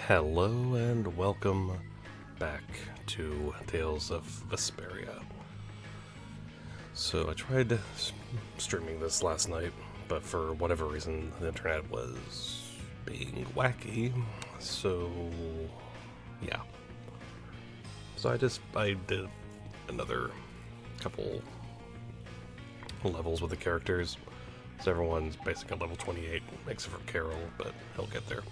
Hello and welcome back to Tales of Vesperia. So I tried streaming this last night, but for whatever reason the internet was being wacky, so yeah. So I did another couple levels with the characters. So everyone's basically on level 28, except for Carol, but he'll get there.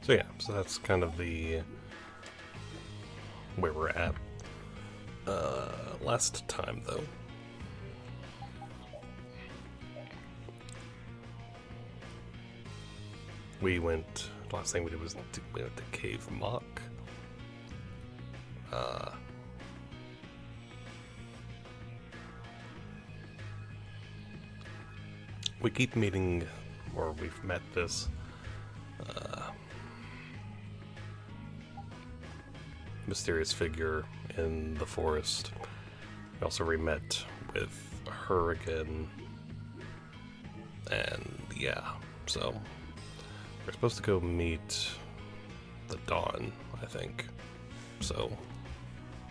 So yeah, so that's kind of where we're at. Last time though, last thing we did was we went to Cave Mock. We keep meeting, or we've met this mysterious figure in the forest. We also re-met with her again, and yeah, so we're supposed to go meet the Dawn, I think. So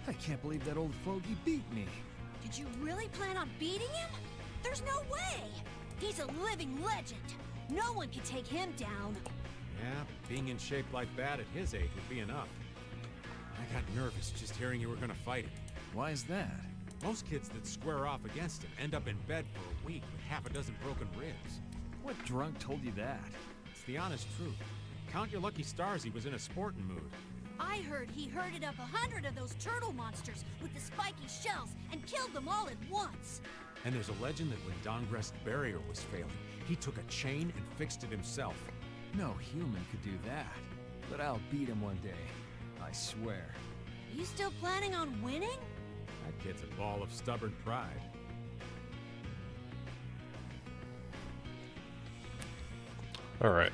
I can't believe that old fogey beat me. Did you really plan on beating him? There's no way! He's a living legend. No one can take him down. Yeah, being in shape like that at his age would be enough. I got nervous just hearing you were gonna fight him. Why is that? Most kids that square off against him end up in bed for a week with half a dozen broken ribs. What drunk told you that? It's the honest truth. Count your lucky stars he was in a sporting mood. I heard he herded up 100 of those turtle monsters with the spiky shells and killed them all at once. And there's a legend that when Dongrest's barrier was failing, he took a chain and fixed it himself. No human could do that. But I'll beat him one day. I swear. You still planning on winning? That kid's a ball of stubborn pride. all right.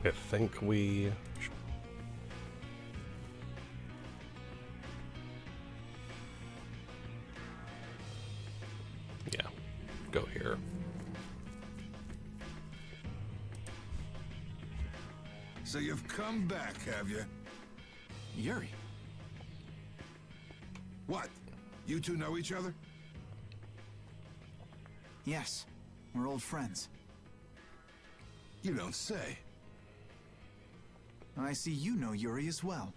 I think we... yeah, go here. So you've come back, have you? Yuri. What? You two know each other? Yes, we're old friends. You don't say. I see you know Yuri as well.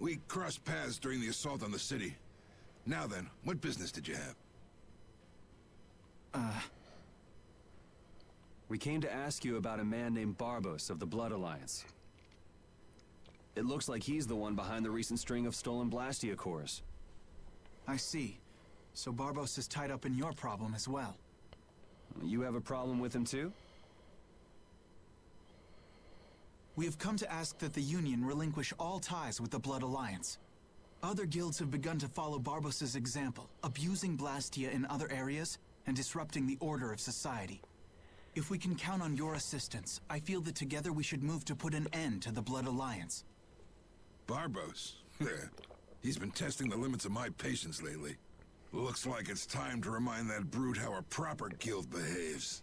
We crossed paths during the assault on the city. Now then, what business did you have? We came to ask you about a man named Barbos of the Blood Alliance. It looks like he's the one behind the recent string of stolen Blastia cores. I see. So Barbos is tied up in your problem as well. You have a problem with him too? We have come to ask that the Union relinquish all ties with the Blood Alliance. Other guilds have begun to follow Barbos's example, abusing Blastia in other areas and disrupting the order of society. If we can count on your assistance, I feel that together we should move to put an end to the Blood Alliance. Barbos? He's been testing the limits of my patience lately. Looks like it's time to remind that brute how a proper guild behaves.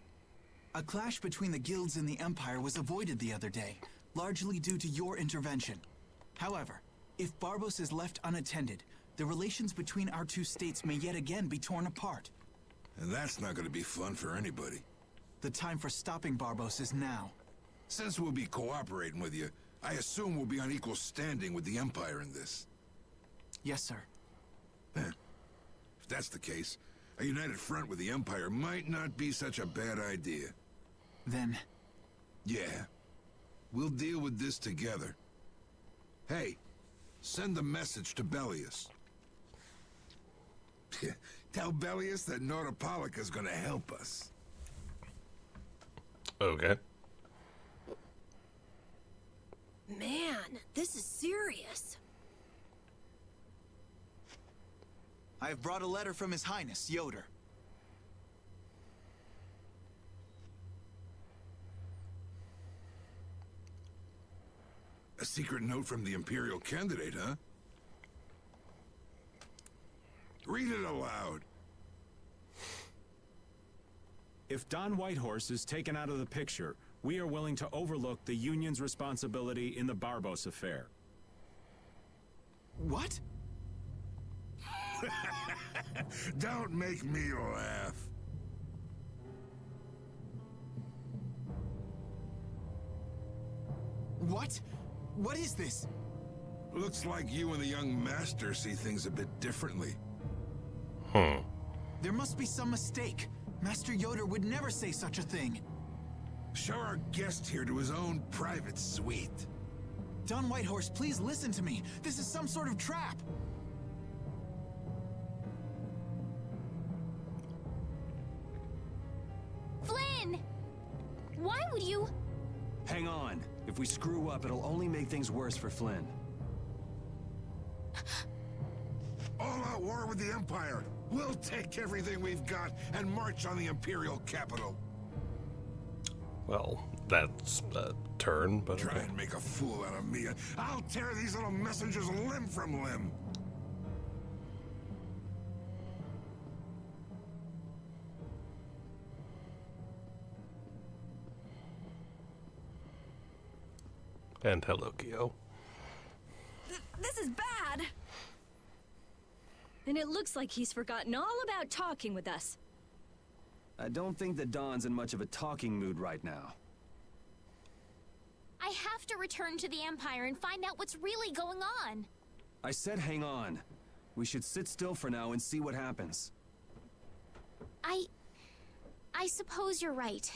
A clash between the guilds and the Empire was avoided the other day, largely due to your intervention. However, if Barbos is left unattended, the relations between our two states may yet again be torn apart. And that's not going to be fun for anybody. The time for stopping Barbos is now. Since we'll be cooperating with you, I assume we'll be on equal standing with the Empire in this. Yes, sir. If that's the case, A united front with the Empire might not be such a bad idea. Then, Yeah. We'll deal with this together. Hey, send a message to Bellius. Tell Bellius that Nordopolica's gonna help us. Okay. Man, this is serious. I have brought a letter from His Highness, Yoder. A secret note from the Imperial candidate, huh? Read it aloud. If Don Whitehorse is taken out of the picture, we are willing to overlook the Union's responsibility in the Barbos affair. What? Don't make me laugh. What? What is this? Looks like you and the young master see things a bit differently. There must be some mistake. Master Yoder would never say such a thing. Show our guest here to his own private suite. Don Whitehorse, please listen to me. This is some sort of trap. Flynn! Why would you... Hang on. If we screw up, it'll only make things worse for Flynn. All-out war with the Empire. We'll take everything we've got and march on the Imperial capital. Well, that's a turn, but Try okay. and make a fool out of me, and I'll tear these little messengers limb from limb. And hello, Kyo. This is bad. And it looks like he's forgotten all about talking with us. I don't think that Don's in much of a talking mood right now. I have to return to the Empire and find out what's really going on. I said hang on. We should sit still for now and see what happens. I suppose you're right.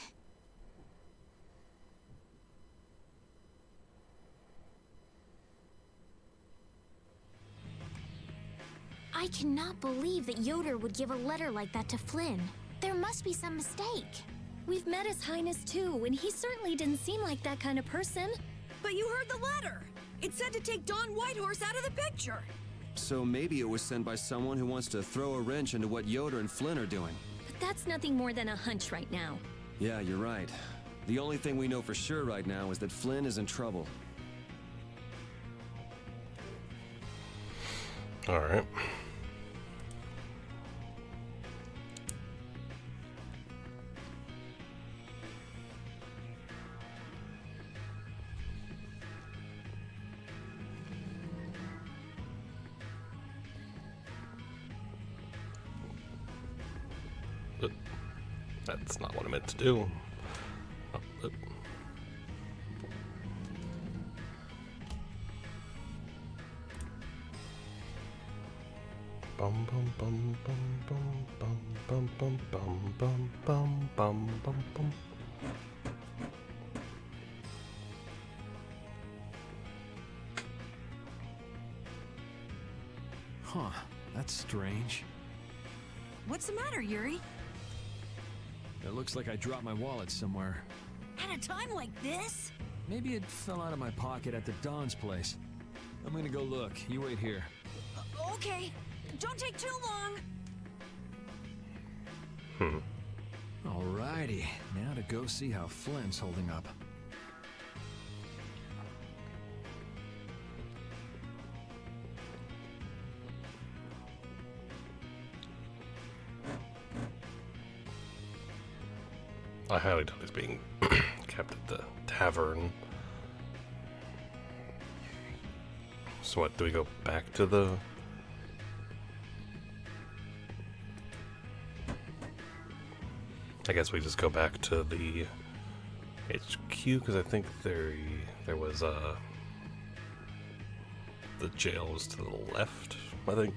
I cannot believe that Yoder would give a letter like that to Flynn. There must be some mistake. We've met His Highness too, and he certainly didn't seem like that kind of person. But you heard the letter. It said to take Don Whitehorse out of the picture. So maybe it was sent by someone who wants to throw a wrench into what Yoder and Flynn are doing. But that's nothing more than a hunch right now. Yeah, you're right. The only thing we know for sure right now is that Flynn is in trouble. All right. But that's not what I meant to do. Oh, but. Bum bum bum bum bum bum bum bum bum bum bum bum bum. Huh, that's strange. What's the matter, Yuri? It looks like I dropped my wallet somewhere. At a time like this? Maybe it fell out of my pocket at the Don's place. I'm gonna go look. You wait here. Okay. Don't take too long. Alrighty, now to go see how Flynn's holding up. I highly doubt he's being kept at the tavern. So what, do we go back to the... I guess we just go back to the HQ, because I think there was the jail was to the left, I think.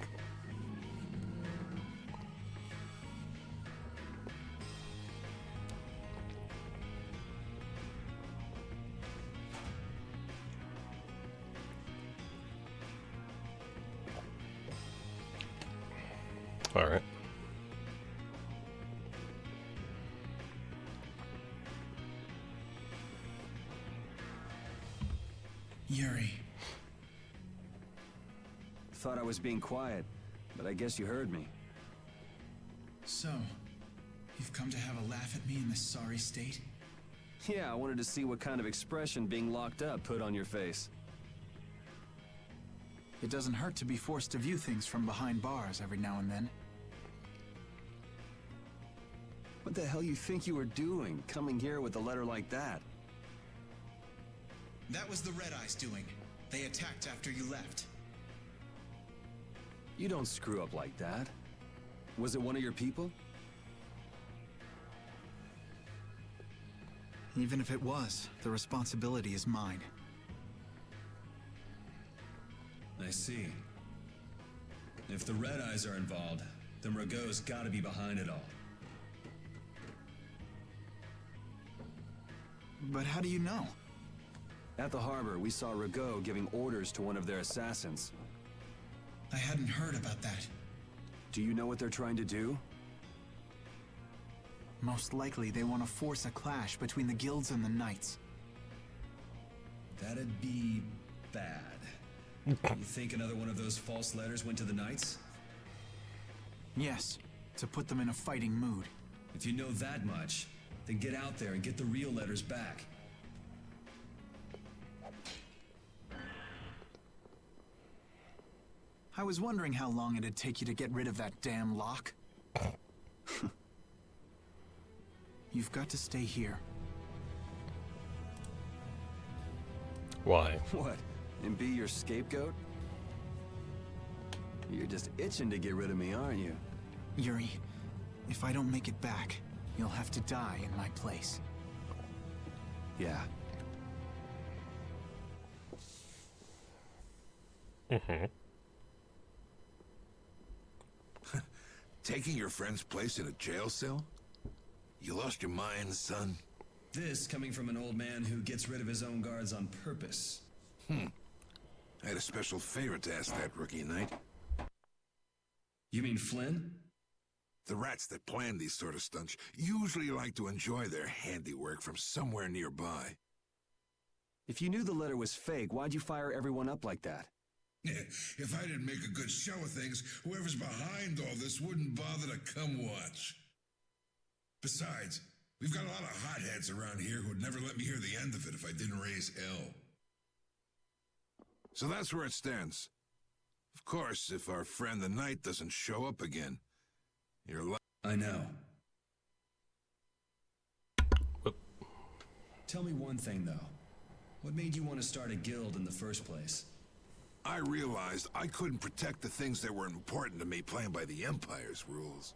Alright. Yuri. Thought I was being quiet, but I guess you heard me. So, you've come to have a laugh at me in this sorry state? Yeah, I wanted to see what kind of expression being locked up put on your face. It doesn't hurt to be forced to view things from behind bars every now and then. What the hell you think you were doing, coming here with a letter like that? That was the Red Eyes doing. They attacked after you left. You don't screw up like that. Was it one of your people? Even if it was, the responsibility is mine. I see. If the Red Eyes are involved, then Rago's gotta be behind it all. But how do you know? At the harbor, we saw Rago giving orders to one of their assassins. I hadn't heard about that. Do you know what they're trying to do? Most likely they want to force a clash between the guilds and the knights. That'd be bad. You think another one of those false letters went to the Knights? Yes, to put them in a fighting mood. If you know that much, then get out there and get the real letters back. I was wondering how long it'd take you to get rid of that damn lock. You've got to stay here. Why? What? And be your scapegoat? You're just itching to get rid of me, aren't you? Yuri, if I don't make it back, you'll have to die in my place. Yeah. Taking your friend's place in a jail cell? You lost your mind, son? This coming from an old man who gets rid of his own guards on purpose. I had a special favor to ask that rookie knight. You mean Flynn? The rats that plan these sort of stunts usually like to enjoy their handiwork from somewhere nearby. If you knew the letter was fake, why'd you fire everyone up like that? If I didn't make a good show of things, whoever's behind all this wouldn't bother to come watch. Besides, we've got a lot of hotheads around here who'd never let me hear the end of it if I didn't raise hell. So that's where it stands. Of course, if our friend the Knight doesn't show up again, you're I know. Whoop. Tell me one thing, though. What made you want to start a guild in the first place? I realized I couldn't protect the things that were important to me playing by the Empire's rules.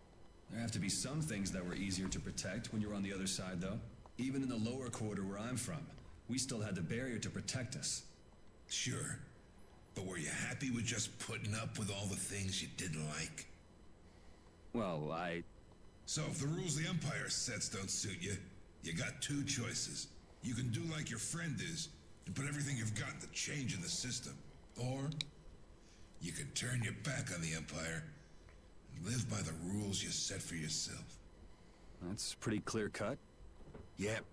There have to be some things that were easier to protect when you're on the other side, though. Even in the lower quarter where I'm from, we still had the barrier to protect us. Sure. But were you happy with just putting up with all the things you didn't like? Well, So if the rules the Empire sets don't suit you, you got two choices. You can do like your friend is, and put everything you've got to change in the system. Or, you can turn your back on the Empire, and live by the rules you set for yourself. that's pretty clear-cut. Yep.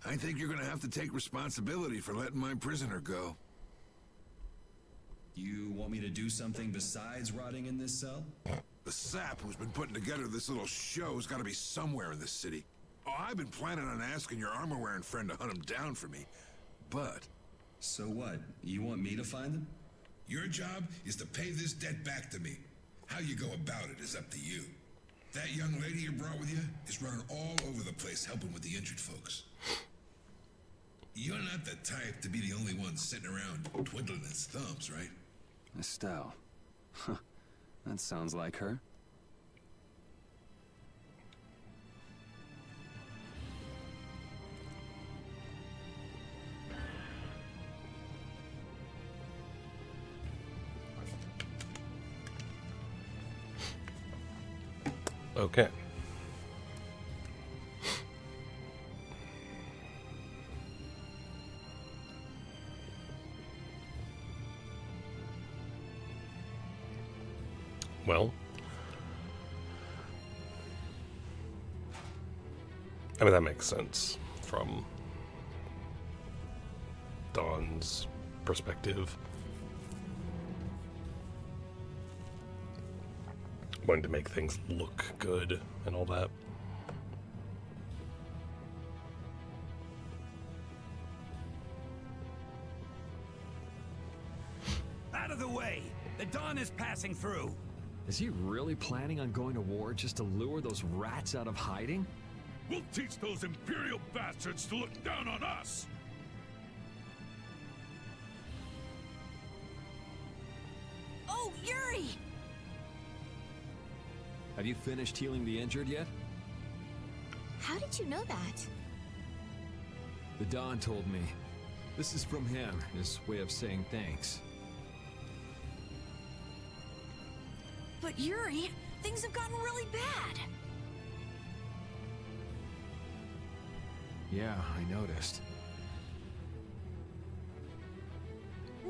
I think you're gonna have to take responsibility for letting my prisoner go. You want me to do something besides rotting in this cell? The sap who's been putting together this little show's gotta be somewhere in this city. Oh, I've been planning on asking your armor-wearing friend to hunt him down for me, but... So what? You want me to find them? Your job is to pay this debt back to me. How you go about it is up to you. That young lady you brought with you is running all over the place helping with the injured folks. You're not the type to be the only one sitting around twiddling his thumbs, right? Estelle. Huh. That sounds like her. Okay. Well, I mean, that makes sense from Dawn's perspective. Wanting to make things look good and all that. Out of the way! The Dawn is passing through! Is he really planning on going to war just to lure those rats out of hiding? We'll teach those Imperial bastards to look down on us! Oh, Yuri! Have you finished healing the injured yet? How did you know that? The Don told me. This is from him, his way of saying thanks. But Yuri, things have gotten really bad. Yeah, I noticed.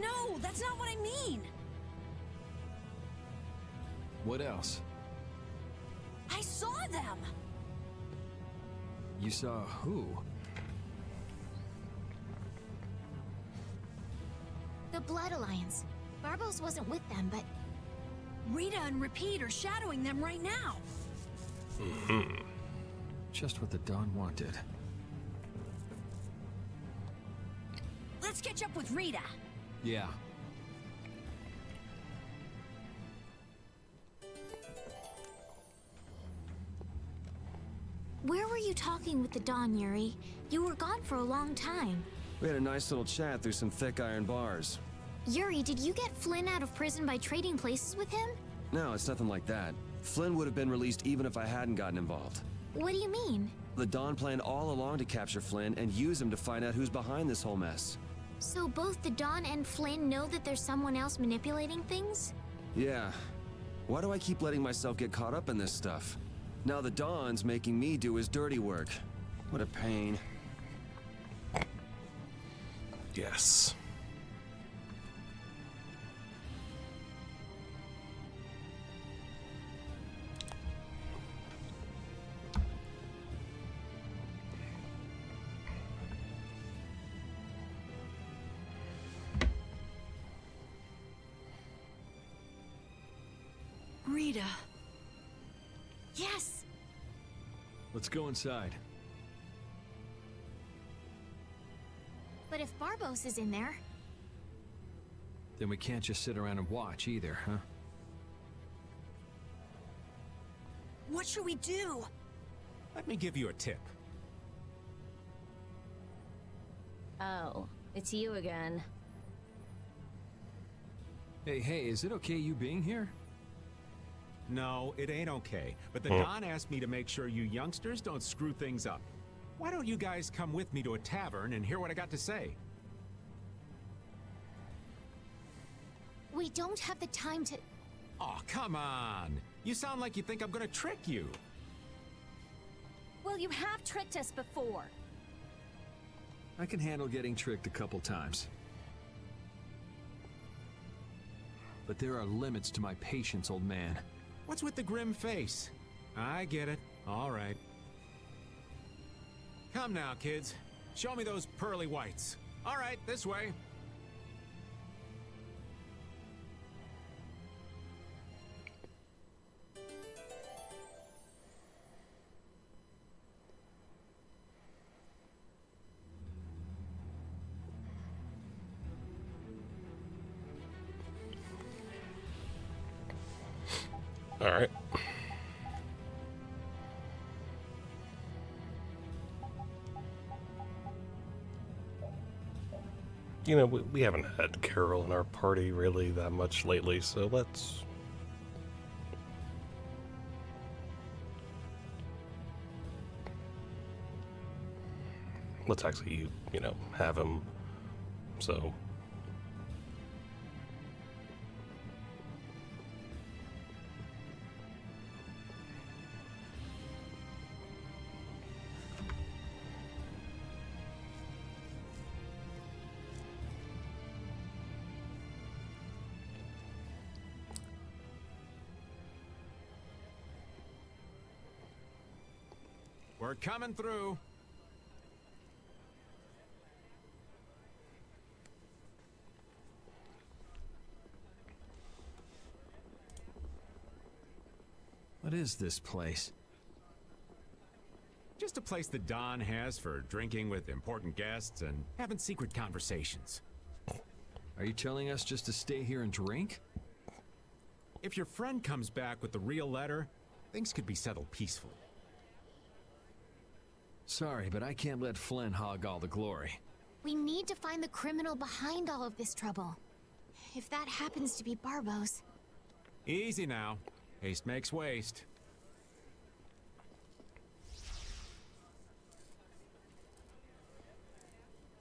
No, that's not what I mean. What else? I saw them. You saw who? The Blood Alliance. Barbos wasn't with them, but... Rita and Repeat are shadowing them right now. Just what the Don wanted. Let's catch up with Rita. Yeah. Where were you talking with the Don, Yuri? You were gone for a long time. We had a nice little chat through some thick iron bars. Yuri, did you get Flynn out of prison by trading places with him? No, it's nothing like that. Flynn would have been released even if I hadn't gotten involved. What do you mean? The Don planned all along to capture Flynn and use him to find out who's behind this whole mess. So both the Don and Flynn know that there's someone else manipulating things? Yeah. Why do I keep letting myself get caught up in this stuff? Now the Don's making me do his dirty work. What a pain. Yes. Rita. Yes. Let's go inside. But if Barbos is in there... Then we can't just sit around and watch either, huh? What should we do? Let me give you a tip. Oh, it's you again. Hey, is it okay you being here? No, it ain't okay. But the Don asked me to make sure you youngsters don't screw things up. Why don't you guys come with me to a tavern and hear what I got to say? We don't have the time to... Oh, come on. You sound like you think I'm gonna trick you. Well, you have tricked us before. I can handle getting tricked a couple times. But there are limits to my patience, old man. What's with the grim face? I get it. All right. Come now, kids. Show me those pearly whites. All right, this way. All right. You know, we haven't had Carol in our party really that much lately, so let's actually, you know, have him. So We're coming through. What is this place? Just a place the Don has for drinking with important guests and having secret conversations. Are you telling us just to stay here and drink? If your friend comes back with the real letter, things could be settled peacefully. Sorry, but I can't let Flynn hog all the glory. We need to find the criminal behind all of this trouble. If that happens to be Barbos. Easy now. Haste makes waste.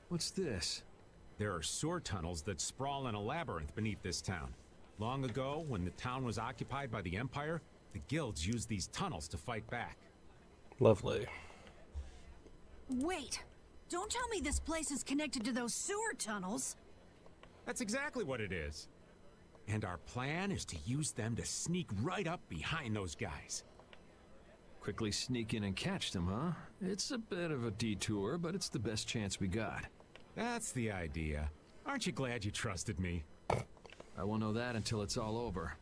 What's this? There are sewer tunnels that sprawl in a labyrinth beneath this town. Long ago, when the town was occupied by the Empire, the guilds used these tunnels to fight back. Lovely. Wait! Don't tell me this place is connected to those sewer tunnels! That's exactly what it is. And our plan is to use them to sneak right up behind those guys. Quickly sneak in and catch them, huh? It's a bit of a detour, but it's the best chance we got. That's the idea. Aren't you glad you trusted me? I won't know that until it's all over.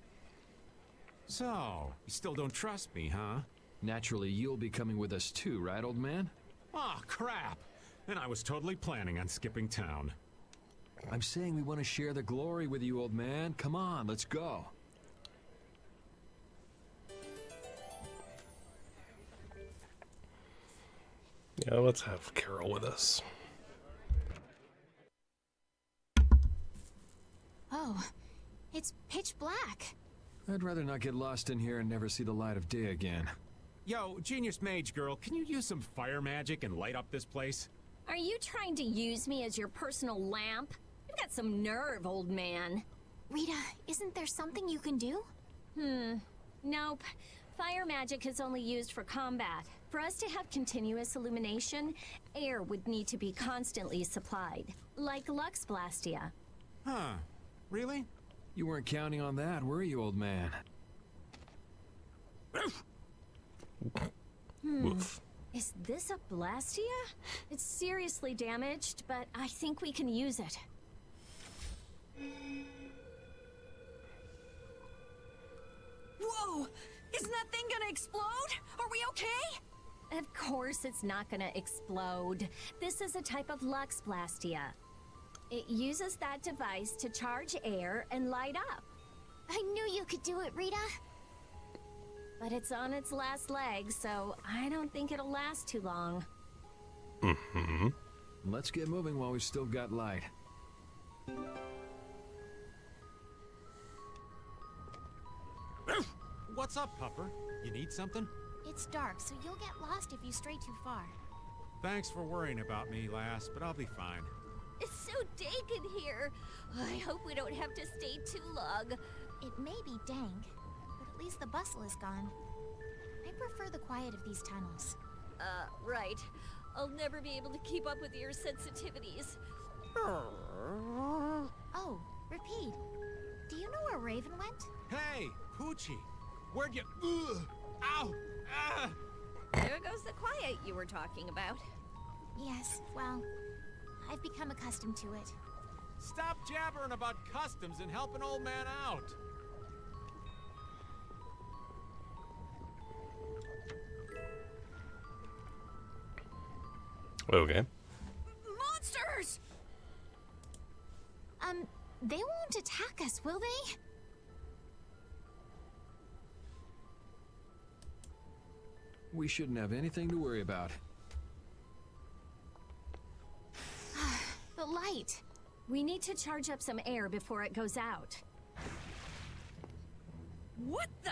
So, you still don't trust me, huh? Naturally, you'll be coming with us too, right, old man? Aw, crap! And I was totally planning on skipping town. I'm saying we want to share the glory with you, old man. Come on, let's go. Yeah, let's have Carol with us. Oh, it's pitch black. I'd rather not get lost in here and never see the light of day again. Yo, Genius Mage Girl, can you use some fire magic and light up this place? Are you trying to use me as your personal lamp? You've got some nerve, old man. Rita, isn't there something you can do? Nope. Fire magic is only used for combat. For us to have continuous illumination, air would need to be constantly supplied, like Lux Blastia. Huh. Really? You weren't counting on that, were you, old man? Woof. Is this a Blastia? It's seriously damaged, but I think we can use it. Whoa! Isn't that thing gonna explode? Are we okay? Of course it's not gonna explode. This is a type of Lux Blastia. It uses that device to charge air and light up. I knew you could do it, Rita. But it's on its last leg, so I don't think it'll last too long. Let's get moving while we've still got light. What's up, Pupper? You need something? It's dark, so you'll get lost if you stray too far. Thanks for worrying about me, lass, but I'll be fine. It's so dank in here. I hope we don't have to stay too long. It may be dank, but at least the bustle is gone. I prefer the quiet of these tunnels. Right. I'll never be able to keep up with your sensitivities. Oh, Repeat. Do you know where Raven went? Hey, Poochie! Where'd you... Ugh! Ow! Ah! There goes the quiet you were talking about. Yes, well, I've become accustomed to it. Stop jabbering about customs and help an old man out! Okay. Monsters! They won't attack us, will they? We shouldn't have anything to worry about. The light. We need to charge up some air before it goes out. What the?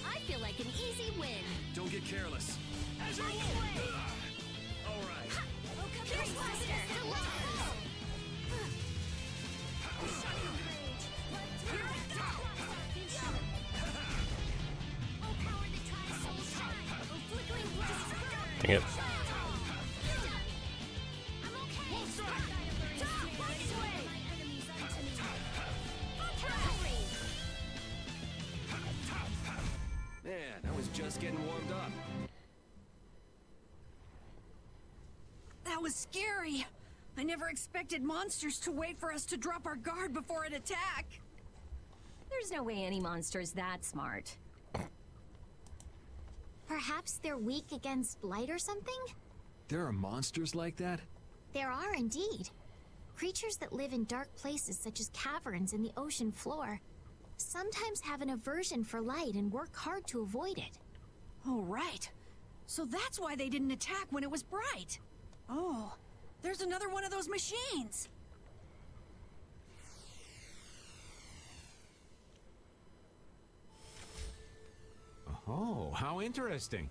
I feel like an easy win. Don't get careless. As I play. All right. Here's Blaster. Dang it. Just getting warmed up. That was scary. I never expected monsters to wait for us to drop our guard before an attack. There's no way any monster's that smart. Perhaps they're weak against light or something? There are monsters like that? There are indeed. Creatures that live in dark places such as caverns in the ocean floor sometimes have an aversion for light and work hard to avoid it. Oh, right. So that's why they didn't attack when it was bright. Oh, there's another one of those machines. Oh, how interesting.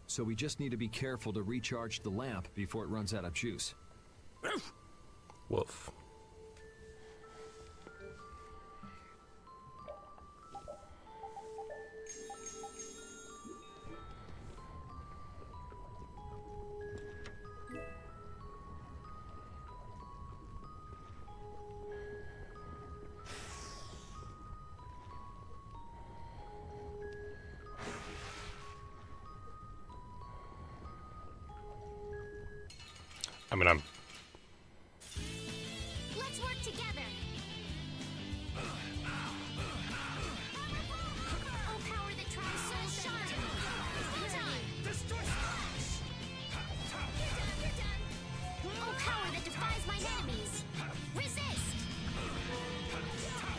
So we just need to be careful to recharge the lamp before it runs out of juice. Woof. I mean, Let's work together. Oh, power that tries so shine. You're done. Oh, power that defies my enemies. Resist.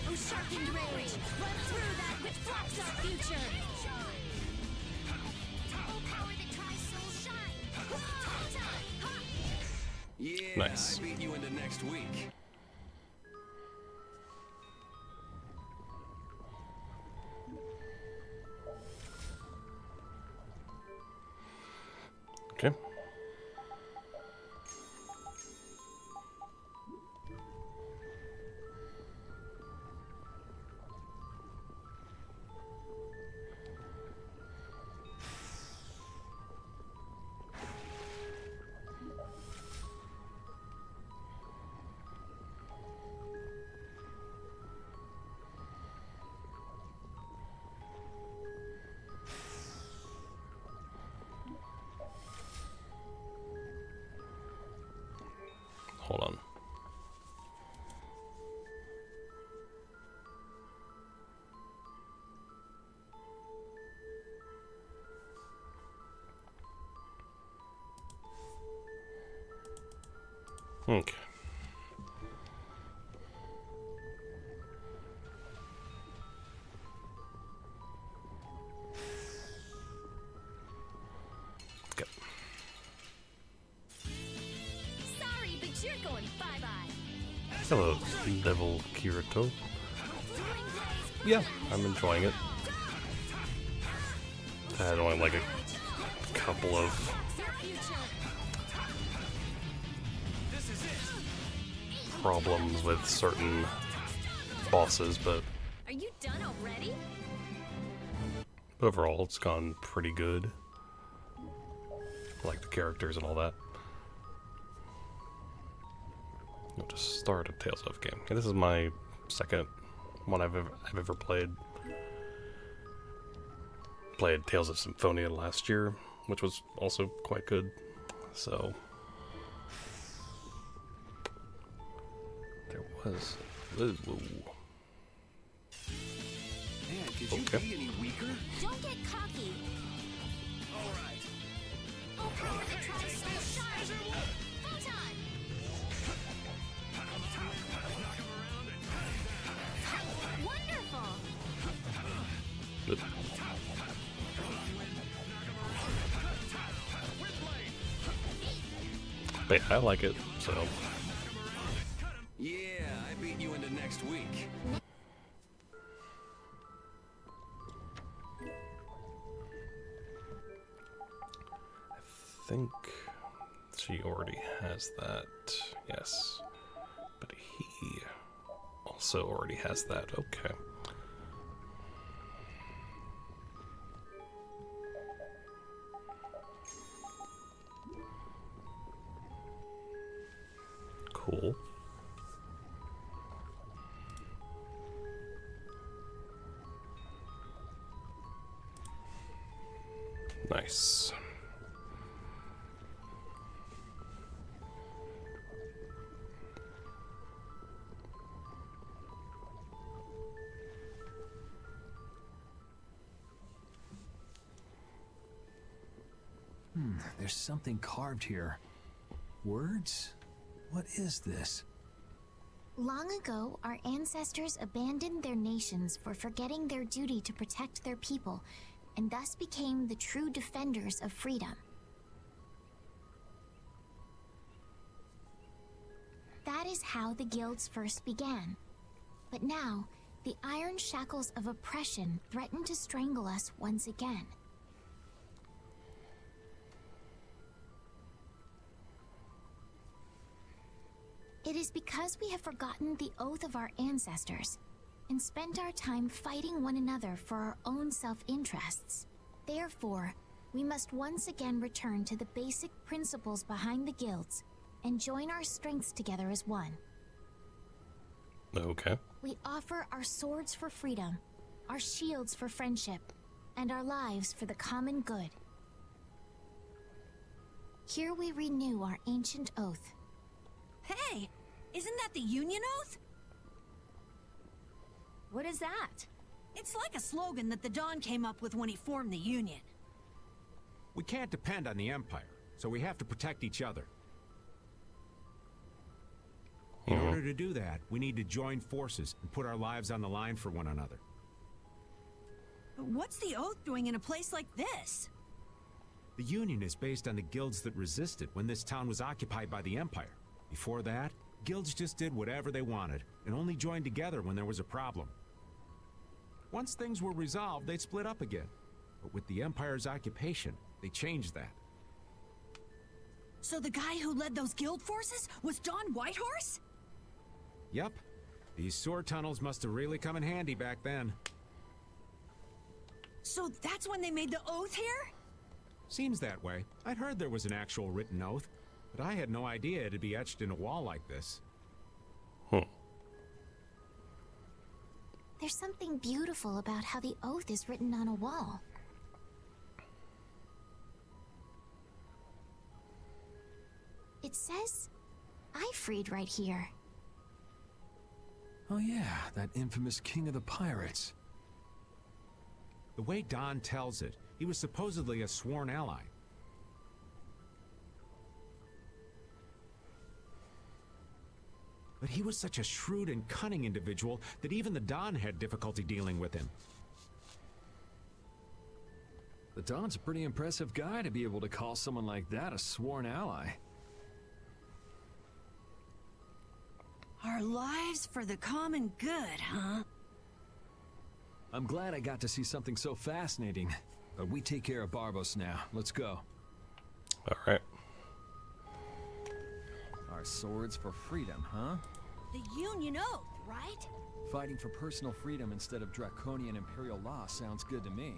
Oh, sharpened ray. Run through that which blocks our future. Oh, power that tries so shine. Yeah, Nice. I beat you into next week. okay. Hold on. Okay. Okay. Sorry, but you're going bye-bye. Hello, Devil Kirito. Yeah, I'm enjoying it. I had only like a couple of problems with certain bosses, but Are you done already? overall it's gone pretty good. I like the characters and all that. I'll just start a Tales of game. Okay, this is my second one I've ever played. Played Tales of Symphonia last year, which was also quite good. So there was. Ooh. Man, could you Okay. be any weaker? Don't get cocky. All right. Oh, power that tries so shine. Photon. Wonderful. Good. But yeah, I like it, so Yeah, I beat you into next week. I think she already has that. Yes. But he also already has that. Okay. Cool. Nice. There's something carved here. Words? What is this? Long ago, our ancestors abandoned their nations for forgetting their duty to protect their people, and thus became the true defenders of freedom. That is how the guilds first began. But now, the iron shackles of oppression threaten to strangle us once again. It is because we have forgotten the oath of our ancestors and spent our time fighting one another for our own self-interests. Therefore, we must once again return to the basic principles behind the guilds and join our strengths together as one. Okay. We offer our swords for freedom, our shields for friendship, and our lives for the common good. Here we renew our ancient oath. Hey, isn't that the Union Oath? What is that? It's like a slogan that the Don came up with when he formed the Union. We can't depend on the Empire, so we have to protect each other. In order to do that, we need to join forces and put our lives on the line for one another. But what's the Oath doing in a place like this? The Union is based on the guilds that resisted when this town was occupied by the Empire. Before that, guilds just did whatever they wanted and only joined together when there was a problem. Once things were resolved, they'd split up again. But with the Empire's occupation, they changed that. So the guy who led those guild forces was Don Whitehorse? Yep. These sword tunnels must have really come in handy back then. So that's when they made the Oath here? Seems that way. I'd heard there was an actual written oath, but I had no idea it'd be etched in a wall like this. There's something beautiful about how the oath is written on a wall. It says, "I freed" right here. Oh yeah, that infamous king of the pirates. The way Don tells it, he was supposedly a sworn ally. But he was such a shrewd and cunning individual that even the Don had difficulty dealing with him. The Don's a pretty impressive guy to be able to call someone like that a sworn ally. Our lives for the common good, huh? I'm glad I got to see something so fascinating. But we take care of Barbos now. Let's go. All right. Our swords for freedom, huh? The Union Oath, right? Fighting for personal freedom instead of draconian imperial law sounds good to me.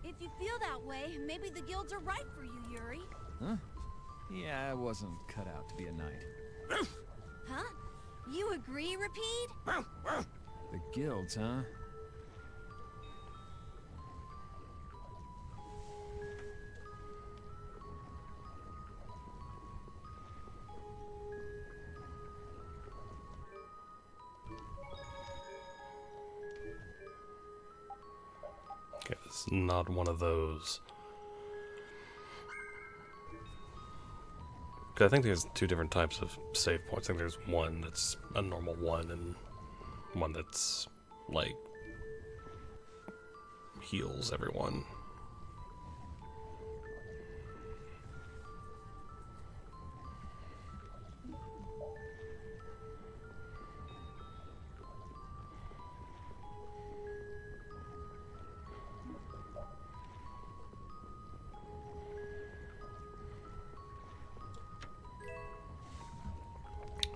If you feel that way, maybe the guilds are right for you, Yuri. Huh? Yeah, I wasn't cut out to be a knight. Huh? You agree, Repeat? The guilds, huh? Okay, it's not one of those. 'Cause I think there's two different types of save points. I think there's one that's a normal one and one that's like heals everyone.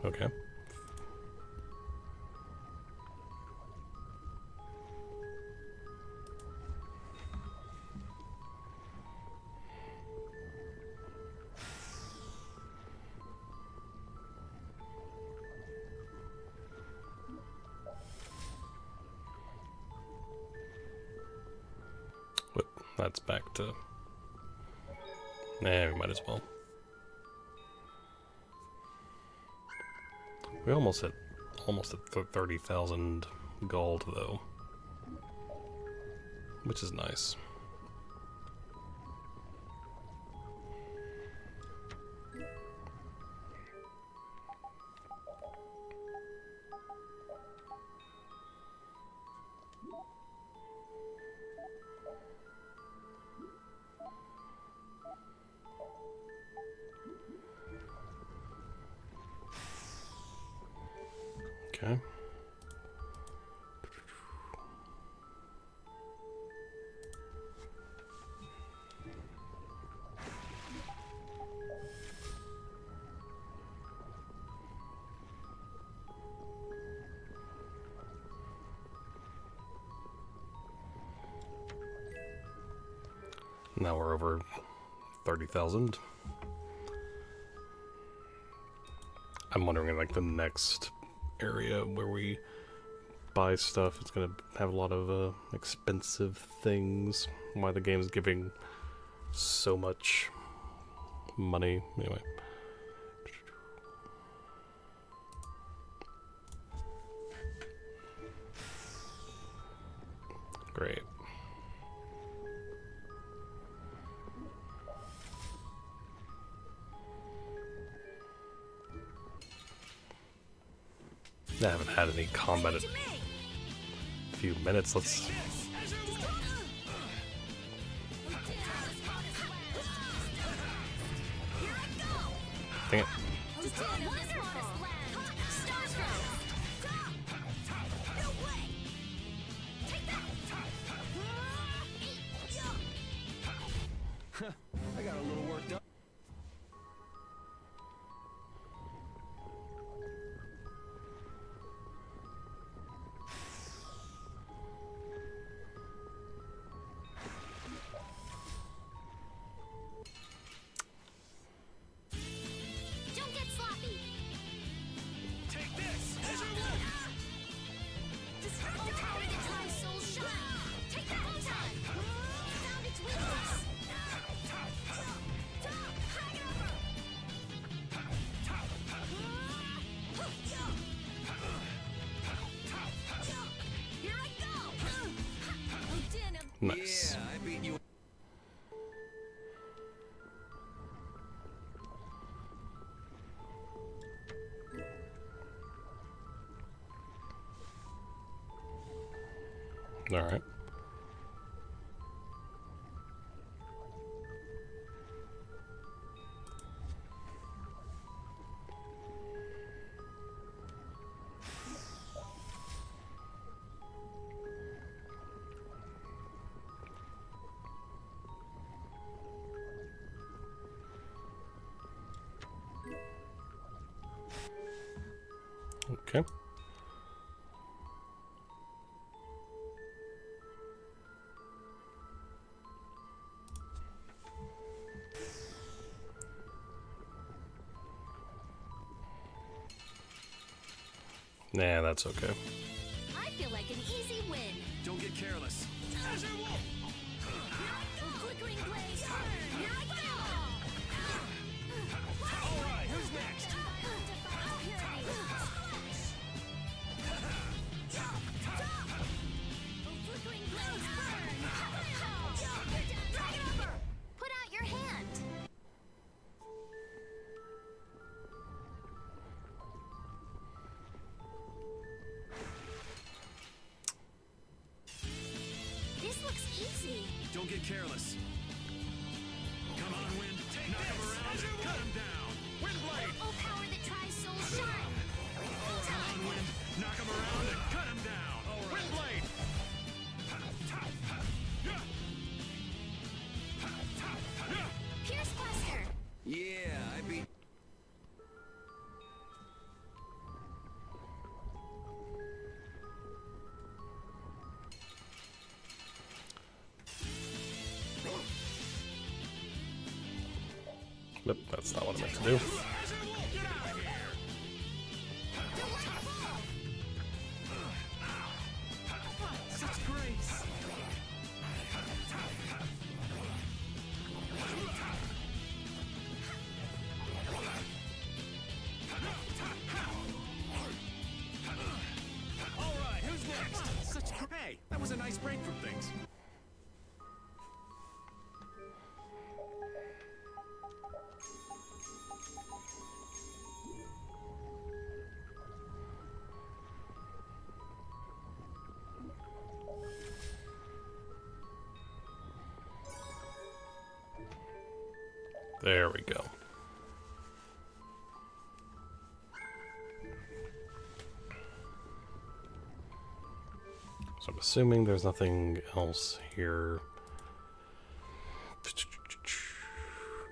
Okay. Whoop, that's back to Nah, we might as well. We almost hit 30,000 gold though, which is nice. Okay. Now we're over 30,000. I'm wondering, like, the next area where we buy stuff, it's gonna have a lot of expensive things. Why the game's giving so much money. Anyway. Great. I haven't had any combat in a few minutes. Let's... Dang it. I got a little work done. Don't get sloppy. Take this! Destructo power that tries soul shine. Take that whole time. Found its weakness. Here I go! Nice. Yeah, I beat you. All right. Okay. Oh, Nah, that's okay. I feel like an easy win. Don't get careless. Flickering blaze burn. Here I go! All right, who's next? Flickering blaze burn. Drag it over. Put out your hand. This looks easy. Don't get careless. Come on, Wind. Knock him around and cut him down. Windblade! Oh, power that tries soul shine. Come on, Wind. Knock him around and cut him down. Windblade! Pierce Buster. Yeah, I beat. Nope, that's not what I meant to do. Such grace. nice break from things. There we go. So I'm assuming there's nothing else here.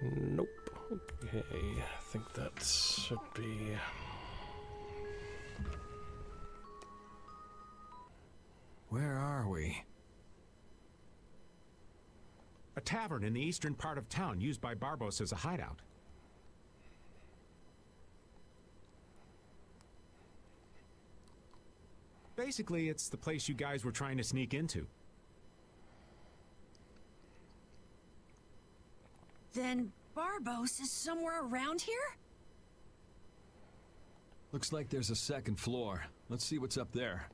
Nope. Okay, I think that should be... Where are we? A tavern in the eastern part of town used by Barbos as a hideout. Basically, it's the place you guys were trying to sneak into. Then Barbos is somewhere around here? Looks like there's a second floor. Let's see what's up there.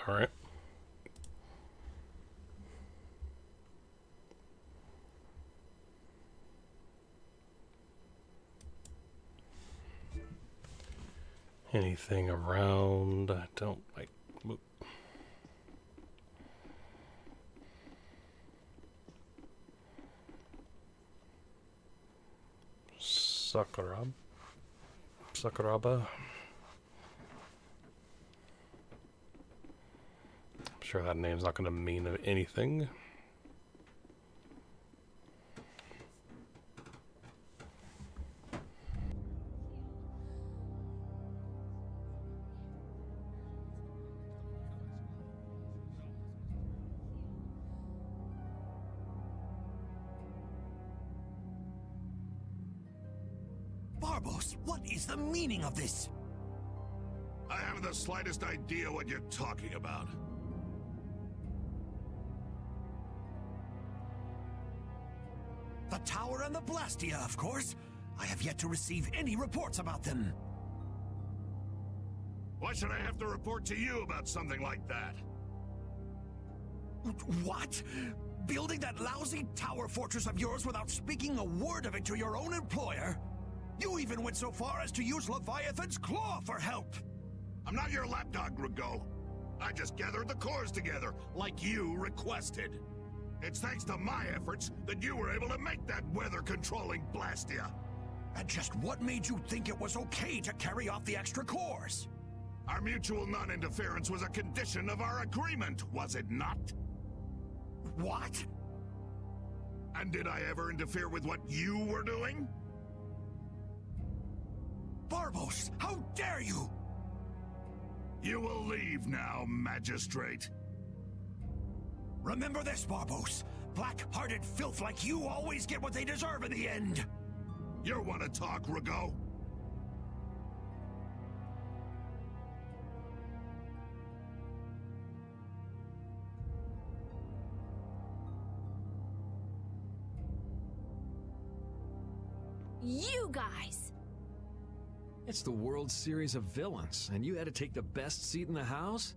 All right. Anything around? I don't like. Sakuraba. I'm sure that name's not going to mean anything. Barbos, what is the meaning of this? I haven't the slightest idea what you're talking about. The tower and the Blastia, of course. I have yet to receive any reports about them. Why should I have to report to you about something like that? What? Building that lousy tower fortress of yours without speaking a word of it to your own employer? You even went so far as to use Leviathan's Claw for help! I'm not your lapdog, Rigo. I just gathered the cores together, like you requested. It's thanks to my efforts that you were able to make that weather-controlling Blastia. And just what made you think it was okay to carry off the extra cores? Our mutual non-interference was a condition of our agreement, was it not? What? And did I ever interfere with what you were doing? Barbos, how dare you! You will leave now, Magistrate. Remember this, Barbos. Black-hearted filth like you always get what they deserve in the end. You want to talk, Rigo? You guys! It's the World Series of Villains, and you had to take the best seat in the house?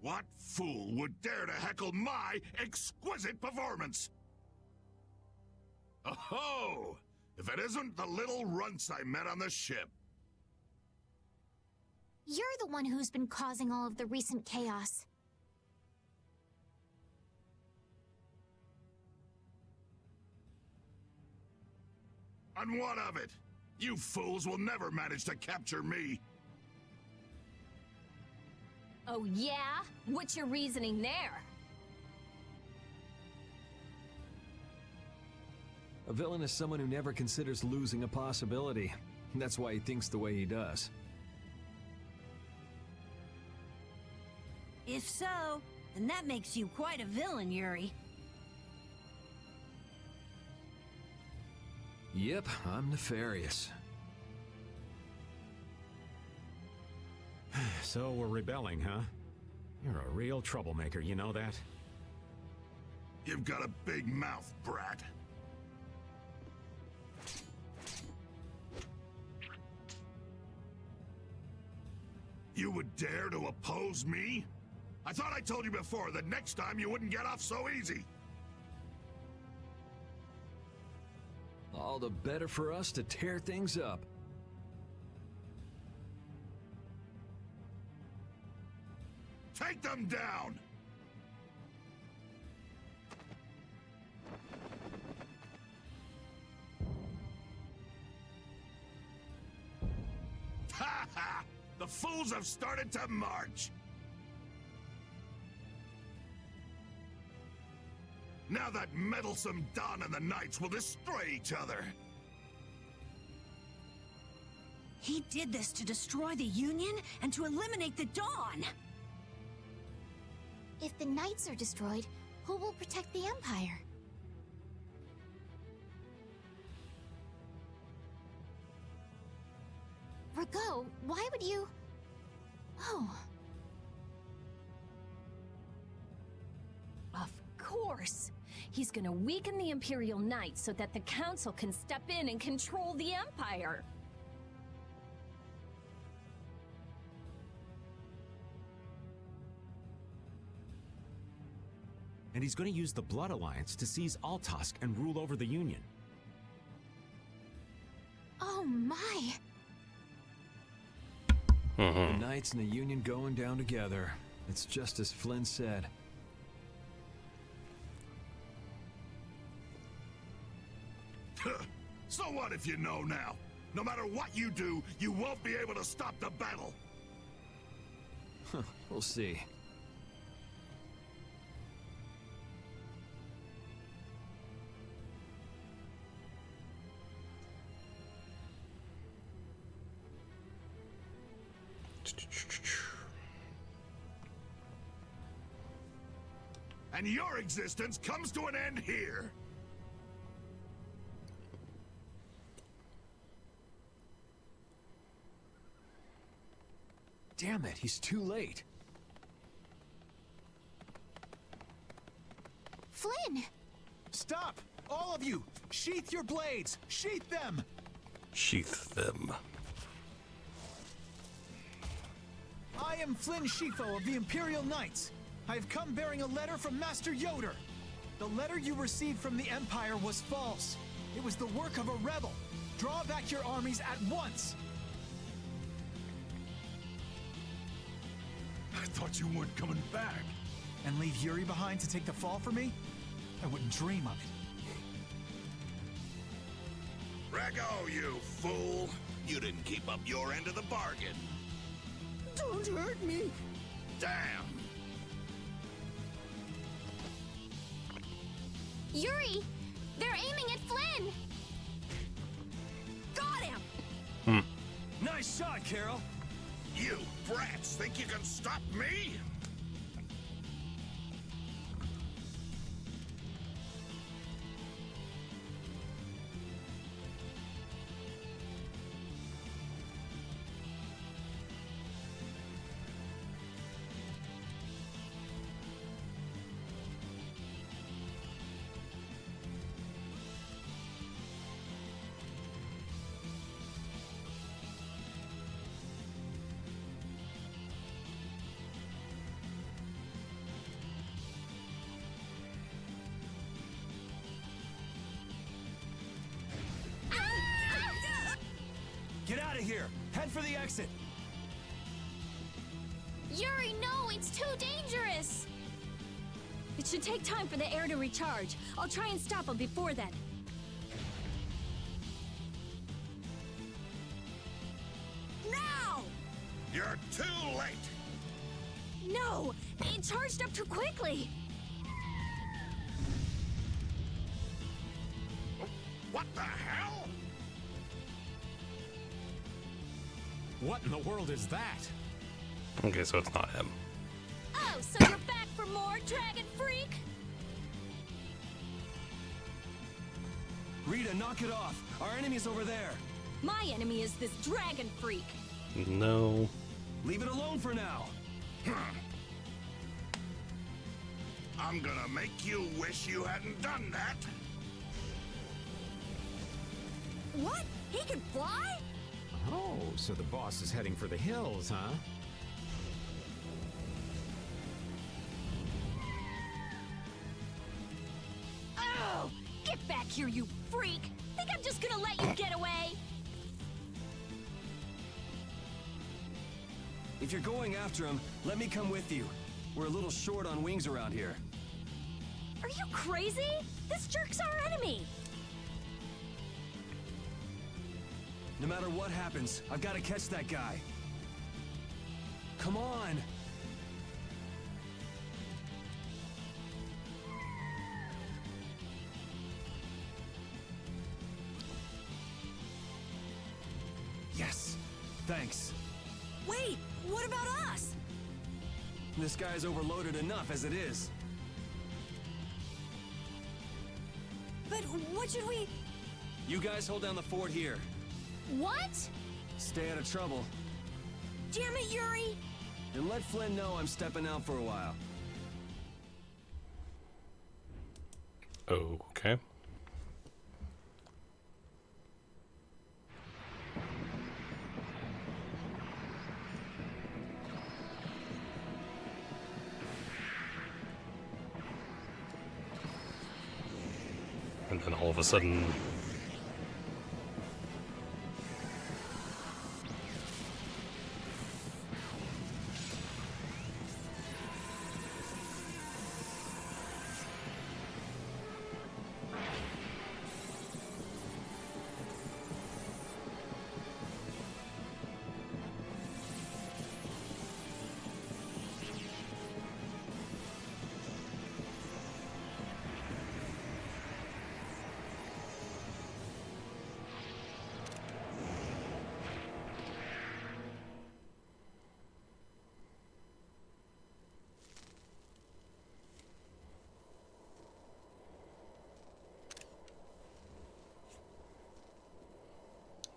What fool would dare to heckle my exquisite performance? Oh, if it isn't the little runts I met on the ship. You're the one who's been causing all of the recent chaos. And what of it? You fools will never manage to capture me. Oh yeah? What's your reasoning there? A villain is someone who never considers losing a possibility. That's why he thinks the way he does. If so, then that makes you quite a villain, Yuri. Yep, I'm nefarious. So we're rebelling, huh? You're a real troublemaker, you know that? You've got a big mouth, brat. You would dare to oppose me? I thought I told you before that next time you wouldn't get off so easy. All the better for us to tear things up. Take them down! Ha ha! The fools have started to march! Now that meddlesome Dawn and the Knights will destroy each other! He did this to destroy the Union and to eliminate the Dawn! If the Knights are destroyed, who will protect the Empire? Rago, why would you... Oh. Of course! He's gonna weaken the Imperial Knights so that the Council can step in and control the Empire! And he's going to use the Blood Alliance to seize Altosk and rule over the Union. Oh my! The Knights and the Union going down together. It's just as Flynn said. So what if you know now? No matter what you do, you won't be able to stop the battle! We'll see. And your existence comes to an end here! Damn it, he's too late. Flynn! Stop! All of you! Sheath your blades! Sheath them! Sheath them. I am Flynn Shifo of the Imperial Knights. I have come bearing a letter from Master Yoder. The letter you received from the Empire was false. It was the work of a rebel. Draw back your armies at once! I thought you weren't coming back. And leave Yuri behind to take the fall for me? I wouldn't dream of it. Rago, you fool! You didn't keep up your end of the bargain. Don't hurt me! Damn! Yuri! They're aiming at Flynn! Got him! Nice shot, Carol. You brats think you can stop me? Get out of here. Head for the exit. Yuri, no! It's too dangerous! It should take time for the air to recharge. I'll try and stop him before then. Now! You're too late! No! It charged up too quickly! What the hell? What in the world is that? Okay, so it's not him. Oh, so you're back for more, Dragon Freak? Rita, knock it off. Our enemy's over there. My enemy is this Dragon Freak. No. Leave it alone for now. I'm gonna make you wish you hadn't done that. What? He can fly? Oh, so the boss is heading for the hills, huh? Oh, get back here, you freak! Think I'm just gonna let you get away? If you're going after him, let me come with you. We're a little short on wings around here. Are you crazy? This jerk's our enemy! No matter what happens, I've got to catch that guy. Come on! Yes! Thanks. Wait, what about us? This guy's overloaded enough as it is. But what should we... You guys hold down the fort here. What? Stay out of trouble. Damn it, Yuri! And let Flynn know I'm stepping out for a while. Okay. And then all of a sudden...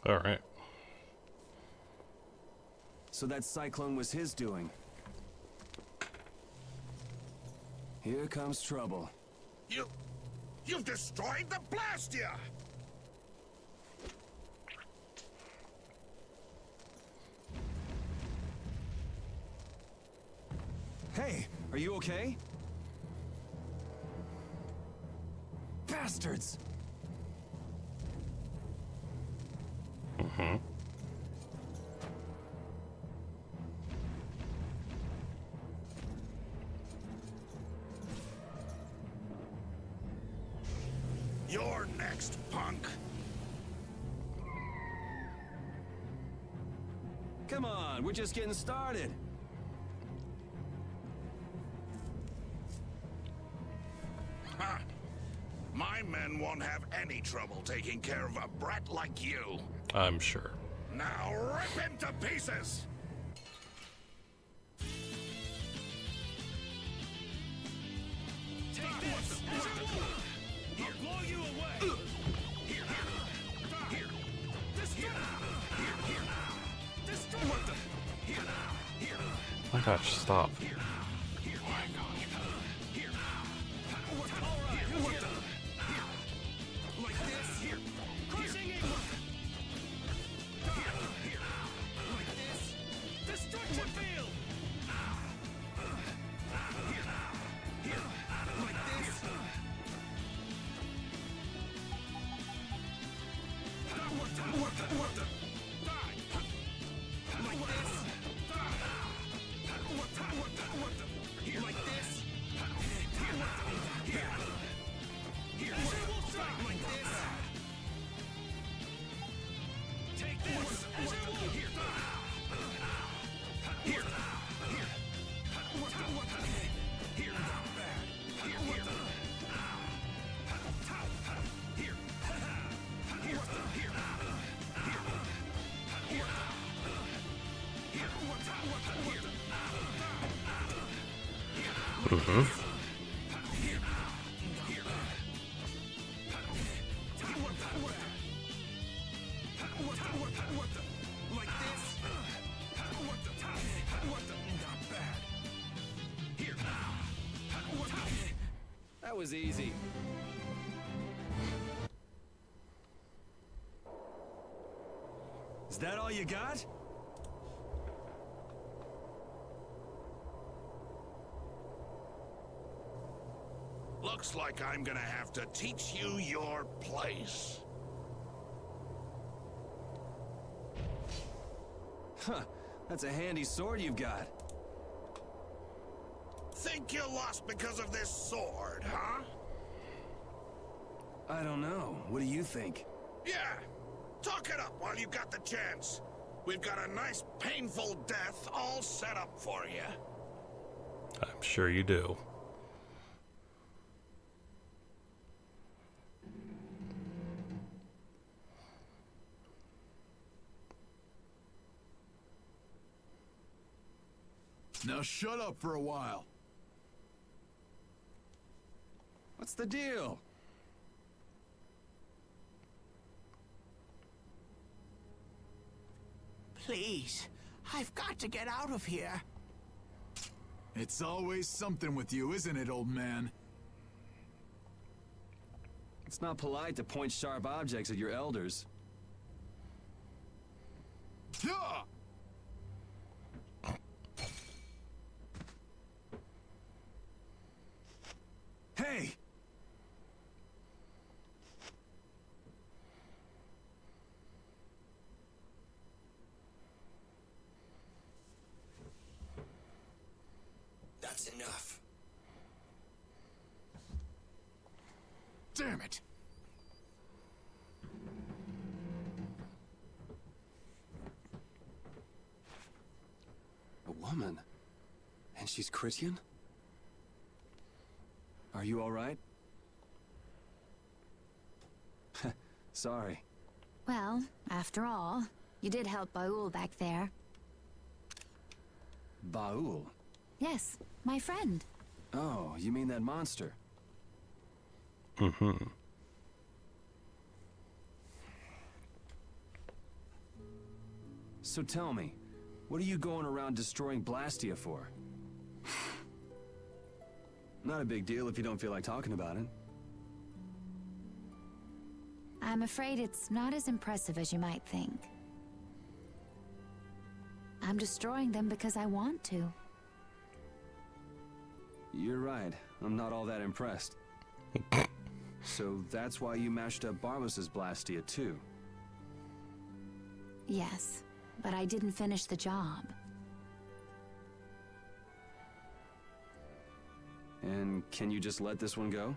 All right. So that cyclone was his doing. Here comes trouble. You've destroyed the Blastia! Hey, are you okay? Bastards! Mm-hmm. You're next, punk. Come on, we're just getting started. Ha! My men won't have any trouble taking care of a brat like you. I'm sure. Now rip him to pieces! Take this! I'll blow you away! Here! Destroy! What the? Oh my gosh, stop. Oh my gosh. What the? Like this? Crushing aim! Like this? Destruction field! Like this? What the? Die! Like this? Die! What the? Mm-hmm. That was easy. Is that all you got? Looks like I'm gonna have to teach you your place. Huh. That's a handy sword you've got. Think you lost because of this sword, huh? I don't know. What do you think? Yeah. Talk it up while you got the chance. We've got a nice, painful death all set up for you. I'm sure you do. Now shut up for a while. What's the deal? Please, I've got to get out of here. It's always something with you, isn't it, old man? It's not polite to point sharp objects at your elders. Yeah! Hey! That's enough. Damn it! A woman? And she's Christian? Are you all right? Sorry. Well, after all, you did help Baul back there. Baul? Yes, my friend. Oh, you mean that monster? Mm-hmm. So tell me, what are you going around destroying Blastia for? Not a big deal if you don't feel like talking about it. I'm afraid it's not as impressive as you might think. I'm destroying them because I want to. You're right. I'm not all that impressed. So that's why you mashed up Barbos's Blastia too? Yes, but I didn't finish the job. And can you just let this one go?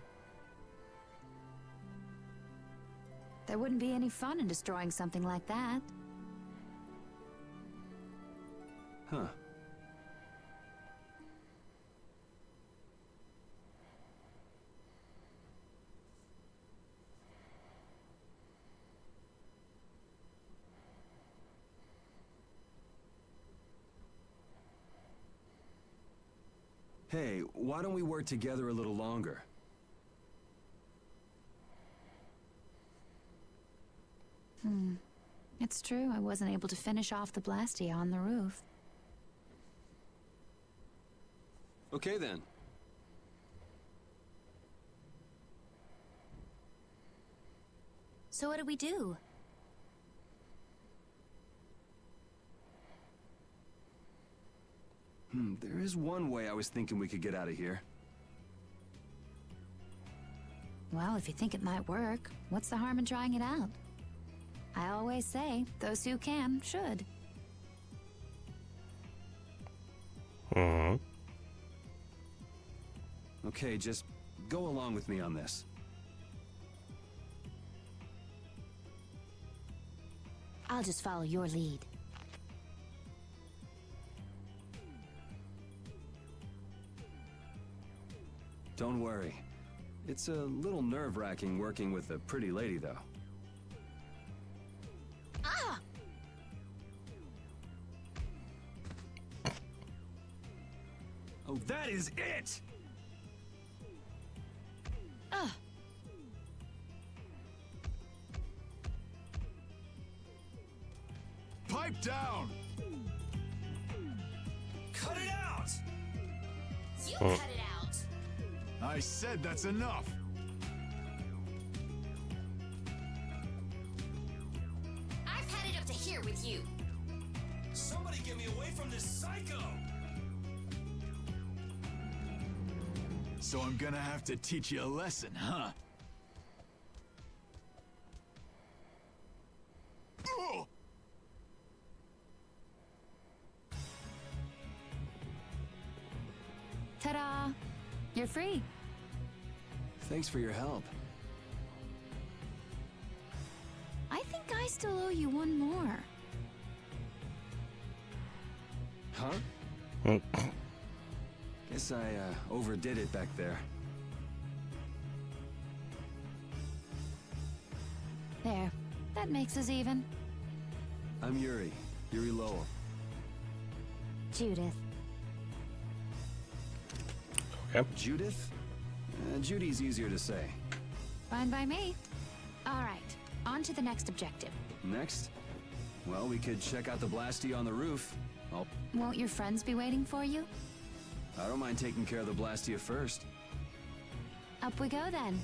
There wouldn't be any fun in destroying something like that. Huh. Hey, why don't we work together a little longer? It's true, I wasn't able to finish off the Blastia on the roof. Okay then. So what do we do? There is one way I was thinking we could get out of here. Well, if you think it might work, what's the harm in trying it out? I always say, those who can, should. Mm-hmm. Okay, just go along with me on this. I'll just follow your lead. Don't worry. It's a little nerve-wracking working with a pretty lady, though. Ah! Oh, that is it! Pipe down! Cut it out! You cut it out! I said that's enough! I've had it up to here with you. Somebody get me away from this psycho! So I'm gonna have to teach you a lesson, huh? Oh! Ta-da! You're free. Thanks for your help. I think I still owe you one more. Huh? Guess I overdid it back there. There. That makes us even. I'm Yuri Lowell. Judith. Okay. Judith? Judy's easier to say. Fine by me. All right. On to the next objective. Next? Well, we could check out the Blastia on the roof. Won't your friends be waiting for you? I don't mind taking care of the Blastia first. Up we go then.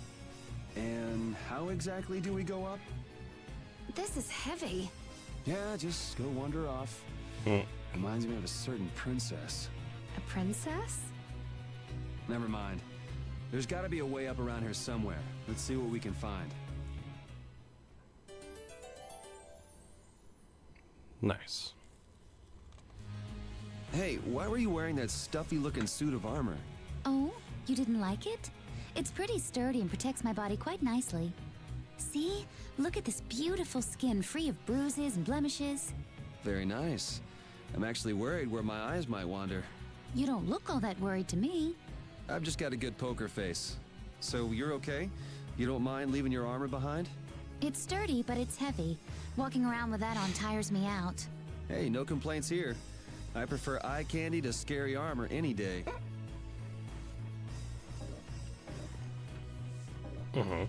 And how exactly do we go up? This is heavy. Yeah, just go wander off. Reminds me of a certain princess. A princess? Never mind. There's gotta be a way up around here somewhere. Let's see what we can find. Nice. Hey, why were you wearing that stuffy-looking suit of armor? Oh, you didn't like it? It's pretty sturdy and protects my body quite nicely. See? Look at this beautiful skin free of bruises and blemishes. Very nice. I'm actually worried where my eyes might wander. You don't look all that worried to me. I've just got a good poker face. So you're okay? You don't mind leaving your armor behind? It's sturdy, but it's heavy. Walking around with that on tires me out. Hey, no complaints here. I prefer eye candy to scary armor any day. Mm-hmm.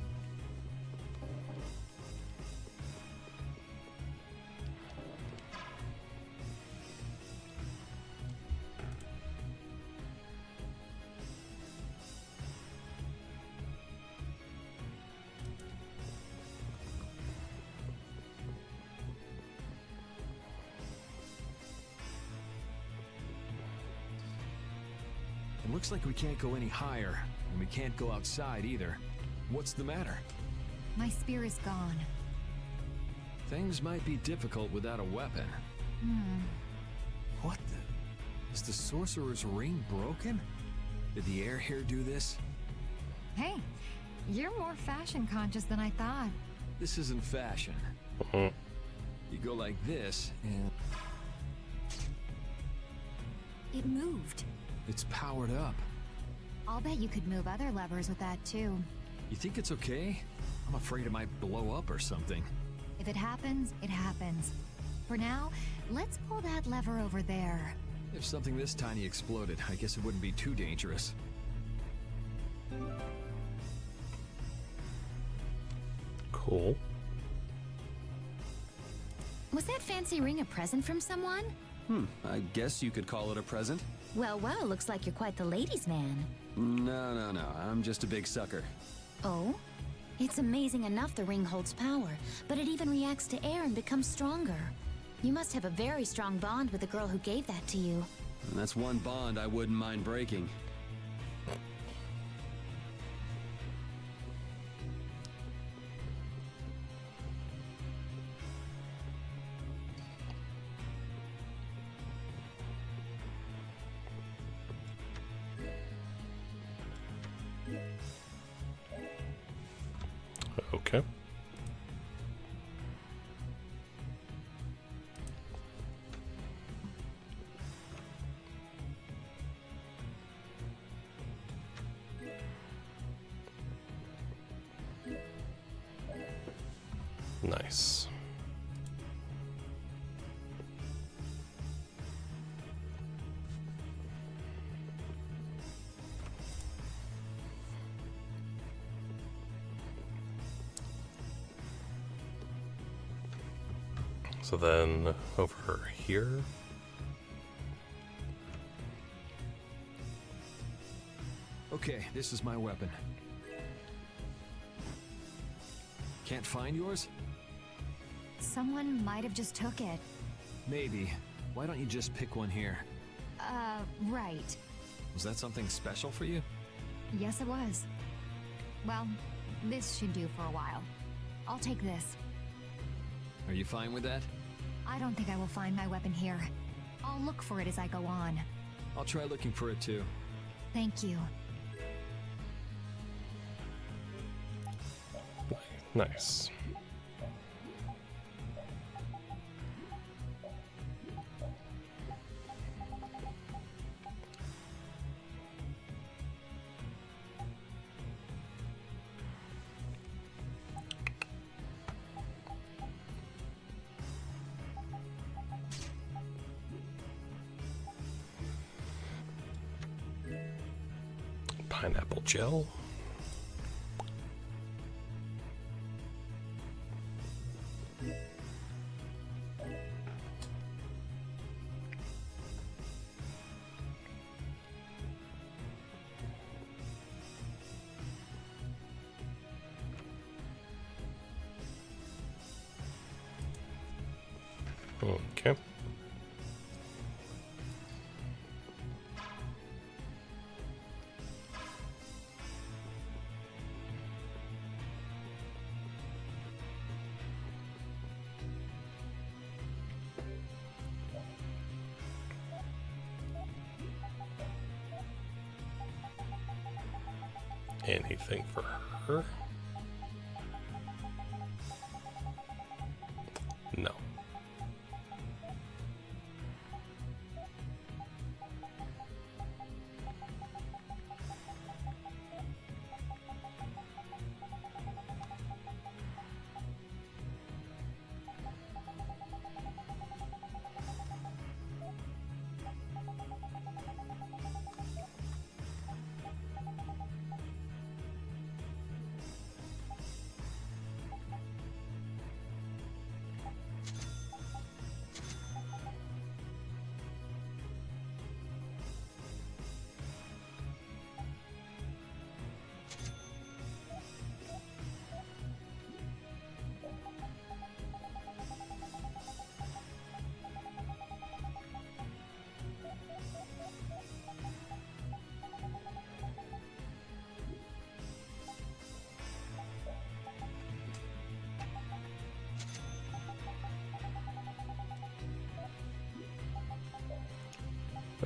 It looks like we can't go any higher, and we can't go outside either. What's the matter? My spear is gone. Things might be difficult without a weapon. What the? Is the sorcerer's ring broken? Did the air here do this? Hey, you're more fashion conscious than I thought. This isn't fashion. You go like this, and It moved. it's powered up. I'll bet you could move other levers with that too. You think it's okay? I'm afraid it might blow up or something. If it happens, it happens. For now, let's pull that lever over there. If something this tiny exploded, I guess it wouldn't be too dangerous. Cool. Was that fancy ring a present from someone? I guess you could call it a present. Well, looks like you're quite the ladies' man. No. I'm just a big sucker. Oh? It's amazing enough the ring holds power, but it even reacts to air and becomes stronger. You must have a very strong bond with the girl who gave that to you. And that's one bond I wouldn't mind breaking. Okay. Nice. So then over here. Okay, this is my weapon. Can't find yours? Someone might have just took it. Maybe. Why don't you just pick one here? Right. Was that something special for you? Yes, it was. Well, this should do for a while. I'll take this. Are you fine with that? I don't think I will find my weapon here. I'll look for it as I go on. I'll try looking for it too. Thank you. Nice. Pineapple gel. Okay. Anything for her? No.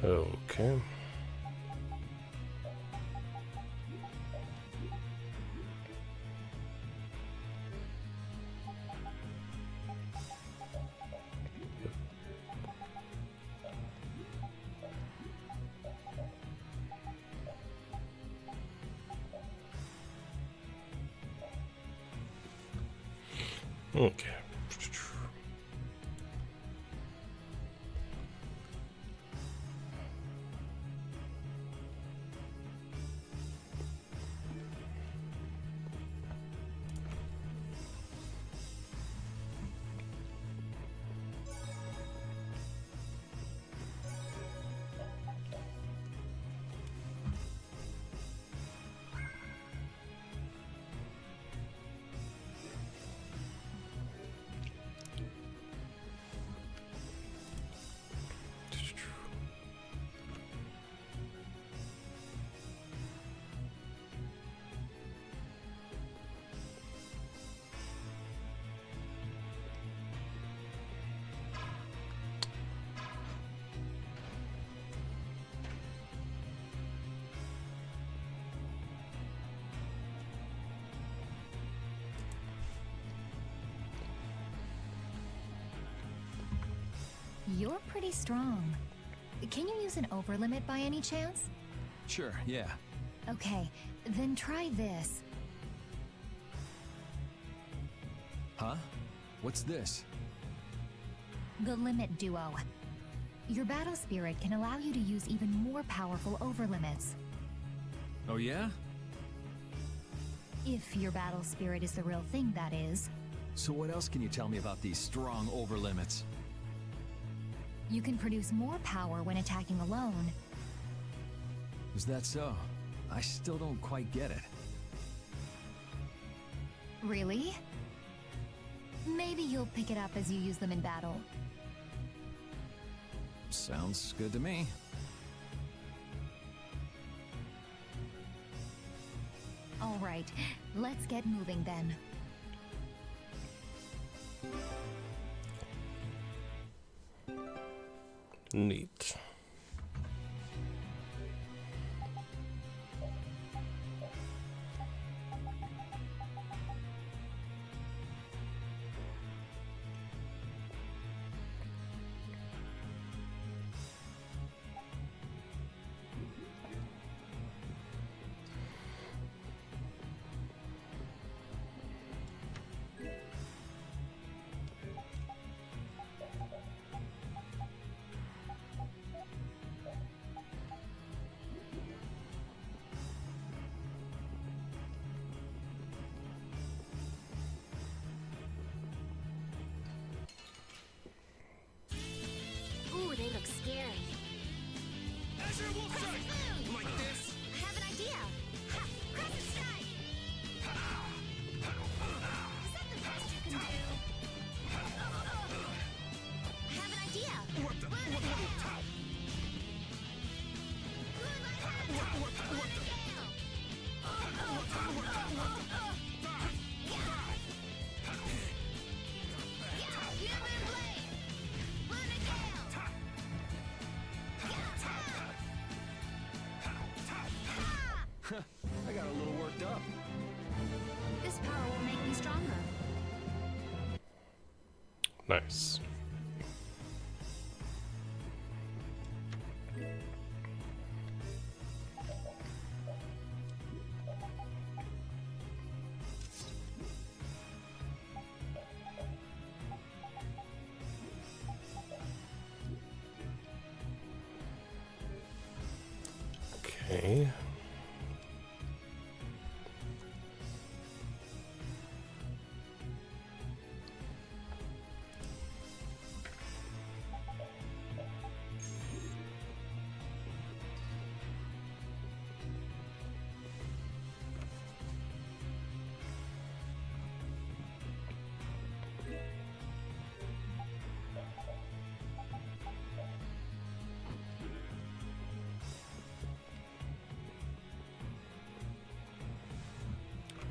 Okay. Okay. You're pretty strong. Can you use an overlimit by any chance? Sure, yeah. Okay, then try this. Huh? What's this? The Limit Duo. Your battle spirit can allow you to use even more powerful overlimits. Oh yeah? If your battle spirit is the real thing, that is. So what else can you tell me about these strong overlimits? You can produce more power when attacking alone. Is that so? I still don't quite get it. Really? Maybe you'll pick it up as you use them in battle. Sounds good to me. All right, let's get moving then. Neat. Ooh, they look scary. Like this? I have an idea. Ha! Crescent strike! Is that the best you can do? I have an idea. What the? Moonlight I got a little worked up. This power will make me stronger. Nice. Okay.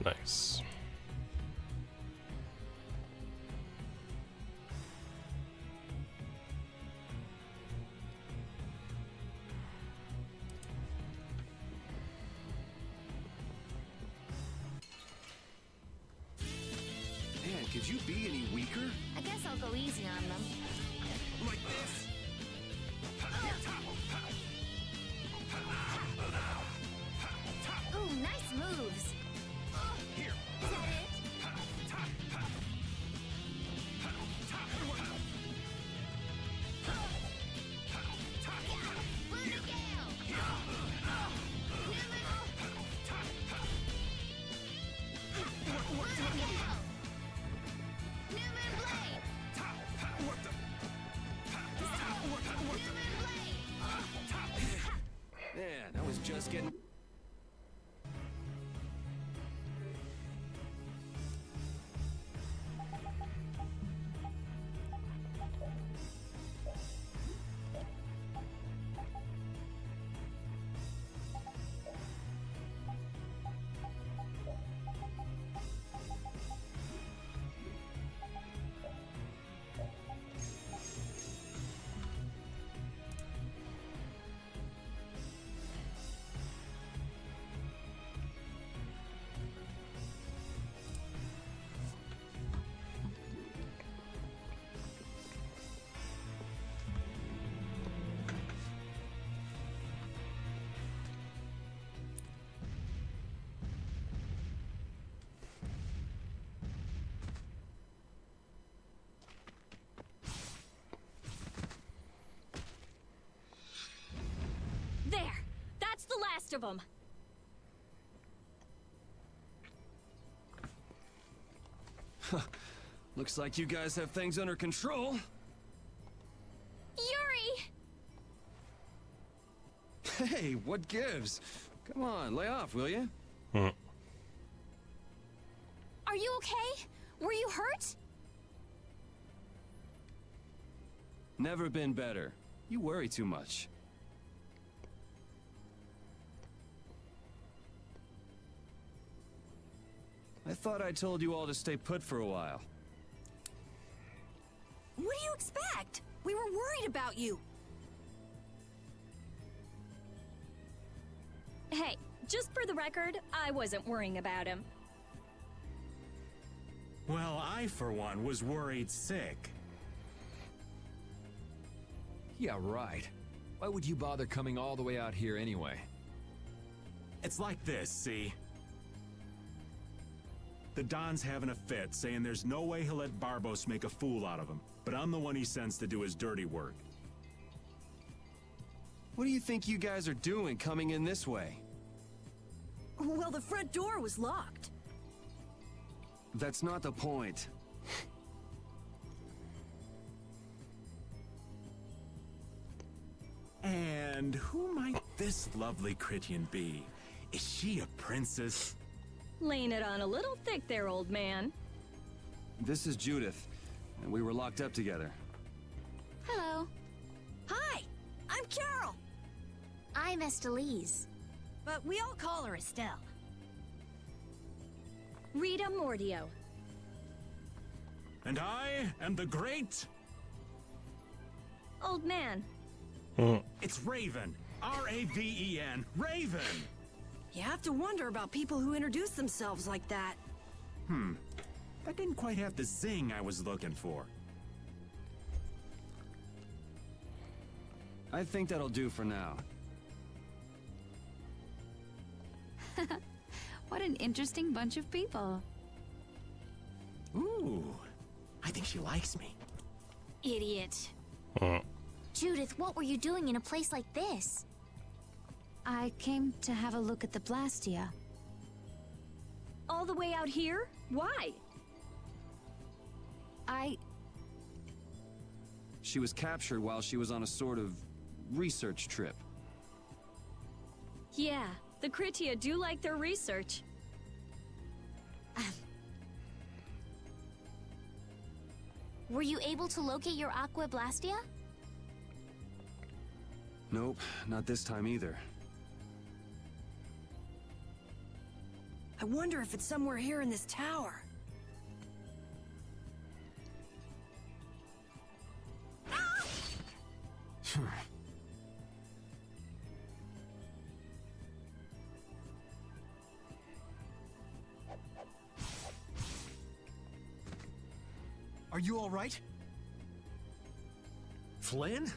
Nice. Man, could you be any weaker? I guess I'll go easy on them. Like this? Ooh, nice moves. Here. Is that it? Lunar Gale! Lunar Gale! New Moon Blade! What the? New Moon Blade! Man, I was just getting... There! That's the last of them! Looks like you guys have things under control. Yuri! Hey, what gives? Come on, lay off, will you? Are you okay? Were you hurt? Never been better. You worry too much. I thought I told you all to stay put for a while. What do you expect? We were worried about you. Hey, just for the record, I wasn't worrying about him. Well, I, for one, was worried sick. Yeah, right. Why would you bother coming all the way out here anyway? It's like this, see? The Don's having a fit, saying there's no way he'll let Barbos make a fool out of him, but I'm the one he sends to do his dirty work. What do you think you guys are doing coming in this way? Well, the front door was locked. That's not the point. And who might this lovely Critian be? Is she a princess? Laying it on a little thick there, old man. This is Judith, and we were locked up together. Hello. Hi, I'm Carol. I'm Estelise. But we all call her Estelle. Rita Mordio. And I am the great... Old man. It's Raven. R-A-V-E-N. Raven! You have to wonder about people who introduce themselves like that. That didn't quite have the zing I was looking for. I think that'll do for now. What an interesting bunch of people. Ooh, I think she likes me. Idiot. Judith, what were you doing in a place like this? I came to have a look at the Blastia. All the way out here? Why? She was captured while she was on a sort of research trip. Yeah, the Kritia do like their research. Were you able to locate your Aqua Blastia? Nope, not this time either. I wonder if it's somewhere here in this tower. Are you all right? Flynn?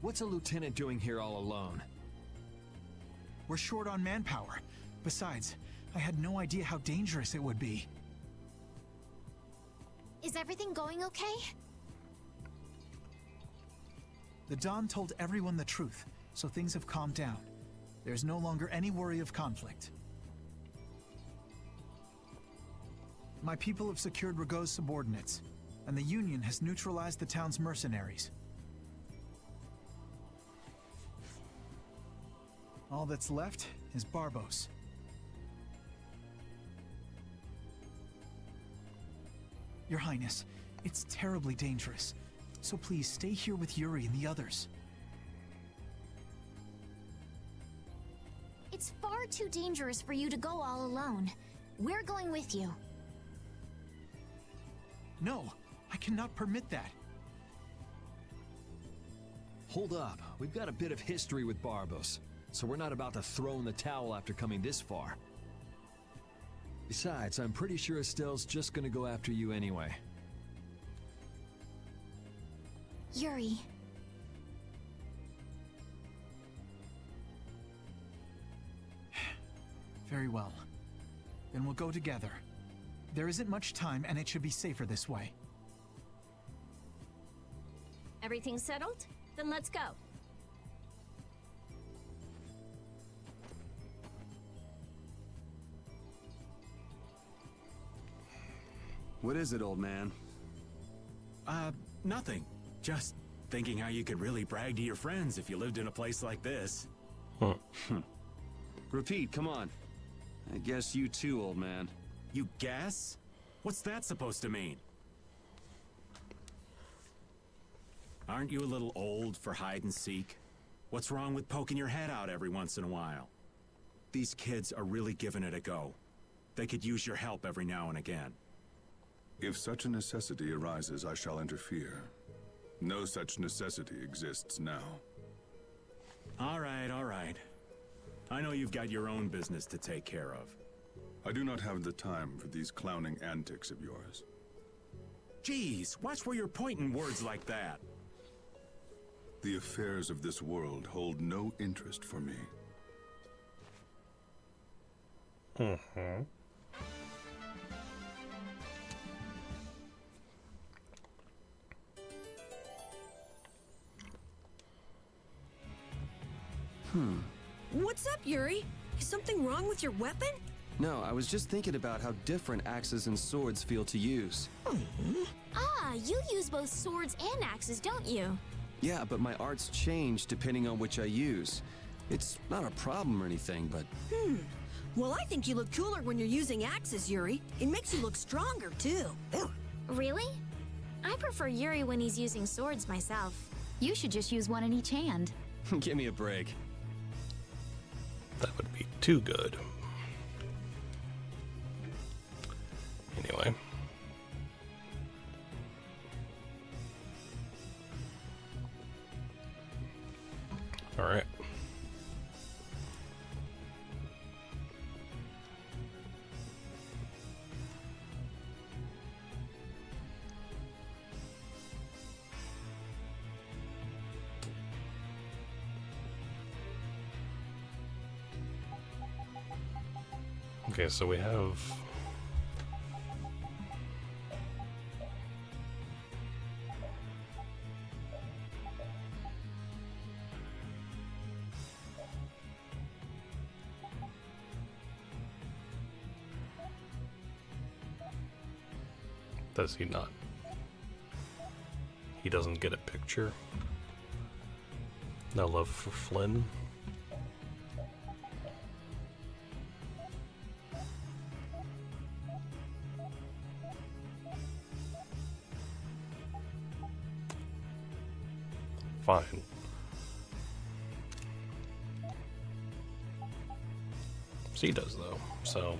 What's a lieutenant doing here all alone? We're short on manpower. Besides, I had no idea how dangerous it would be. Is everything going okay? The Don told everyone the truth, so things have calmed down. There's no longer any worry of conflict. My people have secured Rigaud's subordinates, and the Union has neutralized the town's mercenaries. All that's left is Barbos. Your Highness, it's terribly dangerous, so please stay here with Yuri and the others. It's far too dangerous for you to go all alone. We're going with you. No, I cannot permit that. Hold up, we've got a bit of history with Barbos, so we're not about to throw in the towel after coming this far. Besides, I'm pretty sure Estelle's just gonna go after you anyway. Yuri. Very well. Then we'll go together. There isn't much time, and it should be safer this way. Everything settled? Then let's go. What is it, old man? Nothing. Just thinking how you could really brag to your friends if you lived in a place like this. Repeat, come on. I guess you too, old man. You guess? What's that supposed to mean? Aren't you a little old for hide and seek? What's wrong with poking your head out every once in a while? These kids are really giving it a go. They could use your help every now and again. If such a necessity arises, I shall interfere. No such necessity exists now. All right, all right. I know you've got your own business to take care of. I do not have the time for these clowning antics of yours. Geez, watch where you're pointing words like that. The affairs of this world hold no interest for me. What's up, Yuri? Is something wrong with your weapon? No, I was just thinking about how different axes and swords feel to use. Ah, you use both swords and axes, don't you? Yeah, but my arts change depending on which I use. It's not a problem or anything, but... Well, I think you look cooler when you're using axes, Yuri. It makes you look stronger, too. Really? I prefer Yuri when he's using swords myself. You should just use one in each hand. Give me a break. That would be too good. Anyway. All right. Okay, so we have does he not? He doesn't get a picture. No love for Flynn. Fine. She does though, so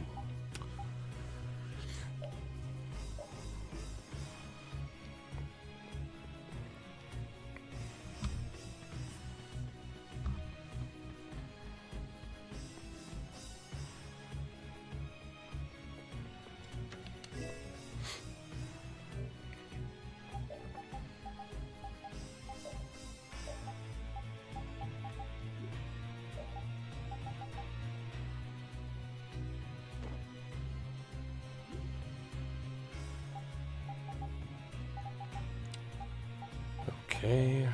okay.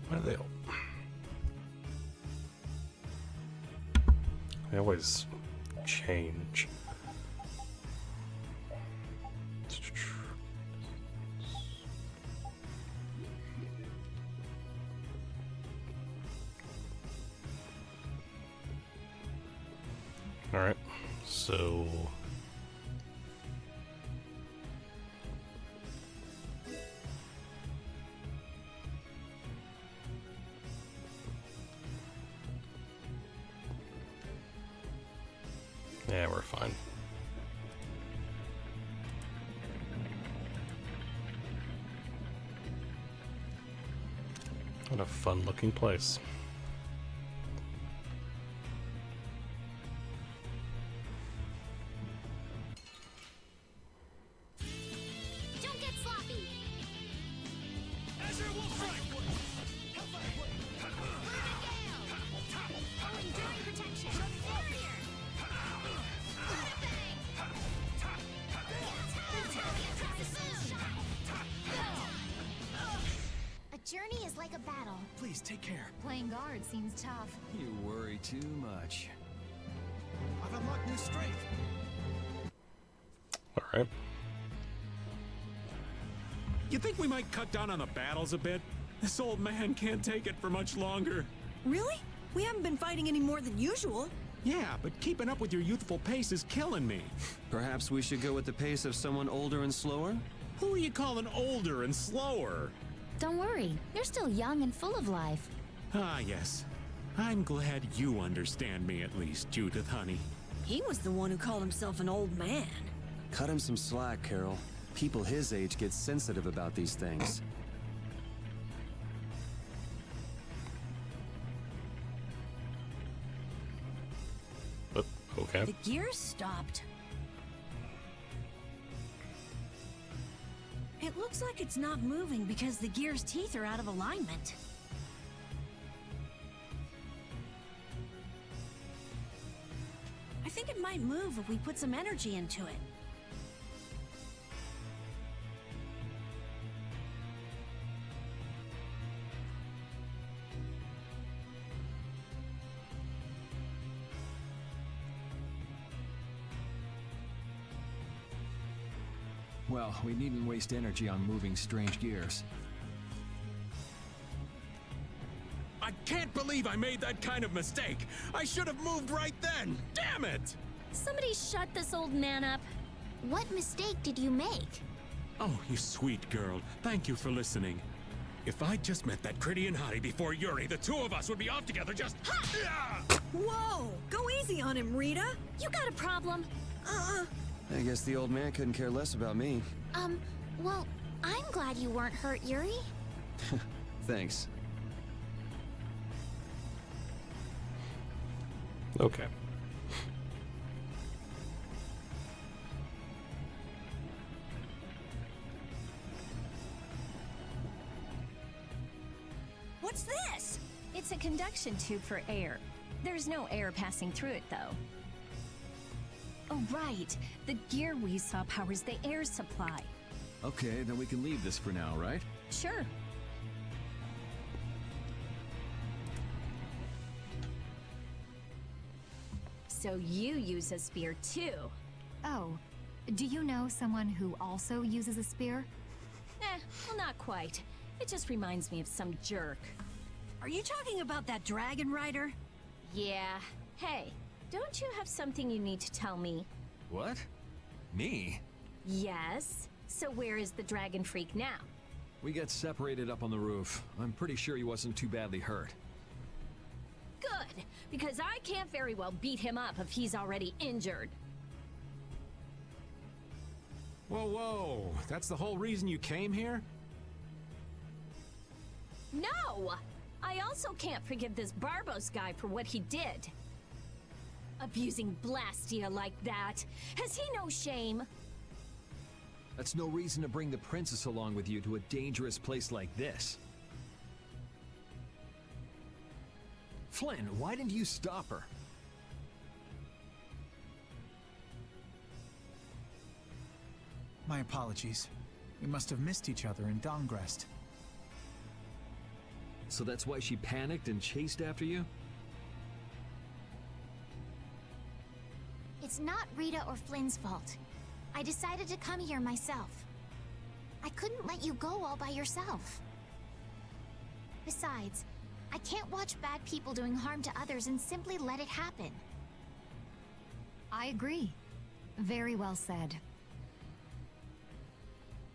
Why do they all... They always change. All right, so yeah, we're fine. What a fun looking place. Don't get sloppy! Azure will strike! journey is like a battle. Please take care. Playing guard seems tough. You worry too much. I've unlocked new strength. Alright. You think we might cut down on the battles a bit? This old man can't take it for much longer. Really? We haven't been fighting any more than usual. Yeah, but keeping up with your youthful pace is killing me. Perhaps we should go with the pace of someone older and slower? Who are you calling older and slower? Don't worry, you're still young and full of life. Ah, yes. I'm glad you understand me at least, Judith, honey. He was the one who called himself an old man. Cut him some slack, Carol. People his age get sensitive about these things. Okay. The gears stopped. It looks like it's not moving because the gear's teeth are out of alignment. I think it might move if we put some energy into it. Well, we needn't waste energy on moving strange gears. I can't believe I made that kind of mistake. I should have moved right then. Damn it! Somebody shut this old man up. What mistake did you make? Oh, you sweet girl. Thank you for listening. If I'd just met that Critty and Hottie before Yuri, the two of us would be off together just... Whoa! Go easy on him, Rita! You got a problem? I guess the old man couldn't care less about me. Well, I'm glad you weren't hurt, Yuri. Thanks. Okay. What's this? It's a conduction tube for air. There's no air passing through it, though. Oh, right. The gear we saw powers the air supply. Okay, then we can leave this for now, right? Sure. So you use a spear, too. Oh, do you know someone who also uses a spear? Well, not quite. It just reminds me of some jerk. Are you talking about that dragon rider? Yeah. Hey, don't you have something you need to tell me? What? Me? Yes. So where is the dragon freak now? We got separated up on the roof. I'm pretty sure he wasn't too badly hurt. Good, because I can't very well beat him up if he's already injured. Whoa, whoa. That's the whole reason you came here? No! I also can't forgive this Barbos guy for what he did. Abusing Blastia like that. Has he no shame? That's no reason to bring the princess along with you to a dangerous place like this. Flynn, why didn't you stop her? My apologies. We must have missed each other in Dongrest. So that's why she panicked and chased after you? It's not Rita or Flynn's fault. I decided to come here myself. I couldn't let you go all by yourself. Besides, I can't watch bad people doing harm to others and simply let it happen. I agree. Very well said.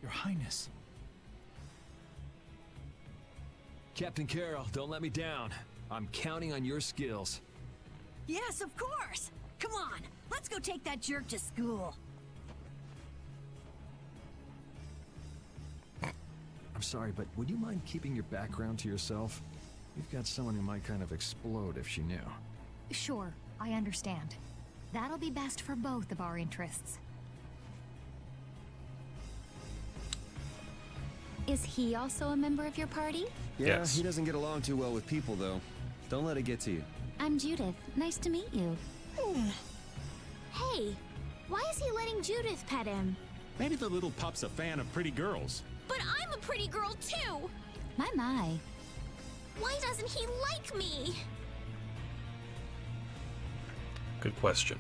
Your Highness. Captain Carroll, don't let me down. I'm counting on your skills. Yes, of course! Come on, let's go take that jerk to school. I'm sorry, but would you mind keeping your background to yourself? You've got someone who might kind of explode if she knew. Sure, I understand. That'll be best for both of our interests. Is he also a member of your party? Yeah, Yes. He doesn't get along too well with people, though. Don't let it get to you. I'm Judith. Nice to meet you. Hey, why is he letting Judith pet him? Maybe the little pup's a fan of pretty girls. But I'm a pretty girl, too! My. Why doesn't he like me? Good question.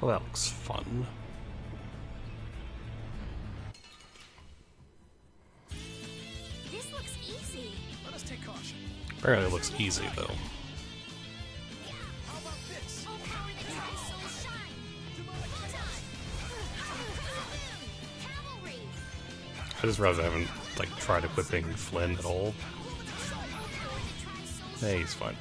Well, that looks fun. This looks easy. Let us take caution. Apparently it looks easy, though. How about this? Oh, power that tries soul shine. Cavalry. I just realized I haven't, like, tried equipping Flynn at all. Hey, he's fine.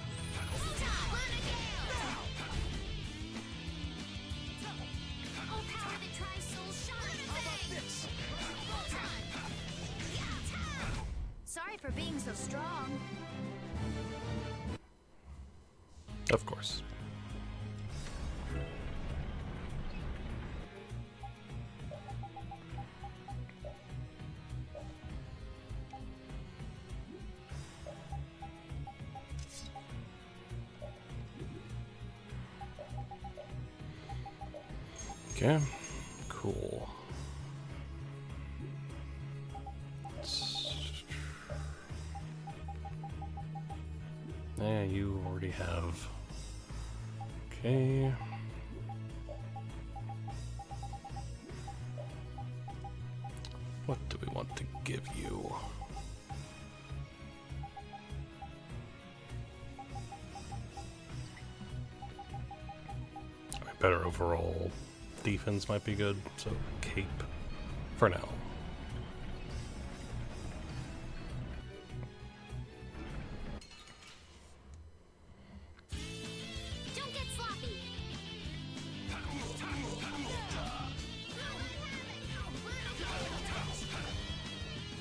Sorry for being so strong. Of course. Okay, cool. Yeah, you already have. Okay. What do we want to give you? Better overall defense might be good, so cape for now. Don't get sloppy.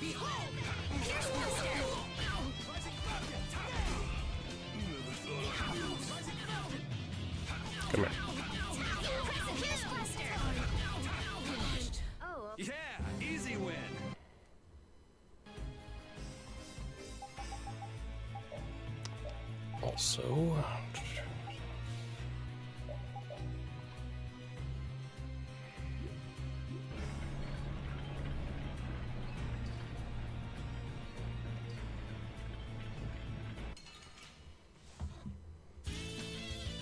Behold, Pierce Buster. Come here. Pierce Buster. Oh, Yeah, easy win. Also,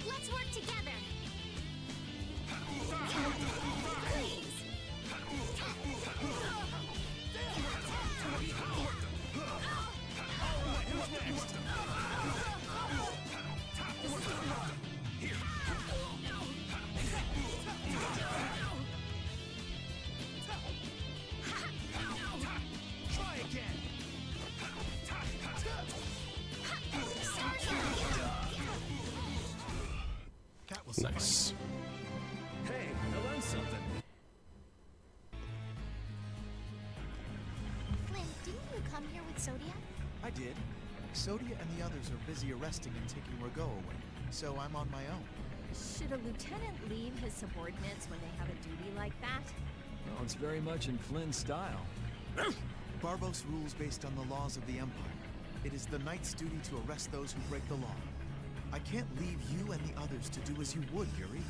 let's work together. Try again. That was nice. Hey, I learned something. Flynn, didn't you come here with Zodiac? I did. Sodia and the others are busy arresting and taking Rago away, so I'm on my own. Should a lieutenant leave his subordinates when they have a duty like that? Well, it's very much in Flynn's style. Barbos rules based on the laws of the Empire. It is the Knight's duty to arrest those who break the law. I can't leave you and the others to do as you would, Yuri.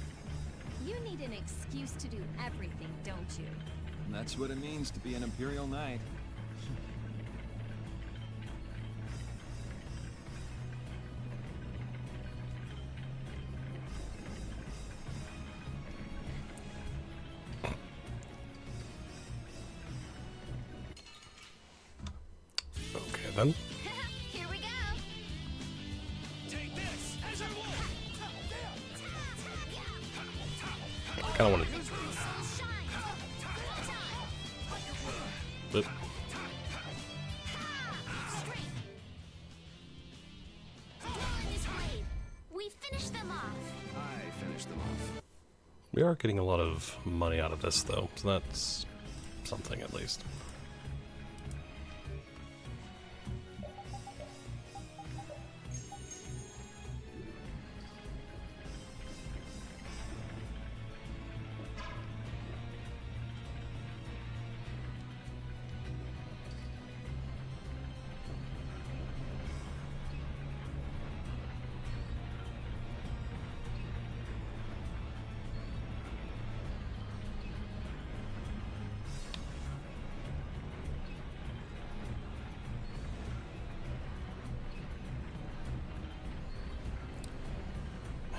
You need an excuse to do everything, don't you? And that's what it means to be an Imperial Knight. Okay then. Here we go. Take this as I I kind of want to. Oop. We finished them off. I finished them off. We are getting a lot of money out of this, though, so that's something at least.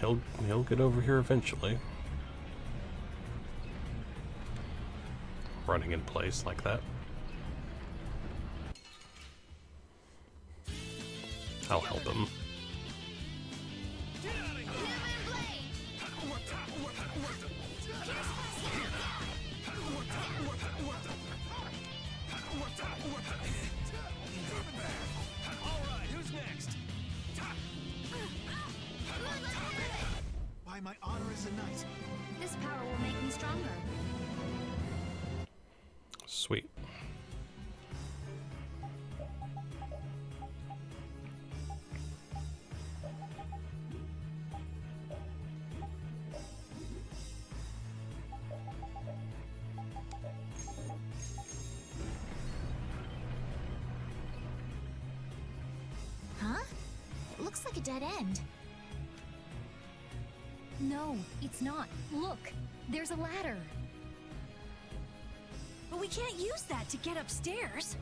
he'll get over here eventually. Running in place like that. I'll help him. Alright, who's next? By my honor as a knight. This power will make me stronger. Sweet. Huh? Looks like a dead end. No, it's not. Look, there's a ladder. But we can't use that to get upstairs.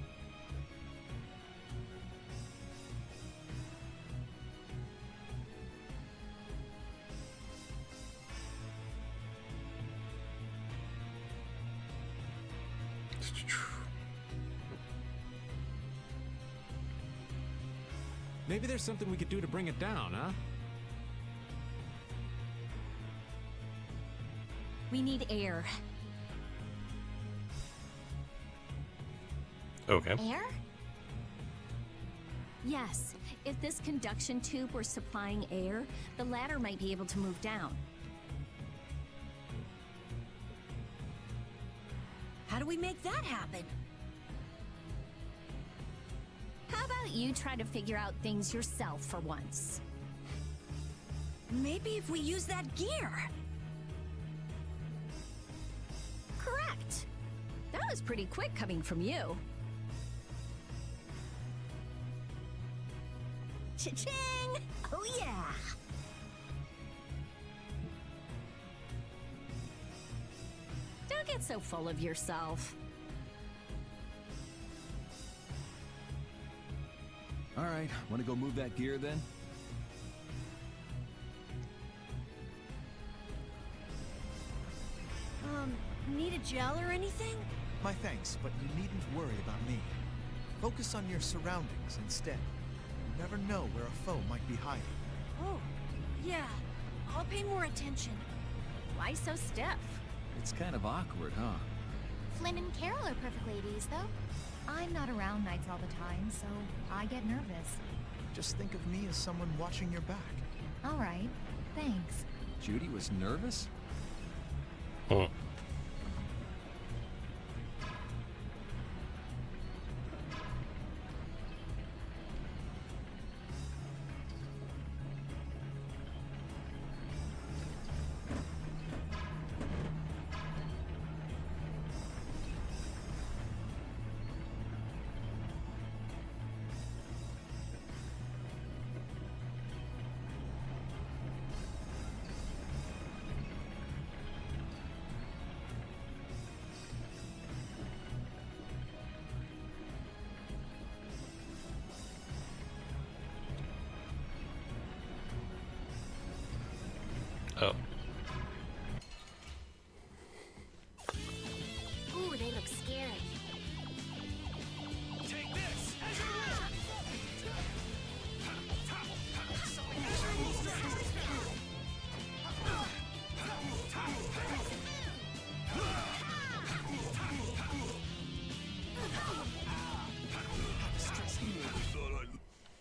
Maybe there's something we could do to bring it down, huh? We need air. Okay. Air? Yes, if this conduction tube were supplying air, the ladder might be able to move down. How do we make that happen? How about you try to figure out things yourself for once? Maybe if we use that gear. Correct. That was pretty quick coming from you. Cha-ching! Oh yeah! Don't get so full of yourself. Alright, wanna go move that gear then? Need a gel or anything? My thanks, but you needn't worry about me. Focus on your surroundings instead. You never know where a foe might be hiding. Oh, yeah. I'll pay more attention. Why so stiff? It's kind of awkward, huh? Flynn and Carol are perfect ladies, though. I'm not around nights all the time, so I get nervous. Just think of me as someone watching your back. All right, thanks. Judy was nervous? Hmm. Oh. Ooh, they look scary. Take this!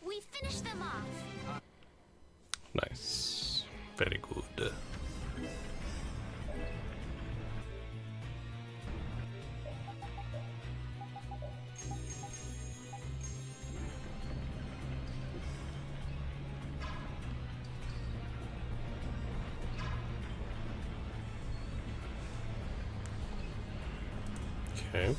We finished them off. Nice. Very good. Okay.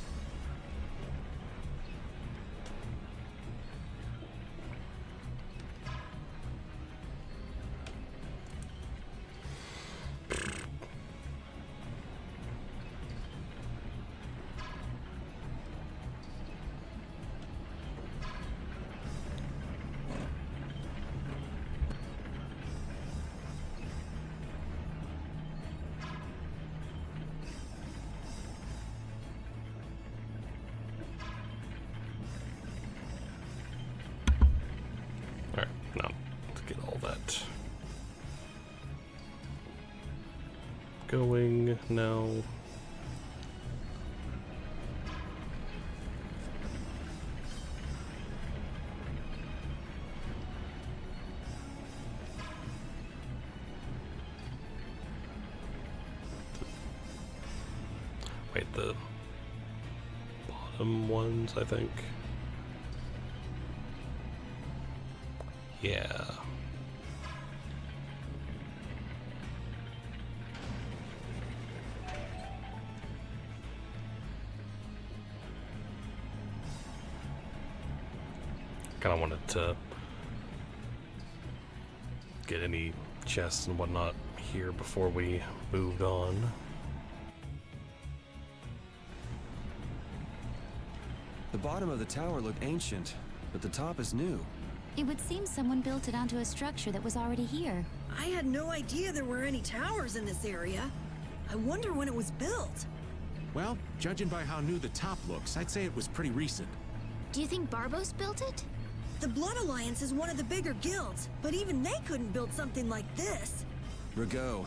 going now. Wait, the bottom ones, I think. Yeah. Kind of wanted to get any chests and whatnot here before we moved on. The bottom of the tower looked ancient, but the top is new. It would seem someone built it onto a structure that was already here. I had no idea there were any towers in this area. I wonder when it was built. Well, judging by how new the top looks, I'd say it was pretty recent. Do you think Barbos built it? The Blood Alliance is one of the bigger guilds, but even they couldn't build something like this. Rigaud.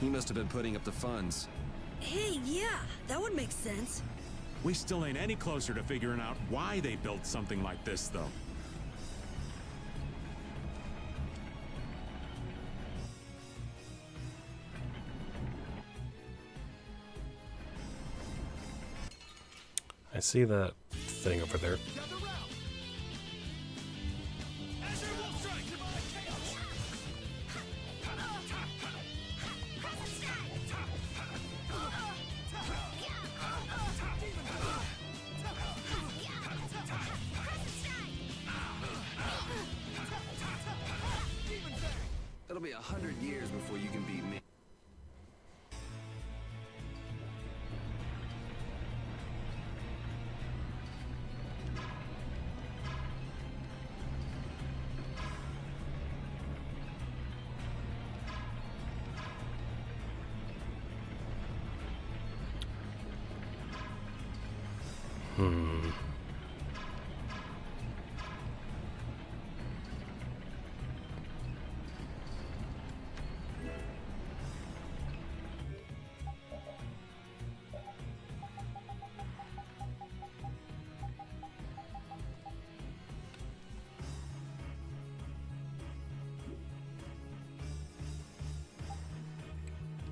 He must have been putting up the funds. Hey, yeah, that would make sense. We still ain't any closer to figuring out why they built something like this, though. I see that thing over there. It'll be 100 years before you can beat me.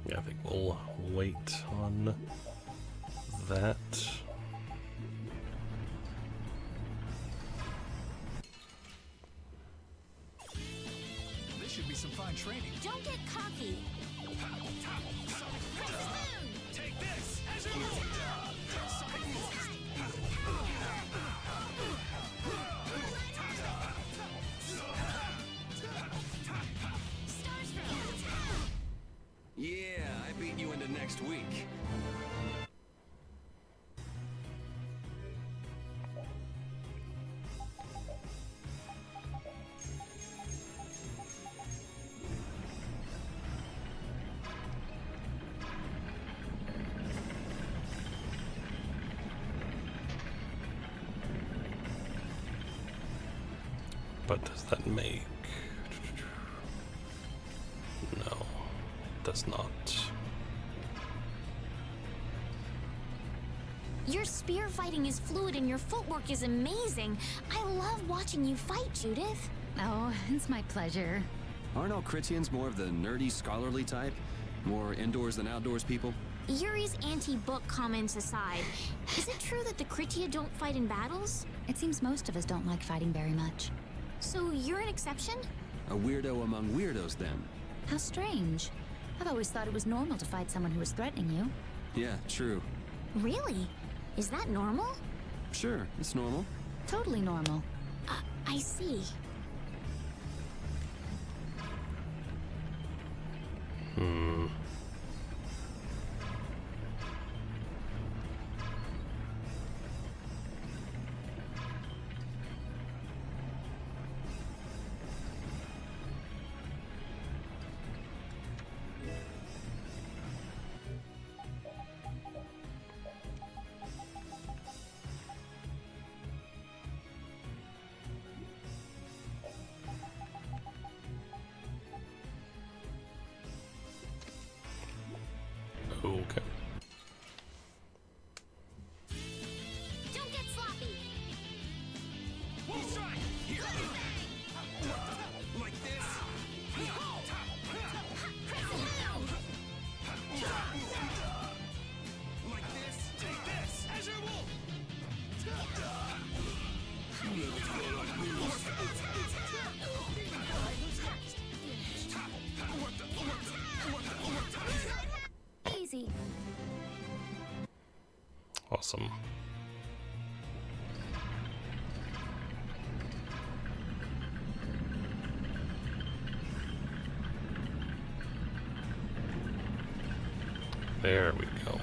Yeah, I think we'll wait on that. This should be some fine training. Don't get cocky. Take this! Yeah, I beat you into next week. But does that make... No, it does not. Your spear fighting is fluid and your footwork is amazing. I love watching you fight, Judith. Oh, it's my pleasure. Aren't all Critians more of the nerdy, scholarly type? More indoors than outdoors people? Yuri's anti-book comments aside, is it true that the Critia don't fight in battles? It seems most of us don't like fighting very much. So you're an exception? A weirdo among weirdos, then. How strange. I've always thought it was normal to fight someone who was threatening you. Yeah, true. Really? Is that normal? Sure, it's normal. Totally normal. I see. Okay. Don't get sloppy. We'll strike! Here! Like this? Like this? Take this! As your wolf! Easy. Awesome. There we go.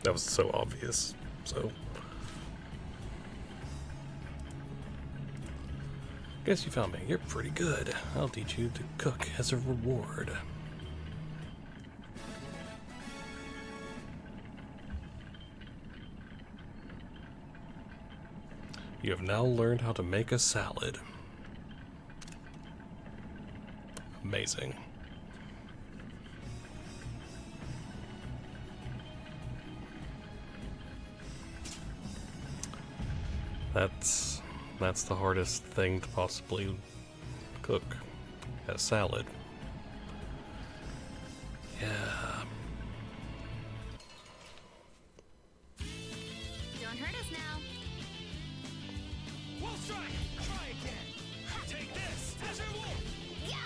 That was so obvious. So, guess you found me. You're pretty good. I'll teach you to cook as a reward. You have now learned how to make a salad. Amazing. That's the hardest thing to possibly cook. A salad. Yeah. Don't hurt us now. We'll strike! Try again! Take this! As your wolf! Yeah!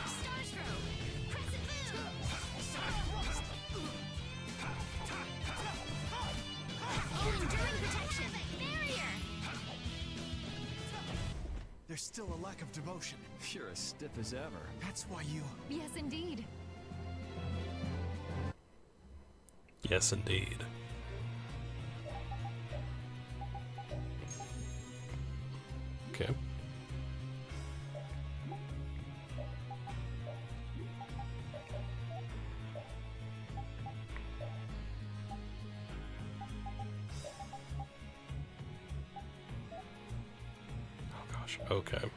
Starstroke! Crescent moon! Enduring protection! Barrier! There's still a lack of devotion. You're as stiff as ever. That's why you... Yes, indeed. Yes, indeed. Okay. Oh gosh, okay.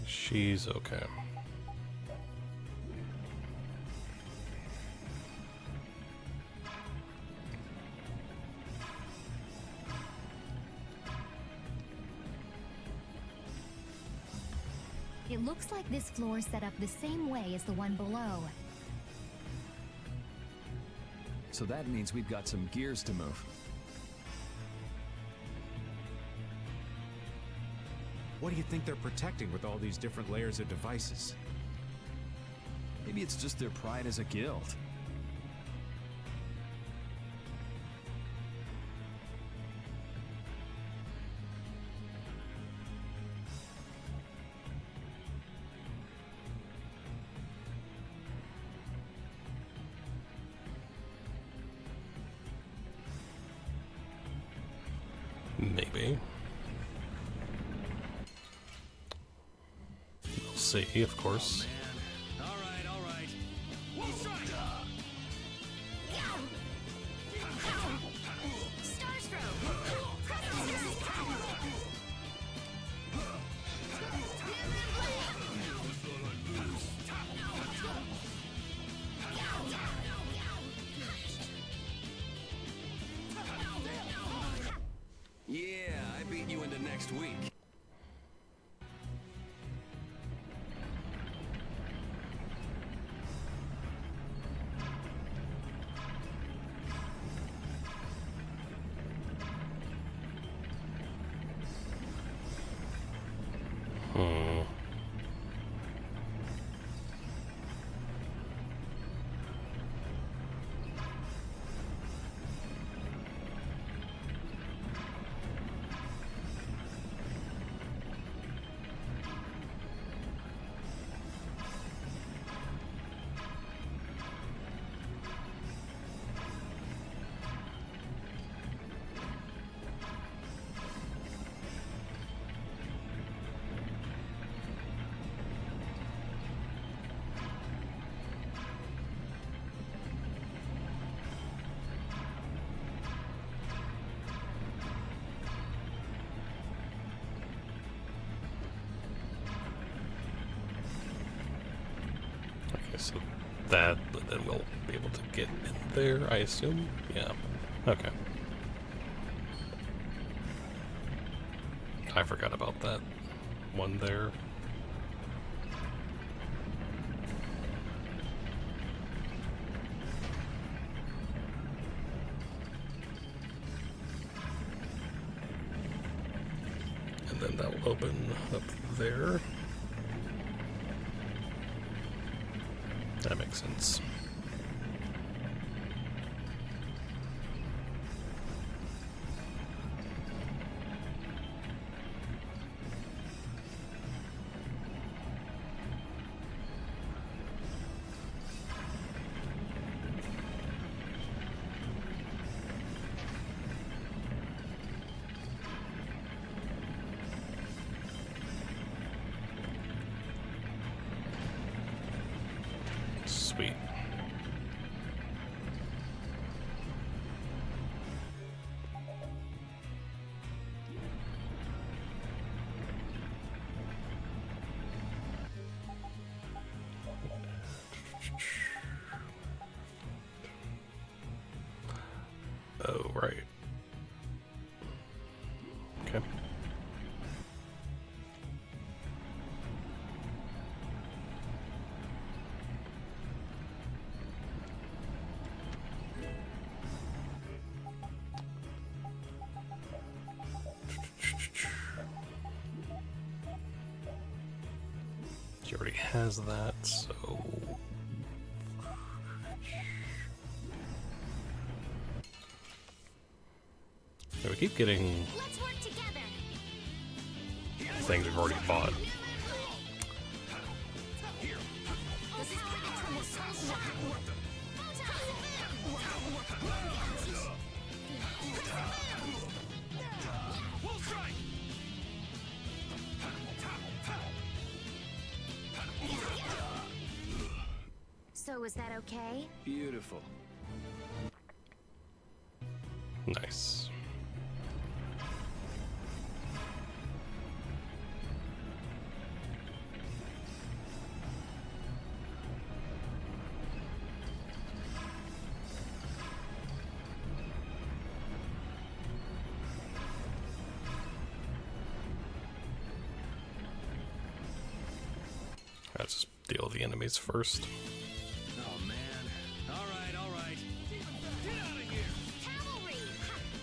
She's okay. It looks like this floor is set up the same way as the one below. So that means we've got some gears to move. What do you think they're protecting with all these different layers of devices? Maybe it's just their pride as a guild. Maybe. We'll see, of course. All right. We'll strike! Starstroke! Crescent power! Yeah, I beat you into next week. So that, but then we'll be able to get in there, I assume? Yeah. Okay. I forgot about that one there. And then that will open up there. That makes sense. Sweet. Oh, right. Okay. He already has that, so... We keep getting things we've already bought. So is that okay? Beautiful. Nice. Let's just deal with the enemies first. Oh man. All right, all right. Get out of here. Cavalry!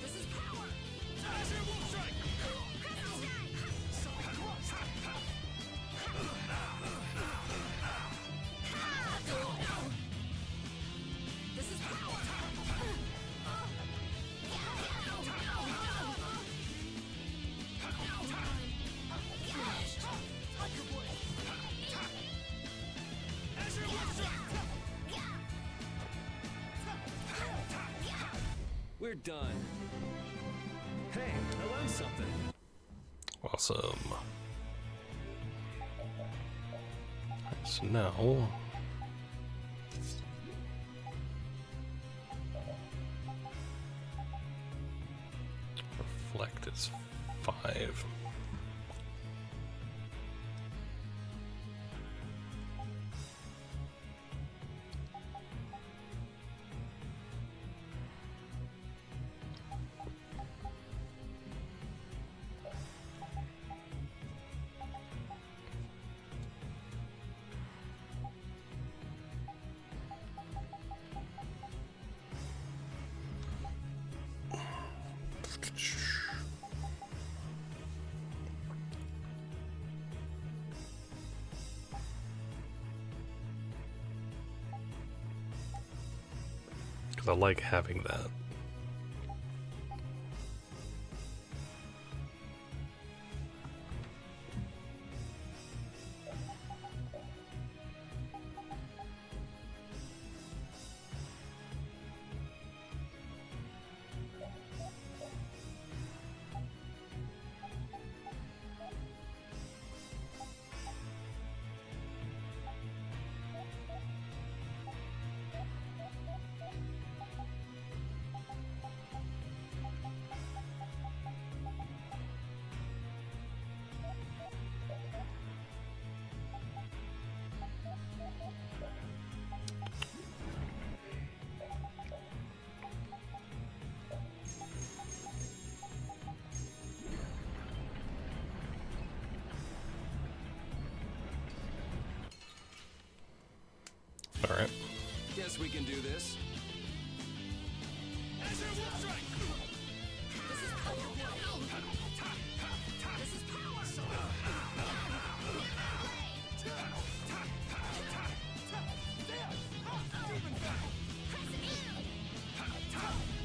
This is power! Azure Wolf Strike! This is power! We're done. Hey, I learned something. Awesome. So now... Reflect is 5. Because I like having that. Alright. Guess we can do this.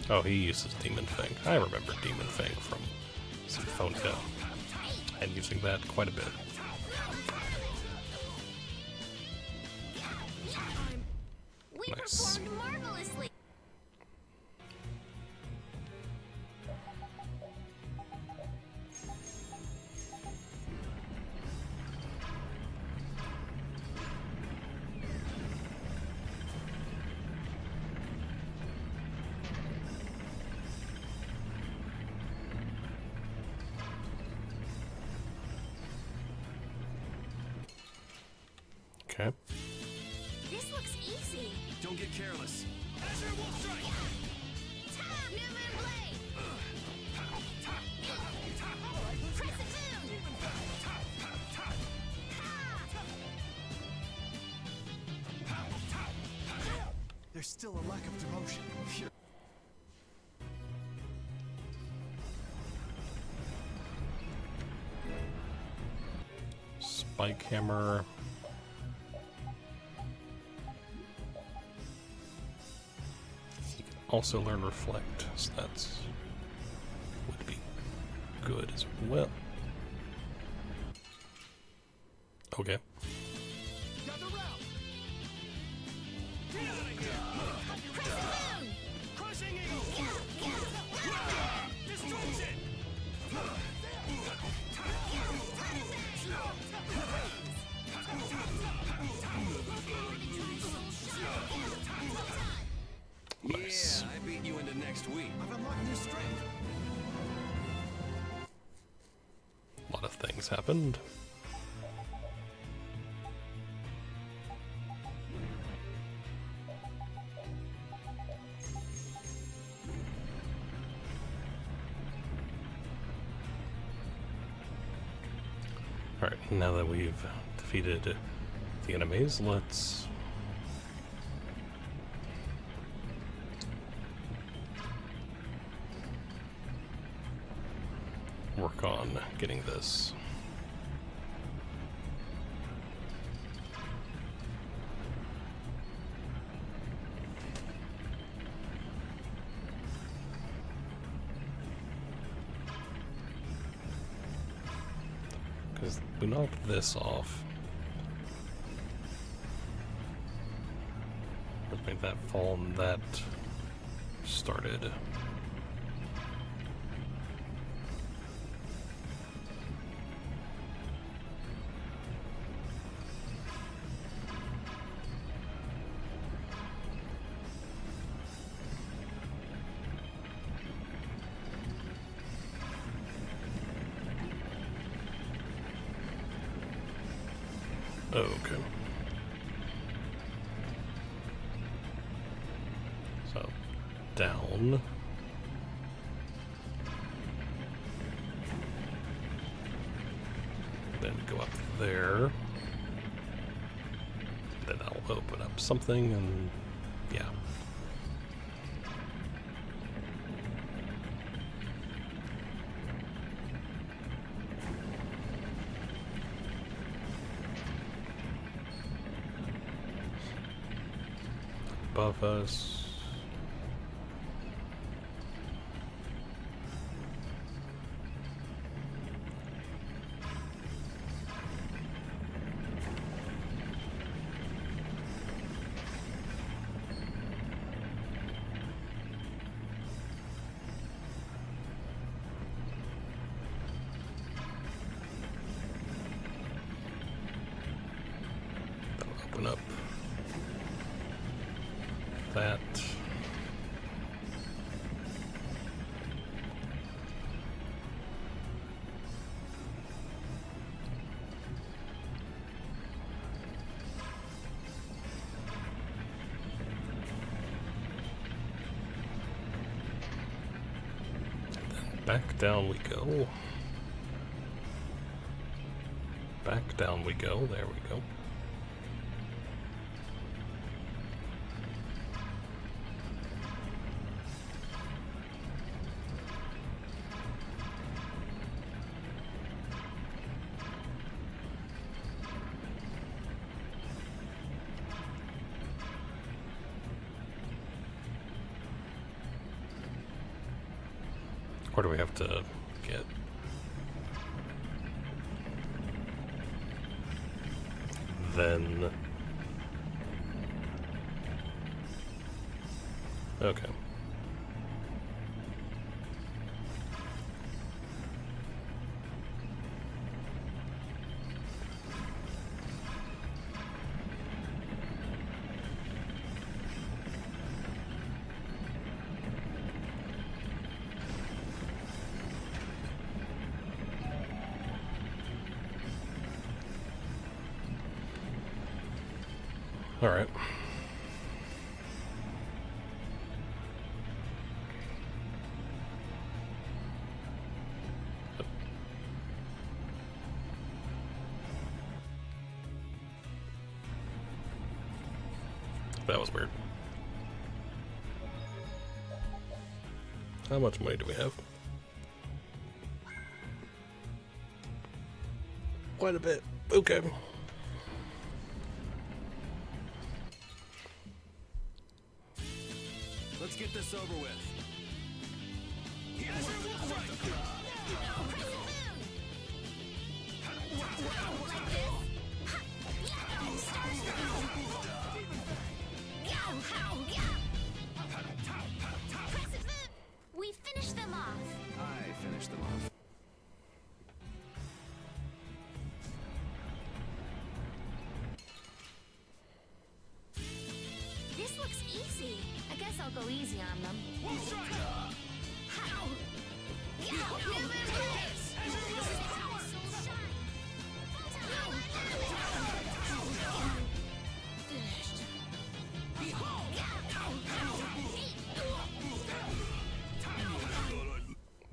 Oh, he uses Demon Fang. I remember Demon Fang from Symphonia, and using that quite a bit. We Nice. performed marvelously. Okay. This looks easy. Don't get careless. There's still a lack of devotion. Spike Hammer. You can also learn Reflect, so that's would be good as well. Okay. Nice. Yeah, I beat you into next week. I've unlocked new strength. A lot of things happened. Alright, now that we've defeated the enemies, let's work on getting this. Because we knocked this off. Let's make that fall and that started. Okay. So, down. Then go up there. Then I'll open up something and yeah. Above us. That'll open up that. Then back down we go. Back down we go. There we go. What do we have to get? Then... Okay. All right. That was weird. How much money do we have? Quite a bit. Okay. Let's get this over with. We finished them off. I finished them off. This looks easy. I guess I'll go easy on them. How?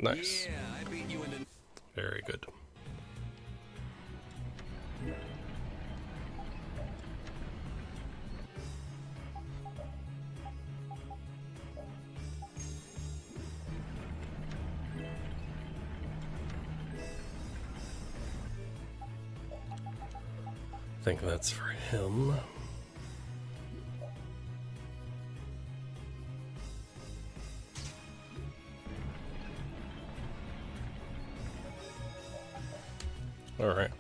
Nice. Yeah, I beat you into... Very good. I think that's for him. All right.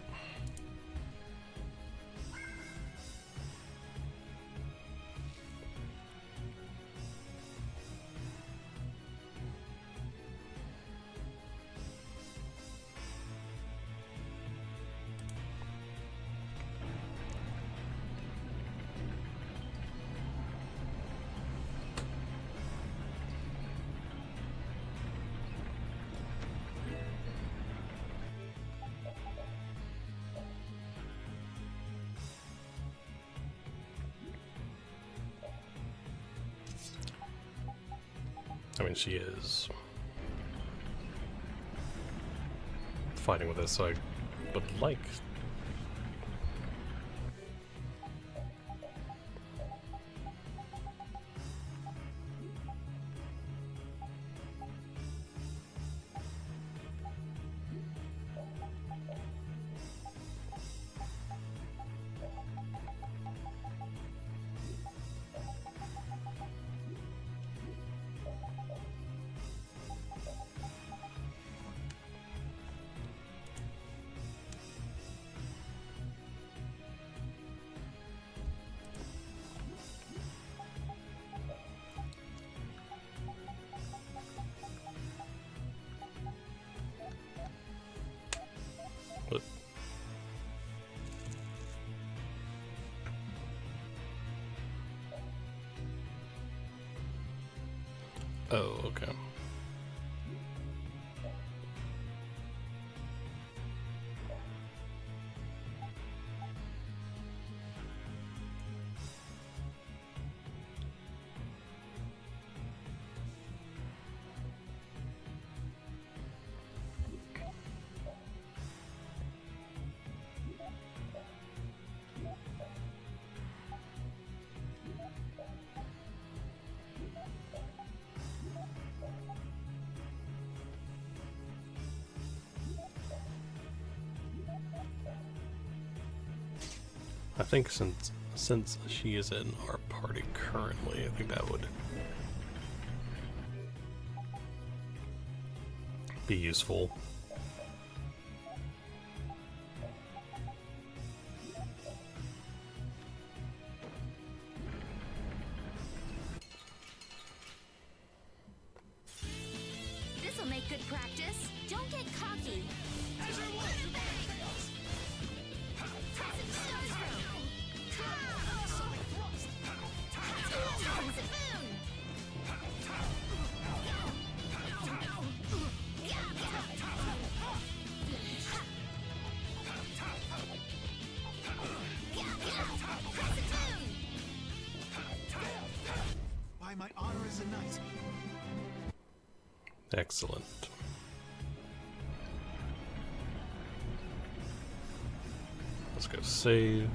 I mean, she is fighting with us, so I would like... What? Oh, okay. I think since she is in our party currently, I think that would be useful. This'll make good practice. Don't get cocky. By my honor as a knight. Excellent. Let's go save.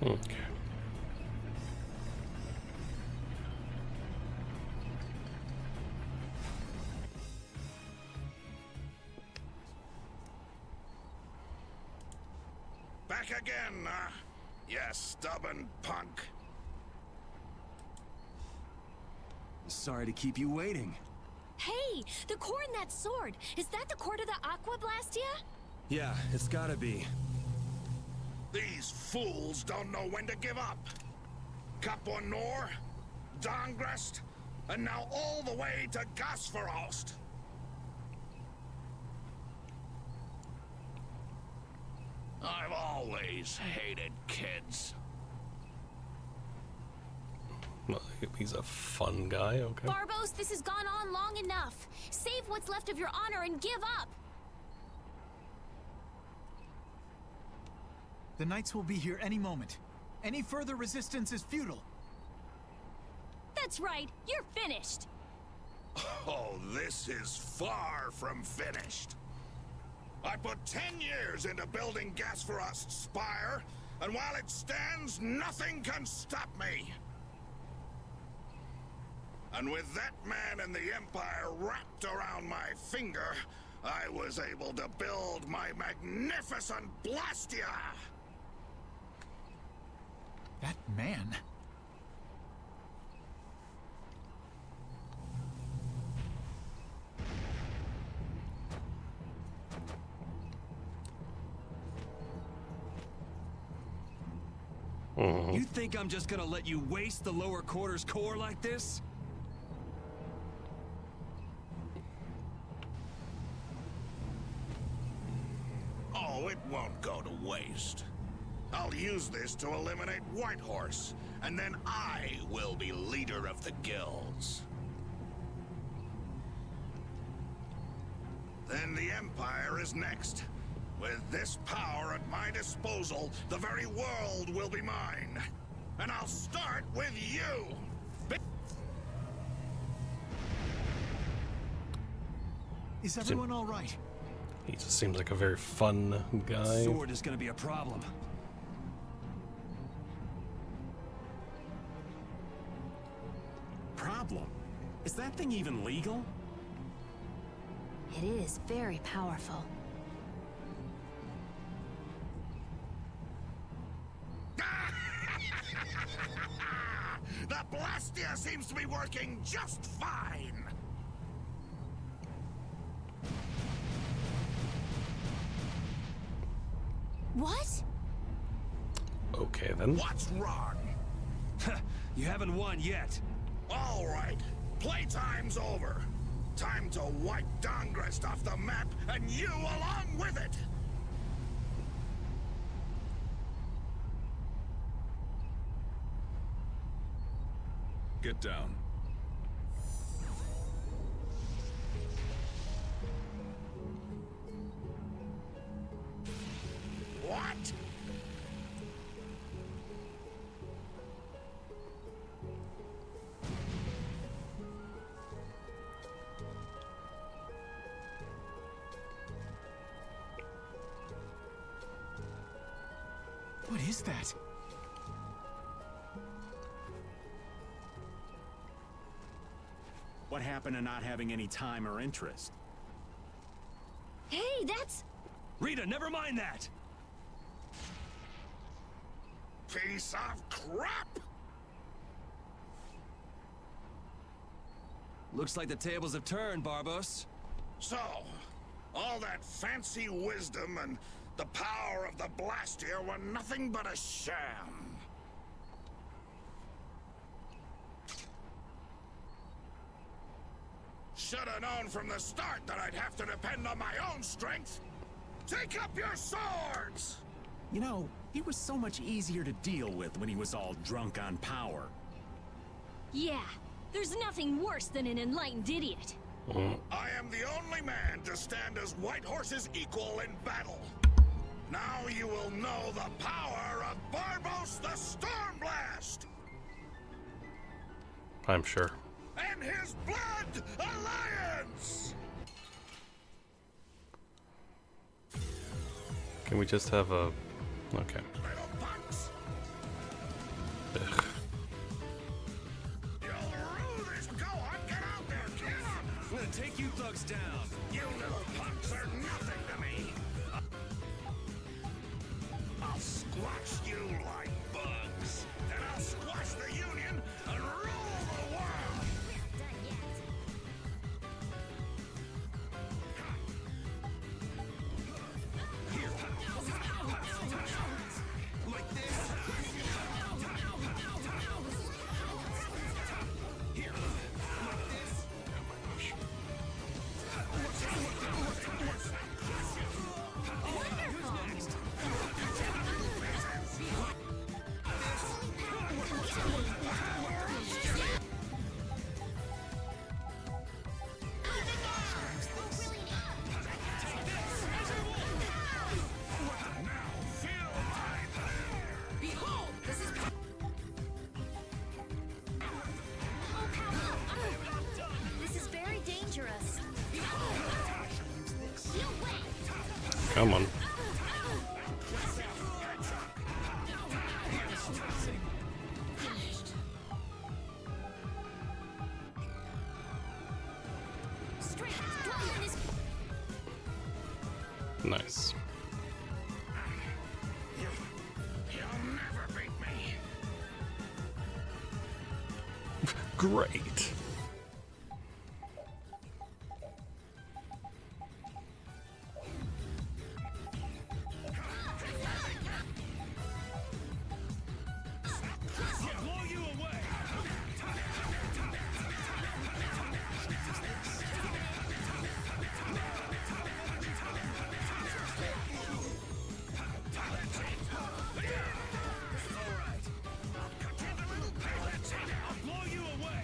Okay. Back again, you stubborn punk. Sorry to keep you waiting. Hey, the core in that sword. Is that the core to the Aqua Blastia? Yeah, it's gotta be. These fools don't know when to give up. Kaponor, Dongrest, and now all the way to Gasferost. I've always hated kids. Well, he's a fun guy, okay. Barbos, this has gone on long enough. Save what's left of your honor and give up. The knights will be here any moment. Any further resistance is futile. That's right, you're finished. Oh, this is far from finished. I put 10 years into building Gasferost's spire, and while it stands, nothing can stop me. And with that man in the Empire wrapped around my finger, I was able to build my magnificent Blastia! That man? You think I'm just gonna let you waste the lower quarters core like this? Oh, it won't go to waste. I'll use this to eliminate Whitehorse, and then I will be leader of the guilds. Then the Empire is next. With this power at my disposal, the very world will be mine. And I'll start with you! Is everyone all right? He just seems like a very fun guy. Sword is gonna be a problem. Problem? Is that thing even legal? It is very powerful. The Blastia seems to be working just fine! What? Okay, then. What's wrong? You haven't won yet. All right. Playtime's over. Time to wipe Dongrest off the map, and you along with it! Get down. What? What is that? What happened to not having any time or interest? Hey, that's... Rita, never mind that! Piece of crap! Looks like the tables have turned, Barbos. So, all that fancy wisdom and the power of the Blastia were nothing but a sham. Should have known from the start that I'd have to depend on my own strength. Take up your swords! You know, he was so much easier to deal with when he was all drunk on power. Yeah, there's nothing worse than an enlightened idiot. I am the only man to stand as Whitehorse's equal in battle. Now you will know the power of Barbos the Stormblast! I'm sure. And his Blood Alliance! Can we just have a... Okay. Little punks! Ugh. You'll rule this! Go on, get out there, kid! I'm gonna take you thugs down. You little punks are nothing to me! I'll squash you like bugs! And I'll squash the Union and rule the world! Like this. Here. Like this. Who's next? Behold, this is... This is very dangerous. Come on. Nice. You'll never beat me! Great. Blow you away. I'll blow you away.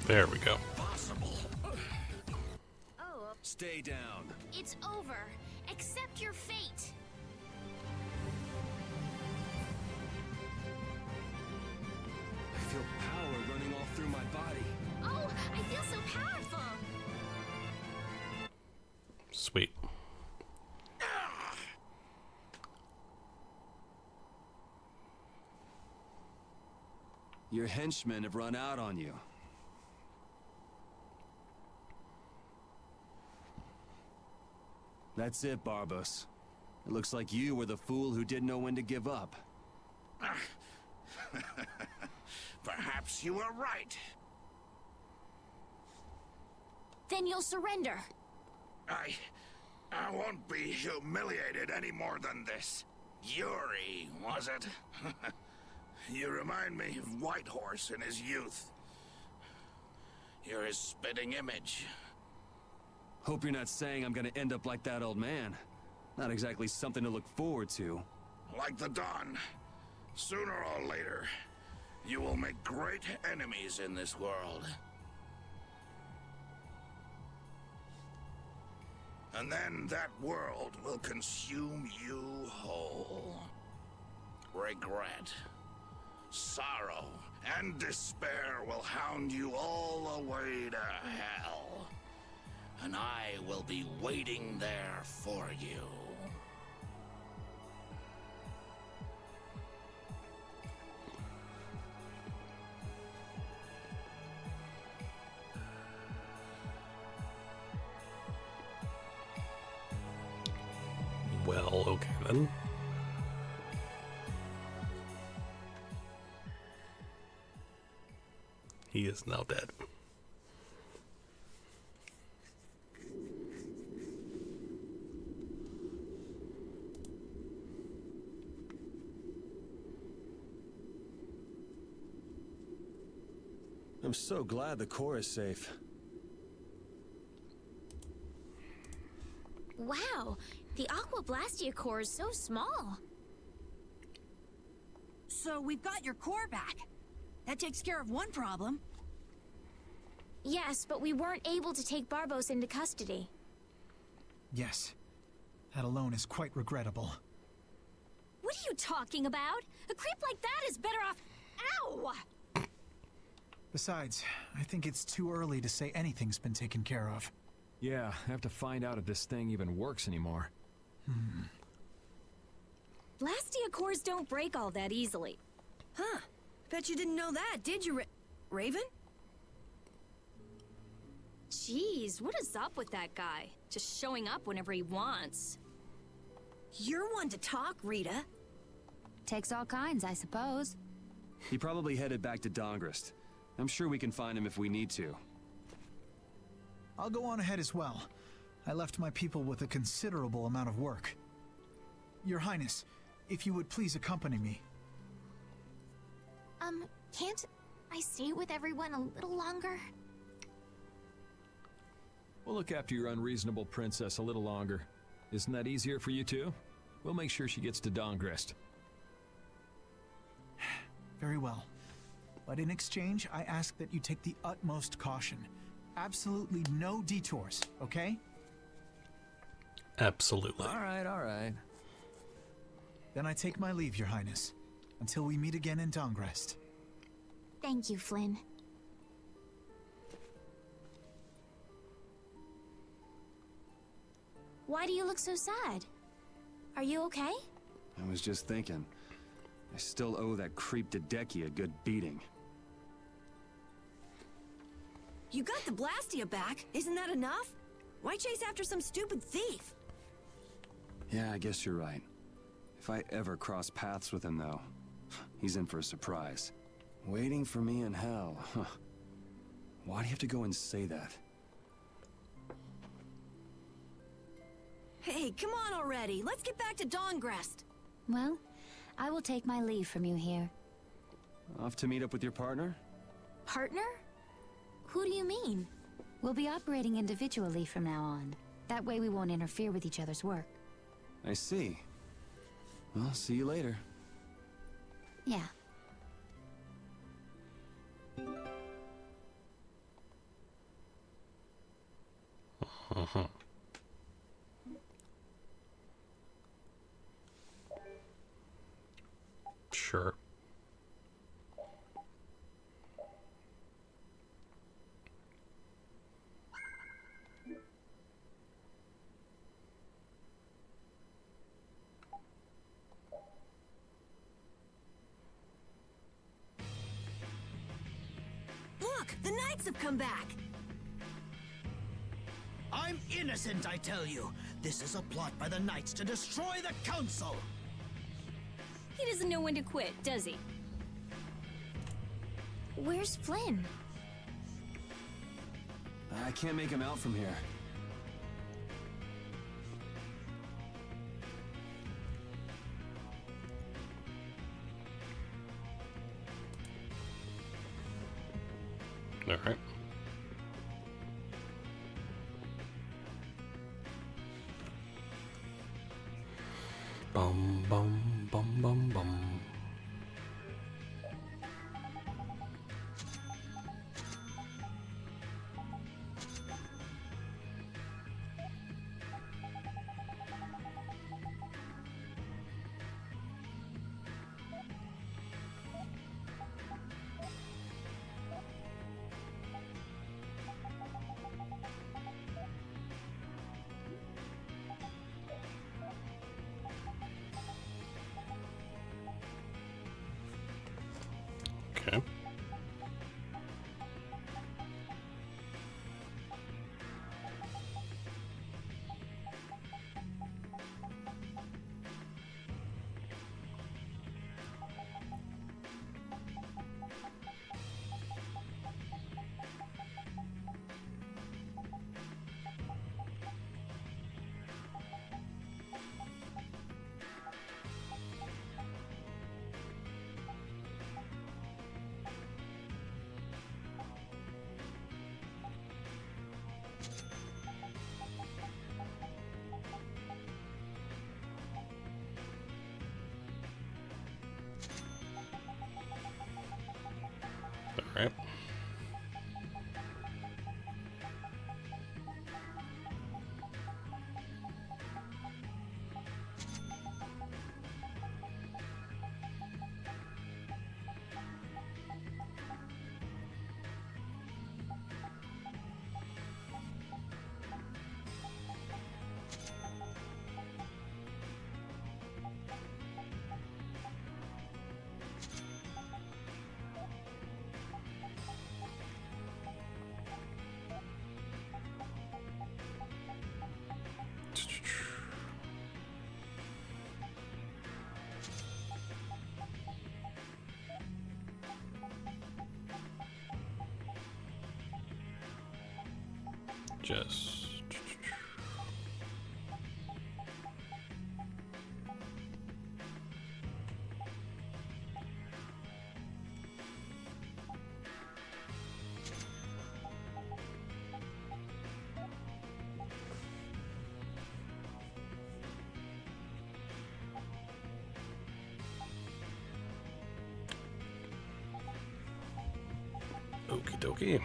There we go. Oh, Stay down. it's over. Accept your fate. I feel power running all through my body. Oh, I feel so powerful. Sweet. Your henchmen have run out on you. That's it, Barbos. It looks like you were the fool who didn't know when to give up. Perhaps you were right. Then you'll surrender. I won't be humiliated any more than this. Yuri, was it? You remind me of Whitehorse in his youth. You're his spitting image. Hope you're not saying I'm gonna end up like that old man. Not exactly something to look forward to. Like the Dawn. Sooner or later, you will make great enemies in this world. And then that world will consume you whole. Regret, sorrow, and despair will hound you all the way to hell. And I will be waiting there for you. Well, okay then. He is now dead. I'm so glad the core is safe. Wow, the Aqua Blastia core is so small. So we've got your core back. That takes care of one problem. Yes, but we weren't able to take Barbos into custody. Yes. That alone is quite regrettable. What are you talking about? A creep like that is better off... Ow! Besides, I think it's too early to say anything's been taken care of. Yeah, I have to find out if this thing even works anymore. Blastia cores don't break all that easily. Huh. Bet you didn't know that, did you, Raven? Jeez, what is up with that guy? Just showing up whenever he wants. You're one to talk, Rita. Takes all kinds, I suppose. He probably headed back to Dongrist. I'm sure we can find him if we need to. I'll go on ahead as well. I left my people with a considerable amount of work. Your Highness, if you would please accompany me. Can't I stay with everyone a little longer? We'll look after your unreasonable princess a little longer. Isn't that easier for you too? We'll make sure she gets to Dongrist. Very well. But in exchange, I ask that you take the utmost caution. Absolutely no detours, okay? Absolutely. All right. Then I take my leave, Your Highness. Until we meet again in Dongrest. Thank you, Flynn. Why do you look so sad? Are you okay? I was just thinking. I still owe that creep Dedeki a good beating. You got the Blastia back. Isn't that enough? Why chase after some stupid thief? Yeah, I guess you're right. If I ever cross paths with him, though, he's in for a surprise. Waiting for me in hell. Huh. Why do you have to go and say that? Hey, come on already. Let's get back to Dongrest. Well, I will take my leave from you here. Off to meet up with your partner? Partner? Who do you mean? We'll be operating individually from now on. That way we won't interfere with each other's work. I see. Well, see you later. Yeah. Uh-huh. Sure. Look, the Knights have come back. I'm innocent, I tell you. This is a plot by the Knights to destroy the Council. He doesn't know when to quit, does he? Where's Flynn? I can't make him out from here. All right. Bum bum bum bum bum. Okay. All right. Just okie dokie.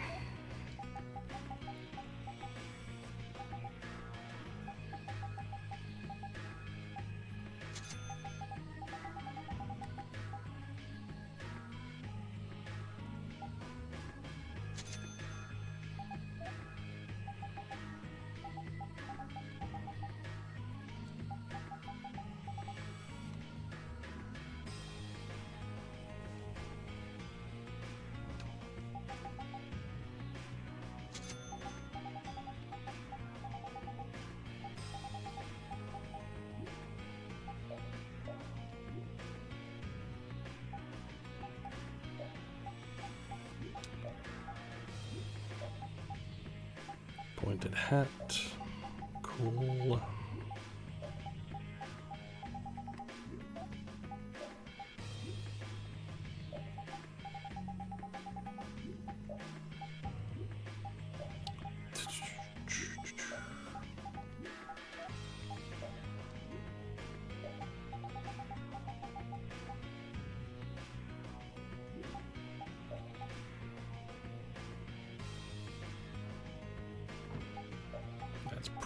Pointed hat. Cool.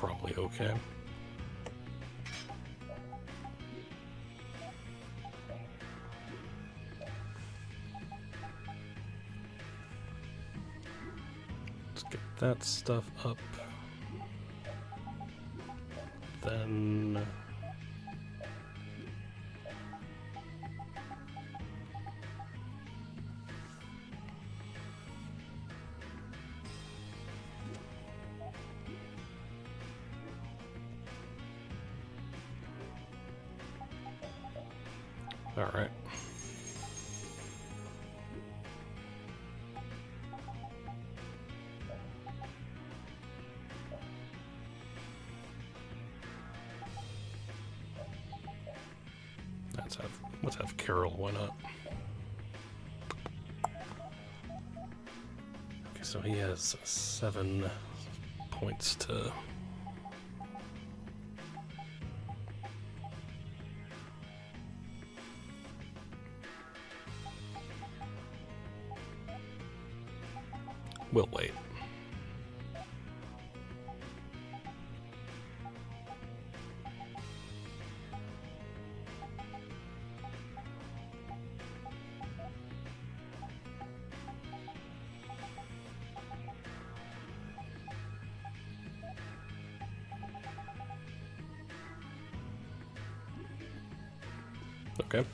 probably okay. Let's get that stuff up. Then... all right. Let's have Carol, why not? Okay, so he has 7 points to... We'll wait. Okay.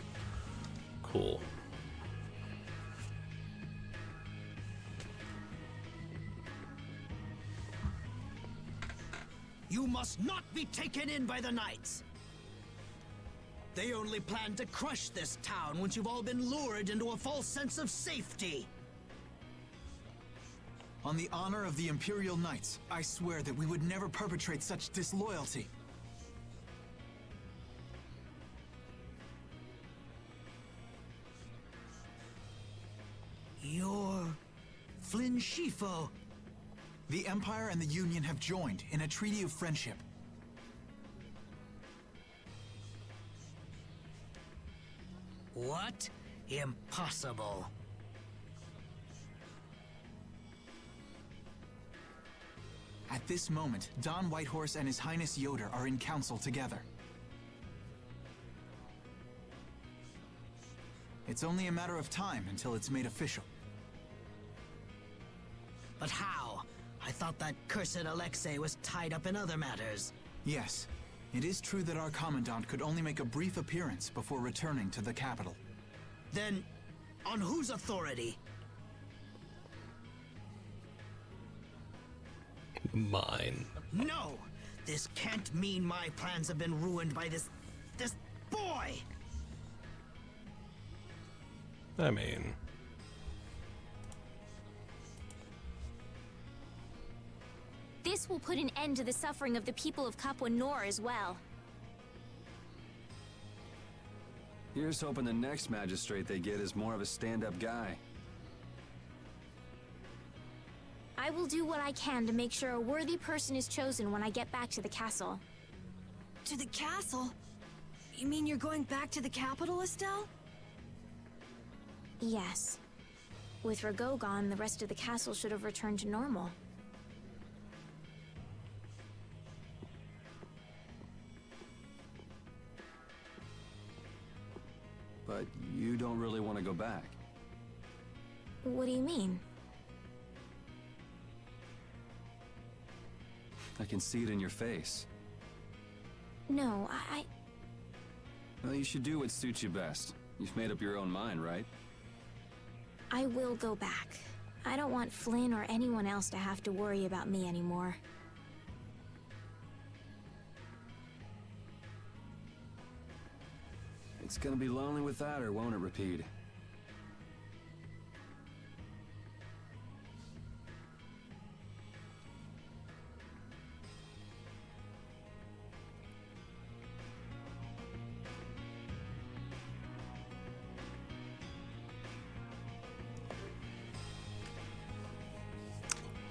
Cool. You must not be taken in by the Knights! They only plan to crush this town once you've all been lured into a false sense of safety! On the honor of the Imperial Knights, I swear that we would never perpetrate such disloyalty. You're... Flynn Shifo. The Empire and the Union have joined in a treaty of friendship. What? Impossible. At this moment, Don Whitehorse and His Highness Yoder are in council together. It's only a matter of time until it's made official. But how? I thought that cursed Alexei was tied up in other matters. Yes, it is true that our Commandant could only make a brief appearance before returning to the capital. Then, on whose authority? Mine. No! This can't mean my plans have been ruined by this boy! I mean... This will put an end to the suffering of the people of Capua Nor as well. Here's hoping the next magistrate they get is more of a stand-up guy. I will do what I can to make sure a worthy person is chosen when I get back to the castle. To the castle? You mean you're going back to the capital, Estelle? Yes. With Rago gone, the rest of the castle should have returned to normal. But you don't really want to go back. What do you mean? I can see it in your face. No, Well, you should do what suits you best. You've made up your own mind, right? I will go back. I don't want Flynn or anyone else to have to worry about me anymore. It's gonna be lonely without her, won't it, Repeat?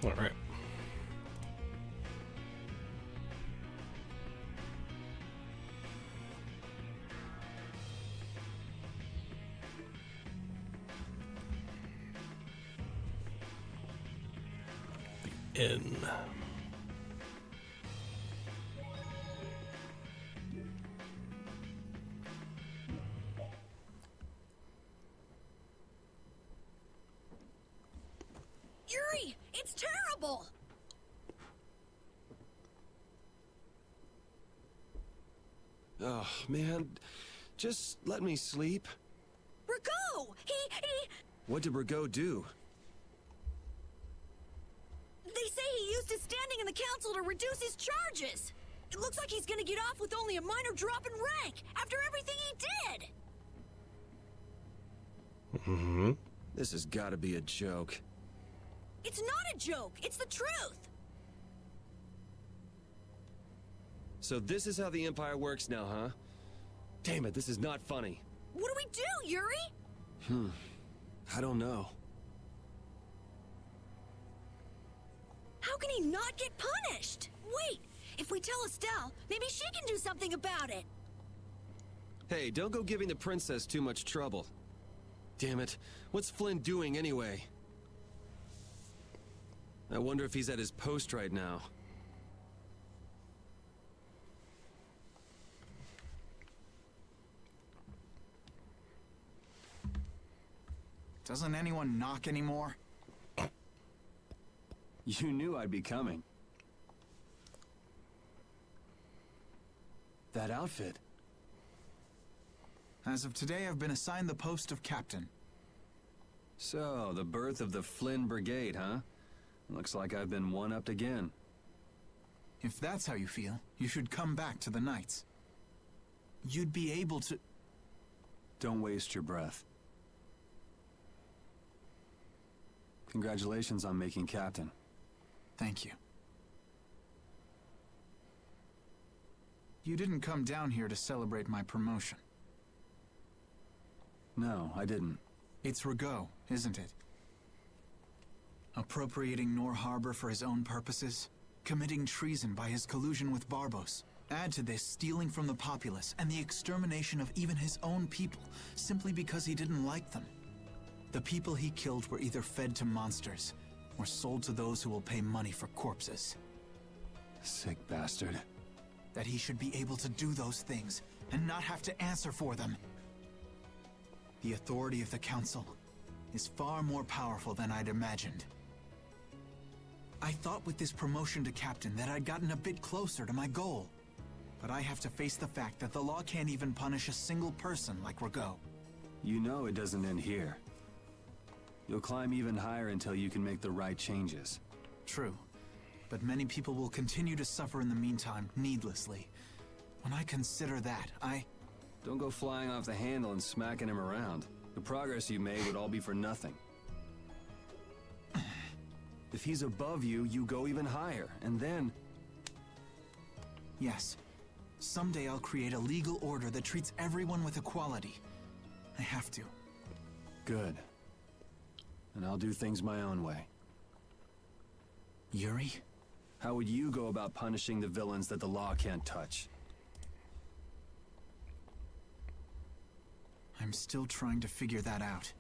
All right. The inn. Yuri, it's terrible! Oh, man. Just let me sleep. Rigo! He... What did Rigo do? They say he used his standing in the council to reduce his charges! It looks like he's gonna get off with only a minor drop in rank, after everything he did! Mm-hmm. This has gotta be a joke. It's not a joke, it's the truth! So this is how the Empire works now, huh? Damn it, this is not funny. What do we do, Yuri? I don't know. How can he not get punished? Wait, if we tell Estelle, maybe she can do something about it. Hey, don't go giving the princess too much trouble. Damn it, what's Flynn doing anyway? I wonder if he's at his post right now. Doesn't anyone knock anymore? You knew I'd be coming. That outfit. As of today, I've been assigned the post of captain. So, the birth of the Flynn Brigade, huh? Looks like I've been one-upped again. If that's how you feel, you should come back to the Knights. You'd be able to... Don't waste your breath. Congratulations on making captain. Thank you. You didn't come down here to celebrate my promotion. No, I didn't. It's Rigo, isn't it? Appropriating Nor Harbor for his own purposes, committing treason by his collusion with Barbos. Add to this stealing from the populace and the extermination of even his own people, simply because he didn't like them. The people he killed were either fed to monsters, or sold to those who will pay money for corpses. Sick bastard. That he should be able to do those things, and not have to answer for them. The authority of the Council is far more powerful than I'd imagined. I thought with this promotion to captain that I'd gotten a bit closer to my goal. But I have to face the fact that the law can't even punish a single person like Rigo. You know it doesn't end here. You'll climb even higher until you can make the right changes. True. But many people will continue to suffer in the meantime, needlessly. When I consider that, Don't go flying off the handle and smacking him around. The progress you made would all be for nothing. If he's above you, you go even higher, and then... Yes. Someday I'll create a legal order that treats everyone with equality. I have to. Good. And I'll do things my own way. Yuri? How would you go about punishing the villains that the law can't touch? I'm still trying to figure that out.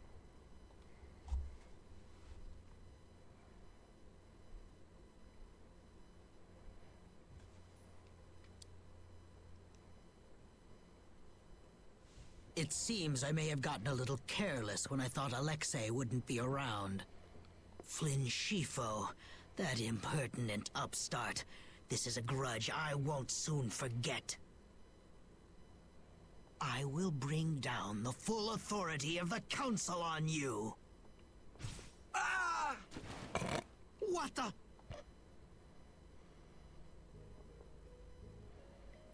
It seems I may have gotten a little careless when I thought Alexei wouldn't be around. Flynn Scifo, that impertinent upstart. This is a grudge I won't soon forget. I will bring down the full authority of the Council on you. Ah! What the?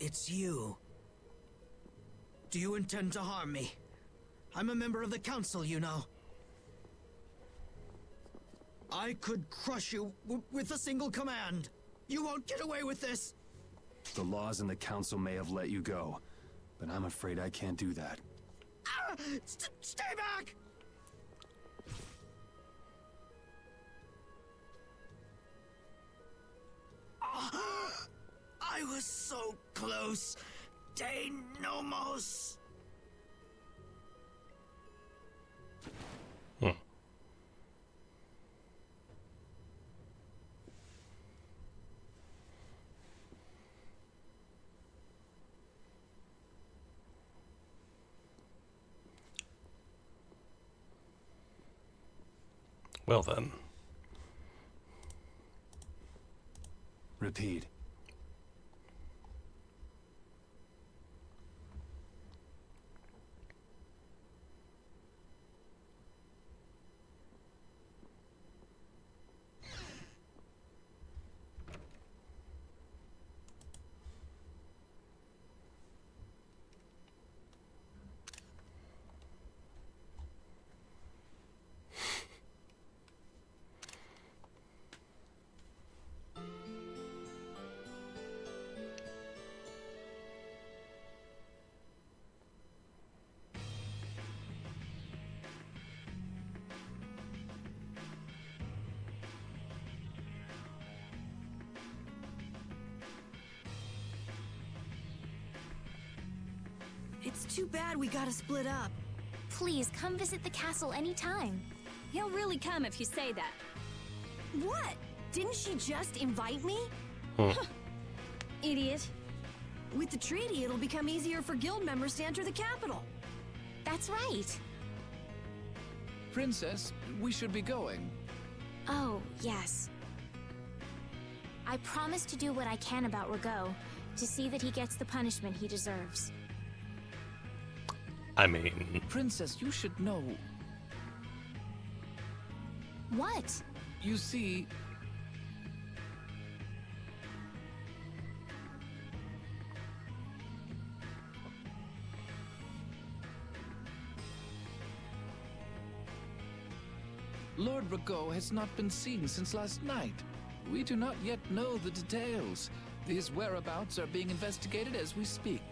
It's you. Do you intend to harm me? I'm a member of the Council, you know. I could crush you with a single command. You won't get away with this. The laws in the Council may have let you go, but I'm afraid I can't do that. Ah! Stay back! Ah! I was so close. De Nomos. Well then, Repeat. It's too bad we gotta split up. Please come visit the castle anytime. He'll really come if you say that. What? Didn't she just invite me? Idiot. With the treaty, it'll become easier for guild members to enter the capital. That's right. Princess, we should be going. Oh, yes. I promise to do what I can about Rago, to see that he gets the punishment he deserves. I mean... Princess, you should know. What? You see... Lord Rago has not been seen since last night. We do not yet know the details. His whereabouts are being investigated as we speak.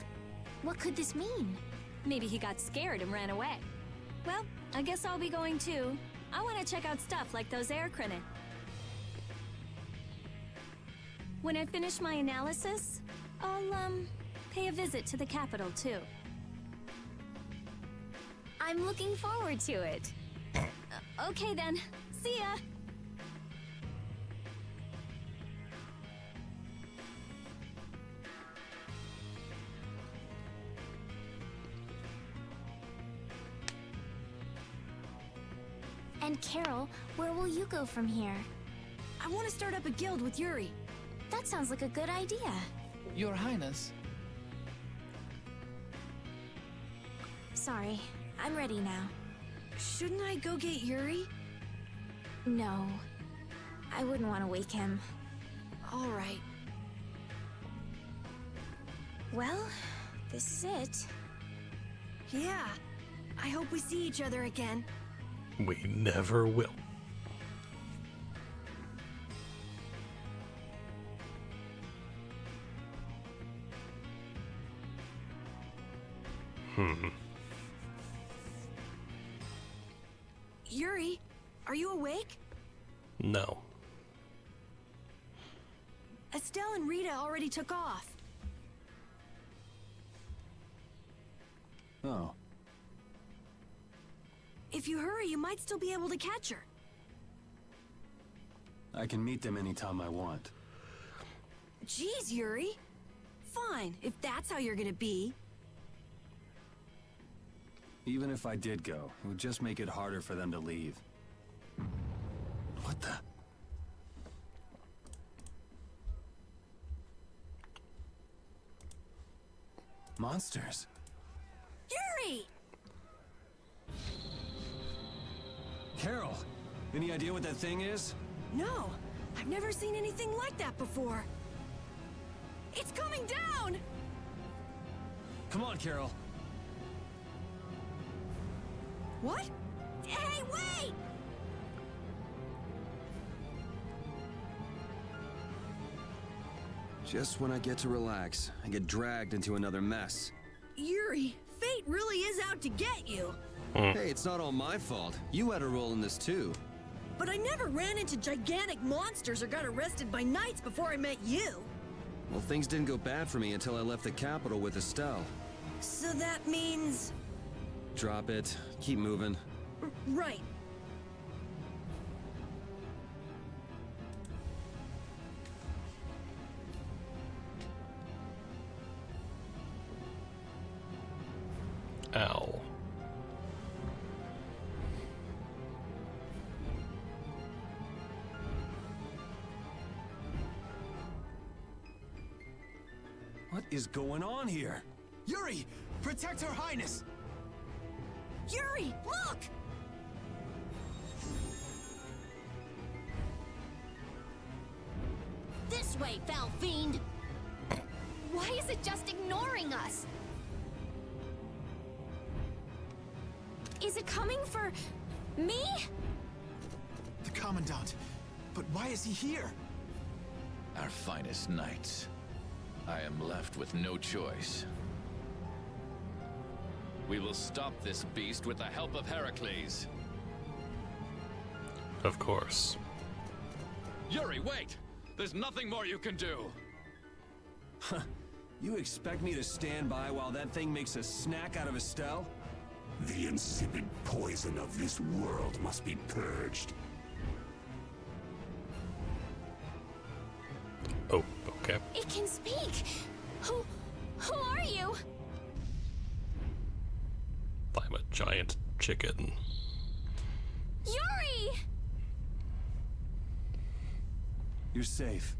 What could this mean? Maybe he got scared and ran away. Well, I guess I'll be going too. I want to check out stuff like those air credit. When I finish my analysis, I'll, pay a visit to the capital too. I'm looking forward to it. Okay then, see ya! And Carol, where will you go from here? I want to start up a guild with Yuri. That sounds like a good idea. Your Highness. Sorry, I'm ready now. Shouldn't I go get Yuri? No. I wouldn't want to wake him. All right. Well, this is it. Yeah. I hope we see each other again. We never will. Yuri, are you awake? No. Estelle and Rita already took off. Oh. If you hurry, you might still be able to catch her. I can meet them anytime I want. Jeez, Yuri. Fine, if that's how you're gonna be. Even if I did go, it would just make it harder for them to leave. What the? Monsters. Yuri! Carol, any idea what that thing is? No, I've never seen anything like that before. It's coming down! Come on, Carol. What? Hey, wait! Just when I get to relax, I get dragged into another mess. Yuri, fate really is out to get you. Hey, it's not all my fault. You had a role in this too. But I never ran into gigantic monsters or got arrested by knights before I met you. Well, things didn't go bad for me until I left the capital with Estelle. So that means... Drop it. Keep moving. Right. Ow. What is going on here? Yuri! Protect Her Highness! Yuri, look! This way, foul fiend! Why is it just ignoring us? Is it coming for me? The Commandant. But why is he here? Our finest knights. I am left with no choice. We will stop this beast with the help of Heracles. Of course. Yuri, wait! There's nothing more you can do! You expect me to stand by while that thing makes a snack out of Estelle? The insipid poison of this world must be purged. Oh, okay. It can speak. Who are you? I'm a giant chicken. Yuri! You're safe.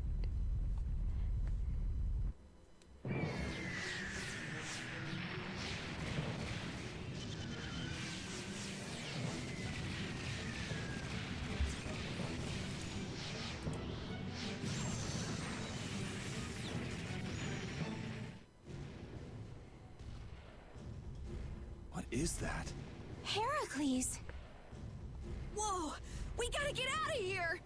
What is that? Heracles. Whoa! We gotta get out of here!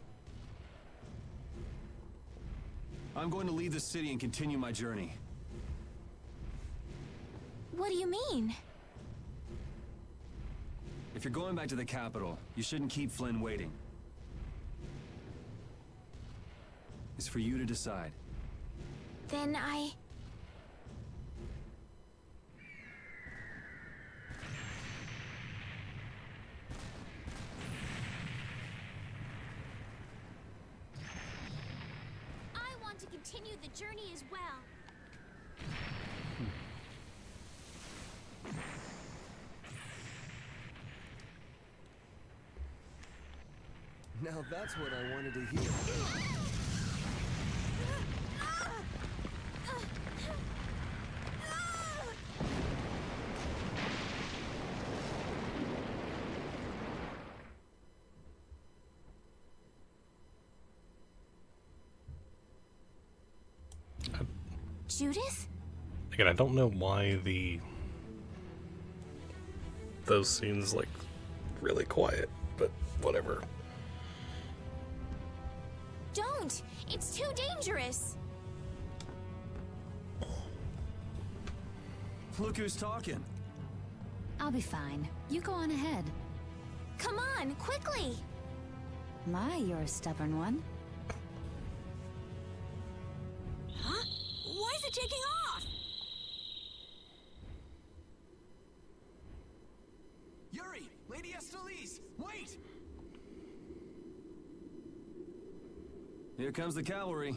I'm going to leave the city and continue my journey. What do you mean? If you're going back to the capital, you shouldn't keep Flynn waiting. It's for you to decide. Then I want to continue the journey as well. Now that's what I wanted to hear. Judith? Again, I don't know why those scenes like really quiet, but whatever. Don't! It's too dangerous! Look who's talking. I'll be fine. You go on ahead. Come on, quickly! My, you're a stubborn one. Huh? Why is it taking off? Yuri! Lady Estellise! Wait! Here comes the cavalry.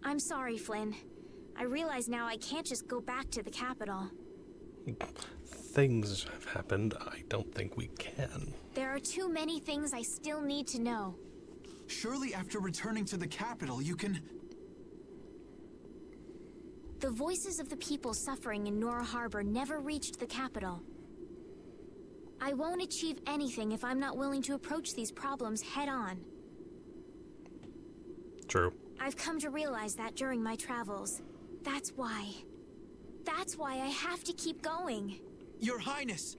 I'm sorry, Flynn. I realize now I can't just go back to the capital. Things have happened. I don't think we can. There are too many things I still need to know. Surely after returning to the capital, you can... The voices of the people suffering in Nora Harbor never reached the capital. I won't achieve anything if I'm not willing to approach these problems head-on. True. I've come to realize that during my travels. That's why I have to keep going. Your Highness!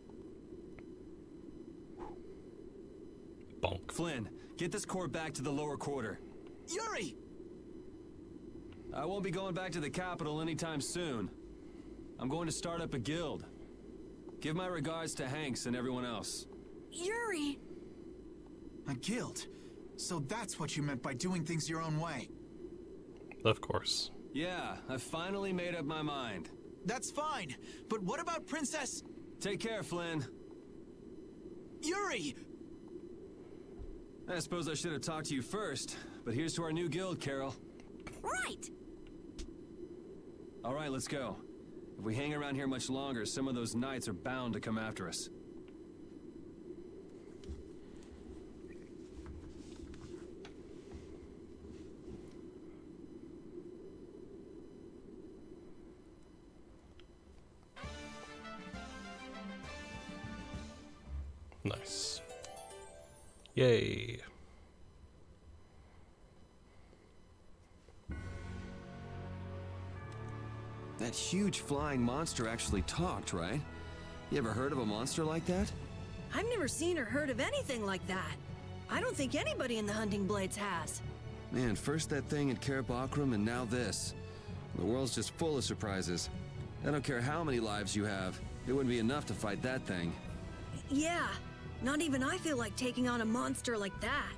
Bonk. Flynn, get this core back to the lower quarter. Yuri! I won't be going back to the capital anytime soon. I'm going to start up a guild. Give my regards to Hanks and everyone else. Yuri! A guild? So that's what you meant by doing things your own way. Of course. Yeah, I finally made up my mind. That's fine, but what about Princess... Take care, Flynn. Yuri! I suppose I should have talked to you first, but here's to our new guild, Carol. Right! All right, let's go. If we hang around here much longer, some of those knights are bound to come after us. Nice. Yay. That huge flying monster actually talked, right? You ever heard of a monster like that? I've never seen or heard of anything like that. I don't think anybody in the Hunting Blades has. Man, first that thing at Kerabakram and now this. The world's just full of surprises. I don't care how many lives you have, it wouldn't be enough to fight that thing. Yeah, not even I feel like taking on a monster like that.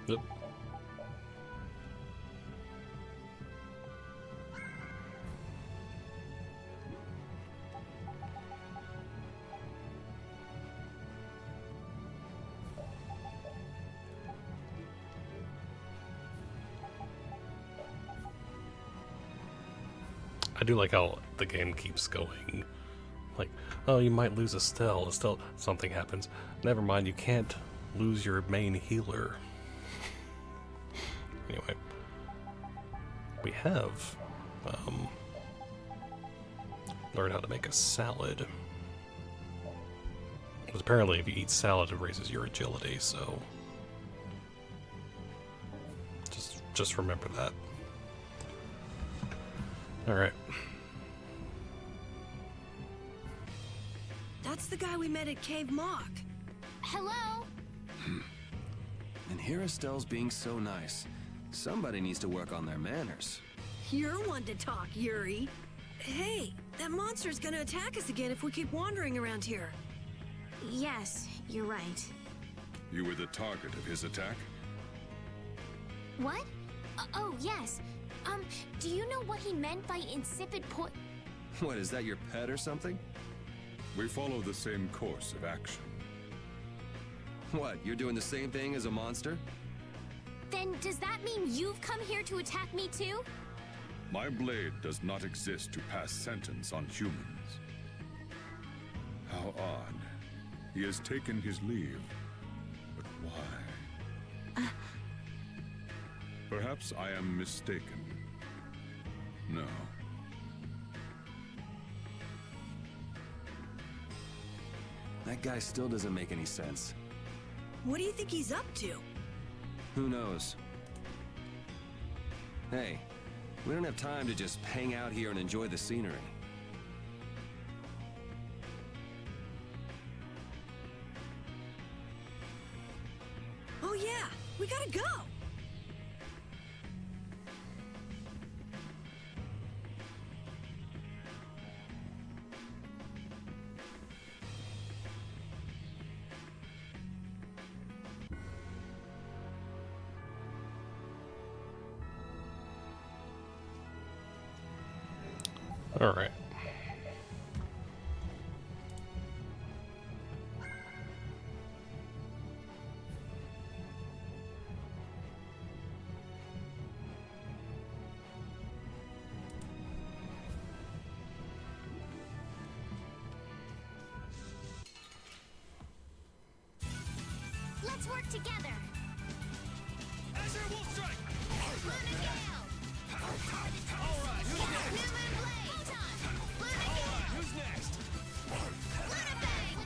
Yep. I do like how the game keeps going. Like, oh, you might lose Estelle. Something happens. Never mind, you can't lose your main healer. Anyway, we have learned how to make a salad. Because apparently if you eat salad, it raises your agility, so just remember that. Alright. That's the guy we met at Cave Mock. Hello? And here Estelle's being so nice. Somebody needs to work on their manners. You're one to talk, Yuri. Hey, that monster's gonna attack us again if we keep wandering around here. Yes, you're right. You were the target of his attack? What? Oh, yes. Do you know what he meant by insipid What, is that your pet or something? We follow the same course of action. What, you're doing the same thing as a monster? Then does that mean you've come here to attack me too? My blade does not exist to pass sentence on humans. How odd. He has taken his leave. But why? Perhaps I am mistaken. No. That guy still doesn't make any sense. What do you think he's up to? Who knows? Hey, we don't have time to just hang out here and enjoy the scenery. Oh yeah, we gotta go! All right. Let's work together. Azure Wolf Strike! Luna Gale! Alright, who's next? New Moon Blade! Luna Alright, Gale! who's next? Luna Fang!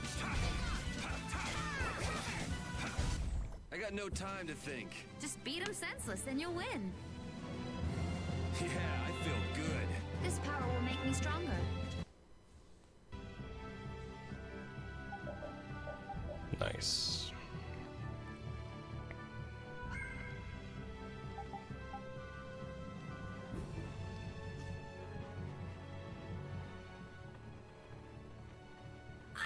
I got no time to think. Just beat him senseless and you'll win. Yeah, I feel good. This power will make me stronger. Nice.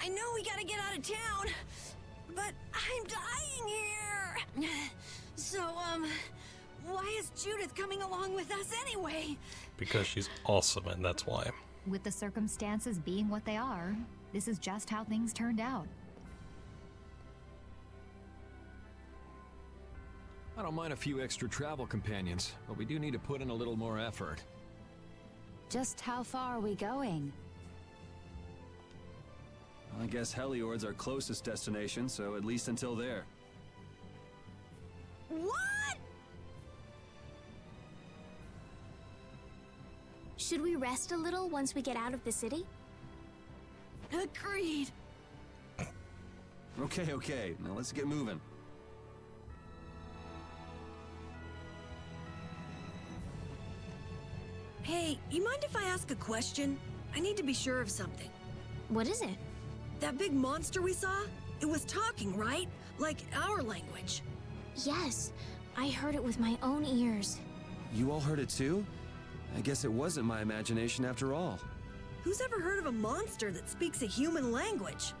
I know we gotta get out of town, but I'm dying here. So, why is Judith coming along with us anyway? Because she's awesome, and that's why. With the circumstances being what they are, this is just how things turned out. I don't mind a few extra travel companions, but we do need to put in a little more effort. Just how far are we going? I guess Heliord's our closest destination, so at least until there. What? Should we rest a little once we get out of the city? Agreed. Okay. Now let's get moving. Hey, you mind if I ask a question? I need to be sure of something. What is it? That big monster we saw? It was talking, right? Like our language. Yes, I heard it with my own ears. You all heard it too? I guess it wasn't my imagination after all. Who's ever heard of a monster that speaks a human language?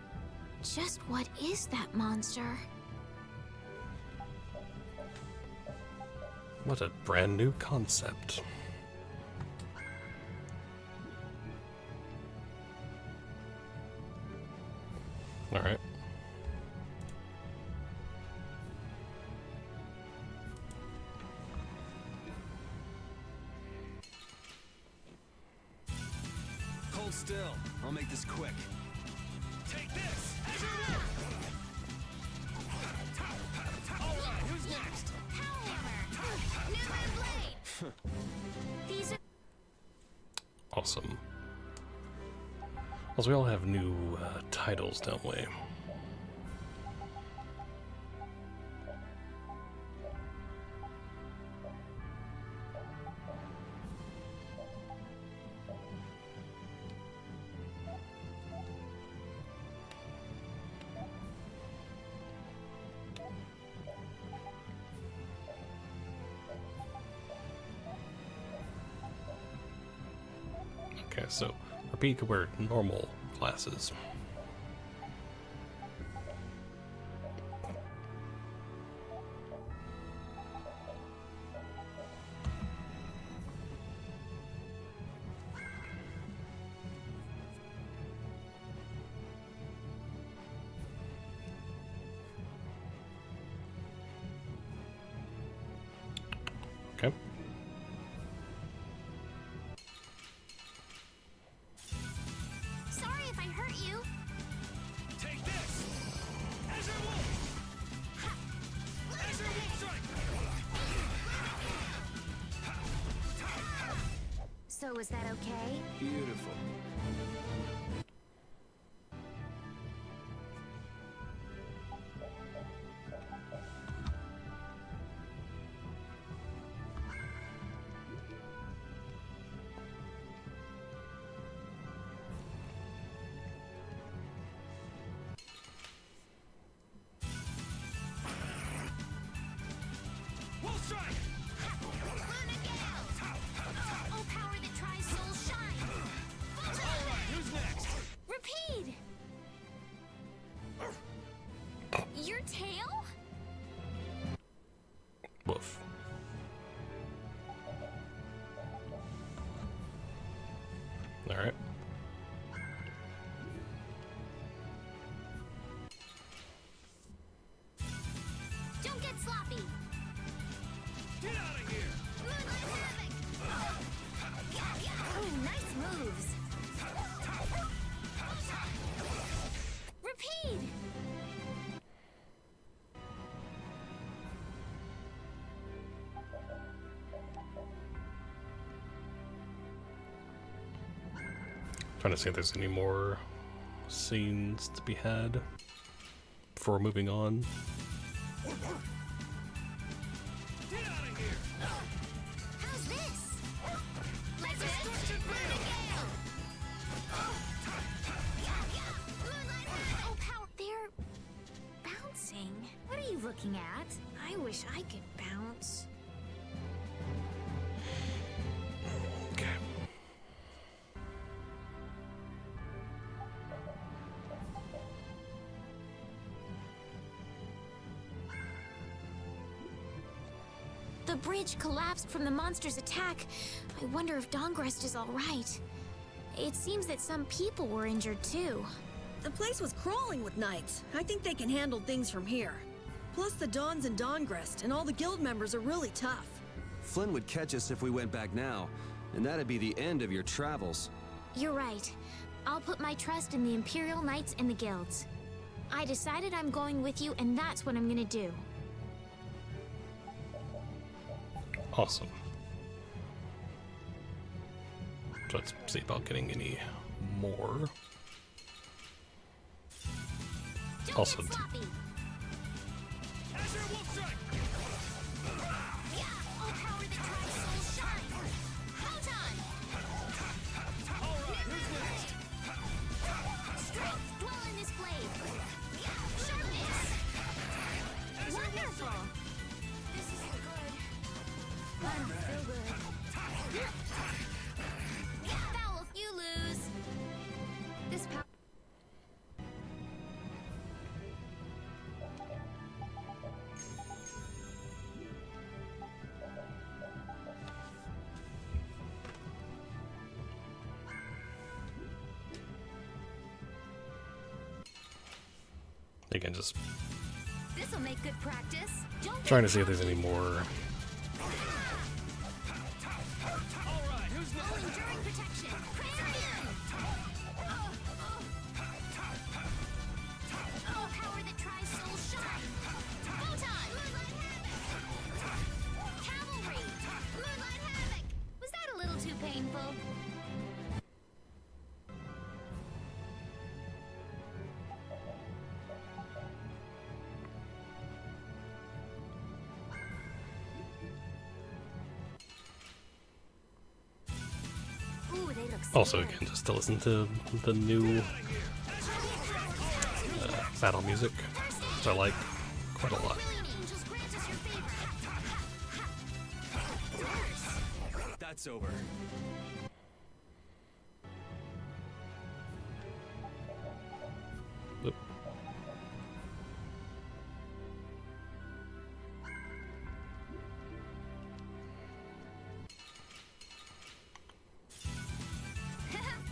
Just what is that monster? What a brand new concept. All right. Hold still. I'll make this quick. Take this! All right, who's next? Power New Blade. These are Awesome. Also, we all have new titles, don't we? Okay, so Jrpg could wear normal glasses. Okay. Sorry if I hurt you. Take this! Azure Wolf! Azure Wolf strike! So is that okay? Beautiful. Wolf strike! Oh, power that tries soul shine! All right, who's next? Repeat! Your tail? Woof. All right. Don't get sloppy! Get out of here! Oh, nice moves! Repeat! Trying to see if there's any more scenes to be had before moving on. Get out of here! How's this? Let's destruction gale! Oh, power! They're bouncing. What are you looking at? I wish I could bounce. Okay. The bridge collapsed from the monster's attack. I wonder if Dongrest is all right. It seems that some people were injured too. The place was crawling with knights. I think they can handle things from here. Plus the Dons and Dongrest and all the guild members are really tough. Flynn would catch us if we went back now, and that'd be the end of your travels. You're right. I'll put my trust in the Imperial Knights and the guilds. I decided I'm going with you, and that's what I'm gonna do. Awesome. So let's see about getting any more. Also, again, just This'll make good practice. trying to see if there's any more. Was that a little too painful? Also, again, just to listen to the new battle music, which I like quite a lot. That's over. Oop.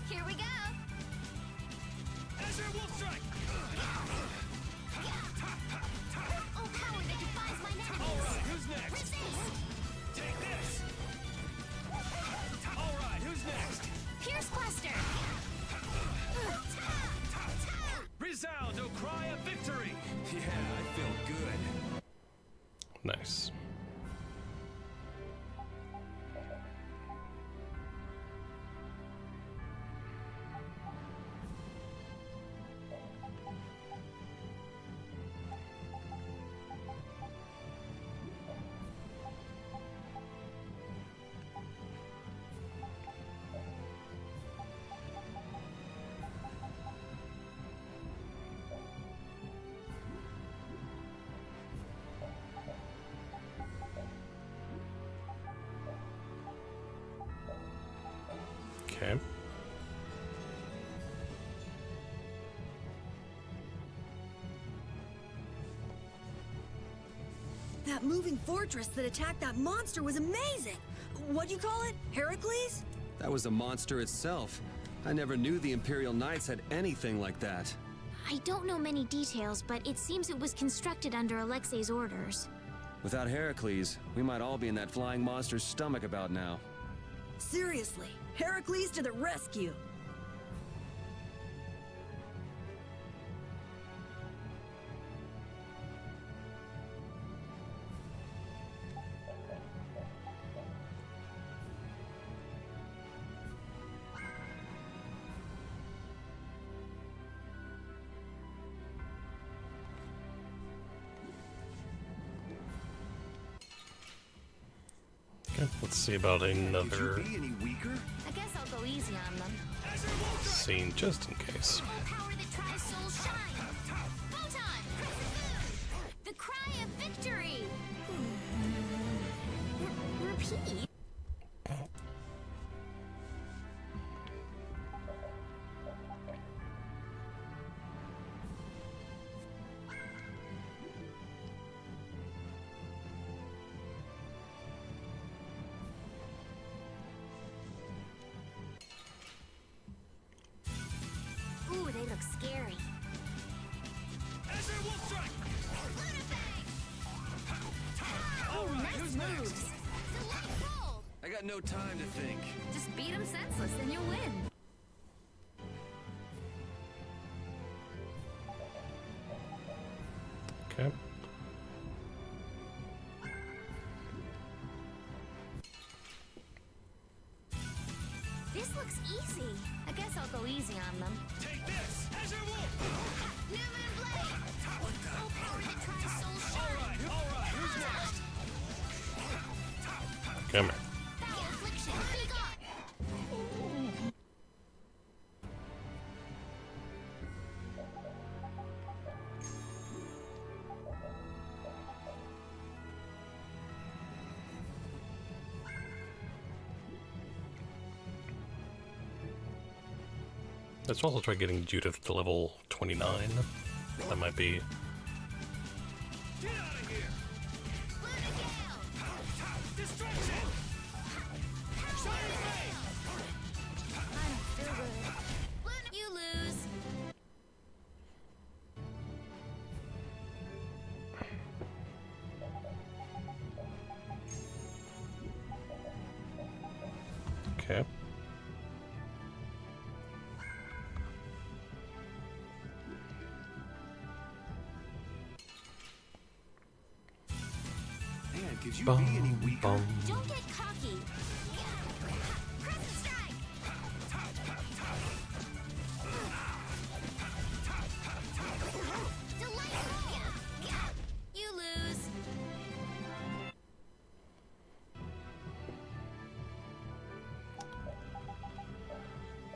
Here we go. Oh, power that defies my enemies. Who's next? Resist. Take this. All right, who's next? Pierce cluster. Resound, O cry of victory! Yeah, I feel good. Nice. Okay. That moving fortress that attacked that monster was amazing. What do you call it? Heracles? That was a monster itself. I never knew the Imperial Knights had anything like that. I don't know many details, but it seems it was constructed under Alexei's orders. Without Heracles, we might all be in that flying monster's stomach about now. Seriously, Heracles to the rescue. Okay, let's see about another Could you be any weaker? I guess I'll go easy on them. scene just in case. Power that tries soul shine. Photon. The cry of victory. Repeat. Ooh, they look scary. Oh, nice moves. Delightful. I got no time to think. Just beat them senseless and you'll win. Okay. This looks easy. I guess I'll go easy on them. Take this! Azure Wolf! New Moon Blade! Oh, power that tries soul shine! Alright, who's next? Come here. Affliction, be gone! Let's also try getting Judith to level 29. That might be... Get out of here! Destruction! Shine Ray! I don't feel good. You lose. Okay. Man, could you be any weaker? Don't get cocky. Crescent strike. Delightful. You lose.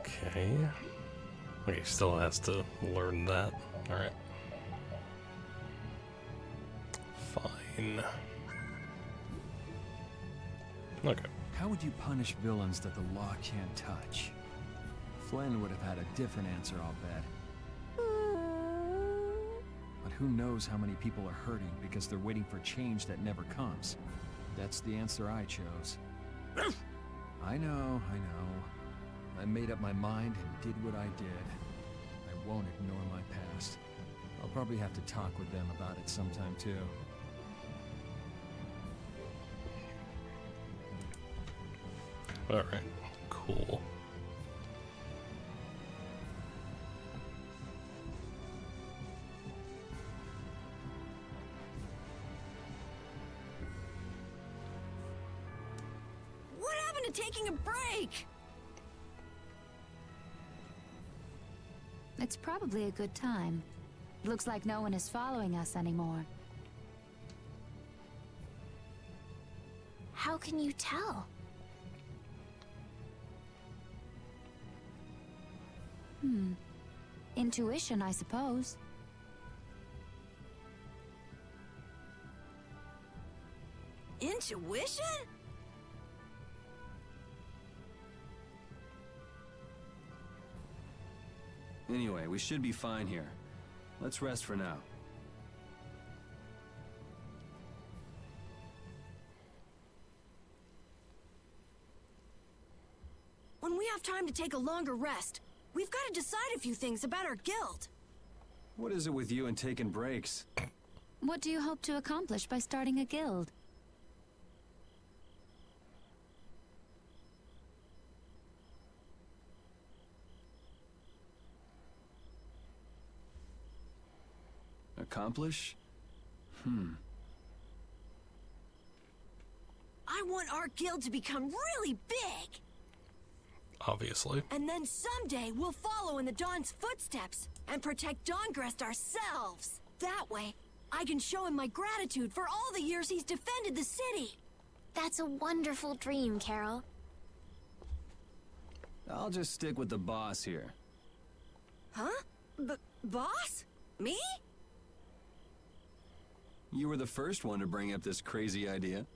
Okay. Okay, still has to learn that. Alright. Fine. Okay. How would you punish villains that the law can't touch? Flynn would have had a different answer, I'll bet. But who knows how many people are hurting because they're waiting for change that never comes. That's the answer I chose. I know. I made up my mind and did what I did. I won't ignore my past. I'll probably have to talk with them about it sometime too. Alright, cool. What happened to taking a break? It's probably a good time. Looks like no one is following us anymore. How can you tell? Intuition, I suppose. Intuition? Anyway, we should be fine here. Let's rest for now. When we have time to take a longer rest, we've got to decide a few things about our guild. What is it with you and taking breaks? What do you hope to accomplish by starting a guild? Accomplish? I want our guild to become really big. Obviously. And then someday we'll follow in the Dawn's footsteps and protect Dawngrest ourselves. That way, I can show him my gratitude for all the years he's defended the city. That's a wonderful dream, Carol. I'll just stick with the boss here. Huh? Boss? Me? You were the first one to bring up this crazy idea.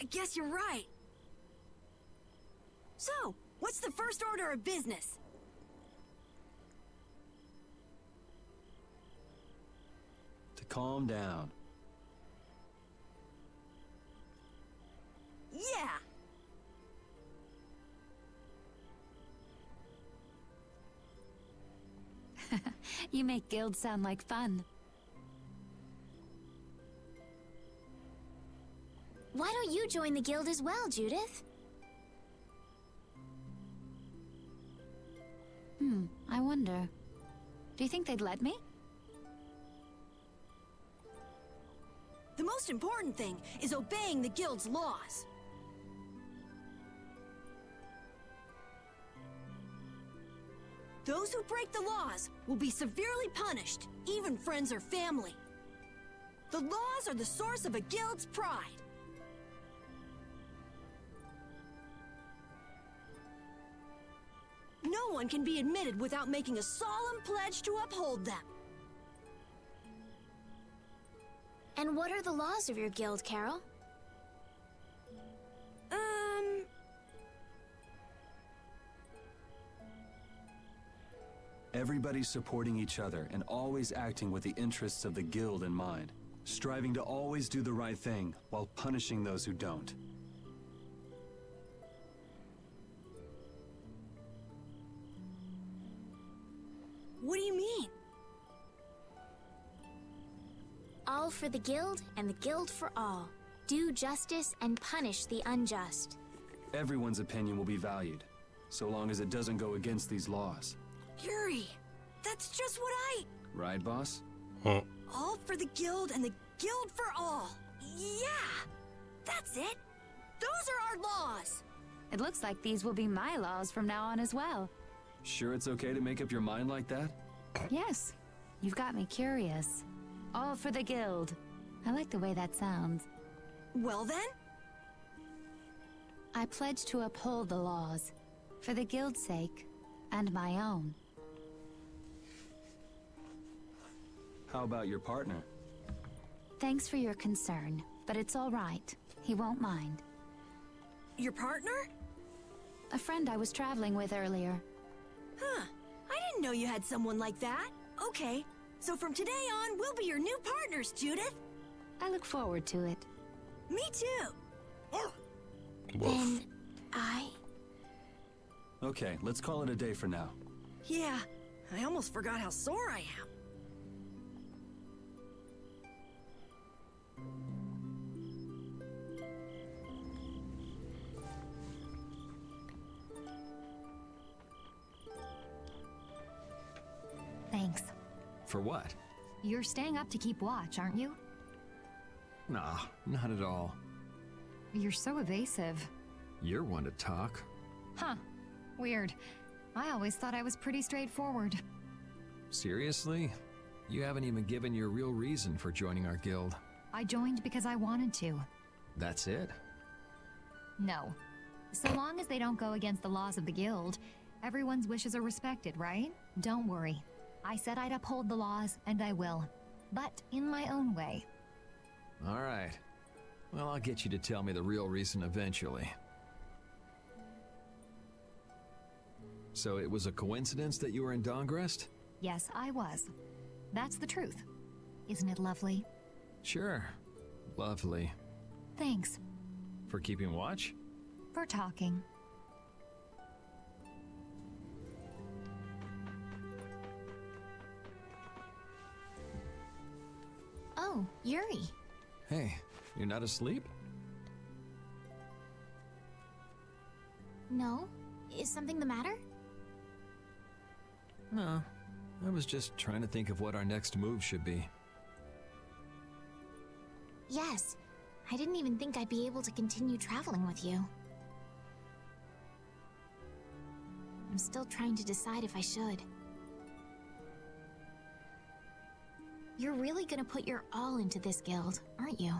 I guess you're right. So, what's the first order of business? To calm down. Yeah! You make guilds sound like fun. Why don't you join the guild as well, Judith? I wonder. Do you think they'd let me? The most important thing is obeying the guild's laws. Those who break the laws will be severely punished, even friends or family. The laws are the source of a guild's pride. No one can be admitted without making a solemn pledge to uphold them. And what are the laws of your guild, Carol? Everybody supporting each other and always acting with the interests of the guild in mind. Striving to always do the right thing while punishing those who don't. What do you mean? All for the guild and the guild for all. Do justice and punish the unjust. Everyone's opinion will be valued, so long as it doesn't go against these laws. Yuri, that's just what Right, boss? All for the guild and the guild for all. Yeah, that's it. Those are our laws. It looks like these will be my laws from now on as well. Sure it's okay to make up your mind like that? Yes, you've got me curious. All for the guild. I like the way that sounds. Well then? I pledge to uphold the laws, for the guild's sake, and my own. How about your partner? Thanks for your concern, but it's all right. He won't mind. Your partner? A friend I was traveling with earlier. Huh. I didn't know you had someone like that. Okay, so from today on, we'll be your new partners, Judith. I look forward to it. Me too. Then I... Okay, let's call it a day for now. Yeah, I almost forgot how sore I am. Thanks. For what? You're staying up to keep watch, aren't you? Nah, not at all. You're so evasive. You're one to talk. Huh. Weird. I always thought I was pretty straightforward. Seriously? You haven't even given your real reason for joining our guild. I joined because I wanted to. That's it? No. So long as they don't go against the laws of the guild, everyone's wishes are respected, right? Don't worry. I said I'd uphold the laws, and I will. But in my own way. All right. Well, I'll get you to tell me the real reason eventually. So it was a coincidence that you were in Dawngrest? Yes, I was. That's the truth. Isn't it lovely? Sure. Lovely. Thanks. For keeping watch? For talking. Oh, Yuri. Hey, you're not asleep? No? Is something the matter? No. I was just trying to think of what our next move should be. Yes. I didn't even think I'd be able to continue traveling with you. I'm still trying to decide if I should. You're really gonna put your all into this guild, aren't you?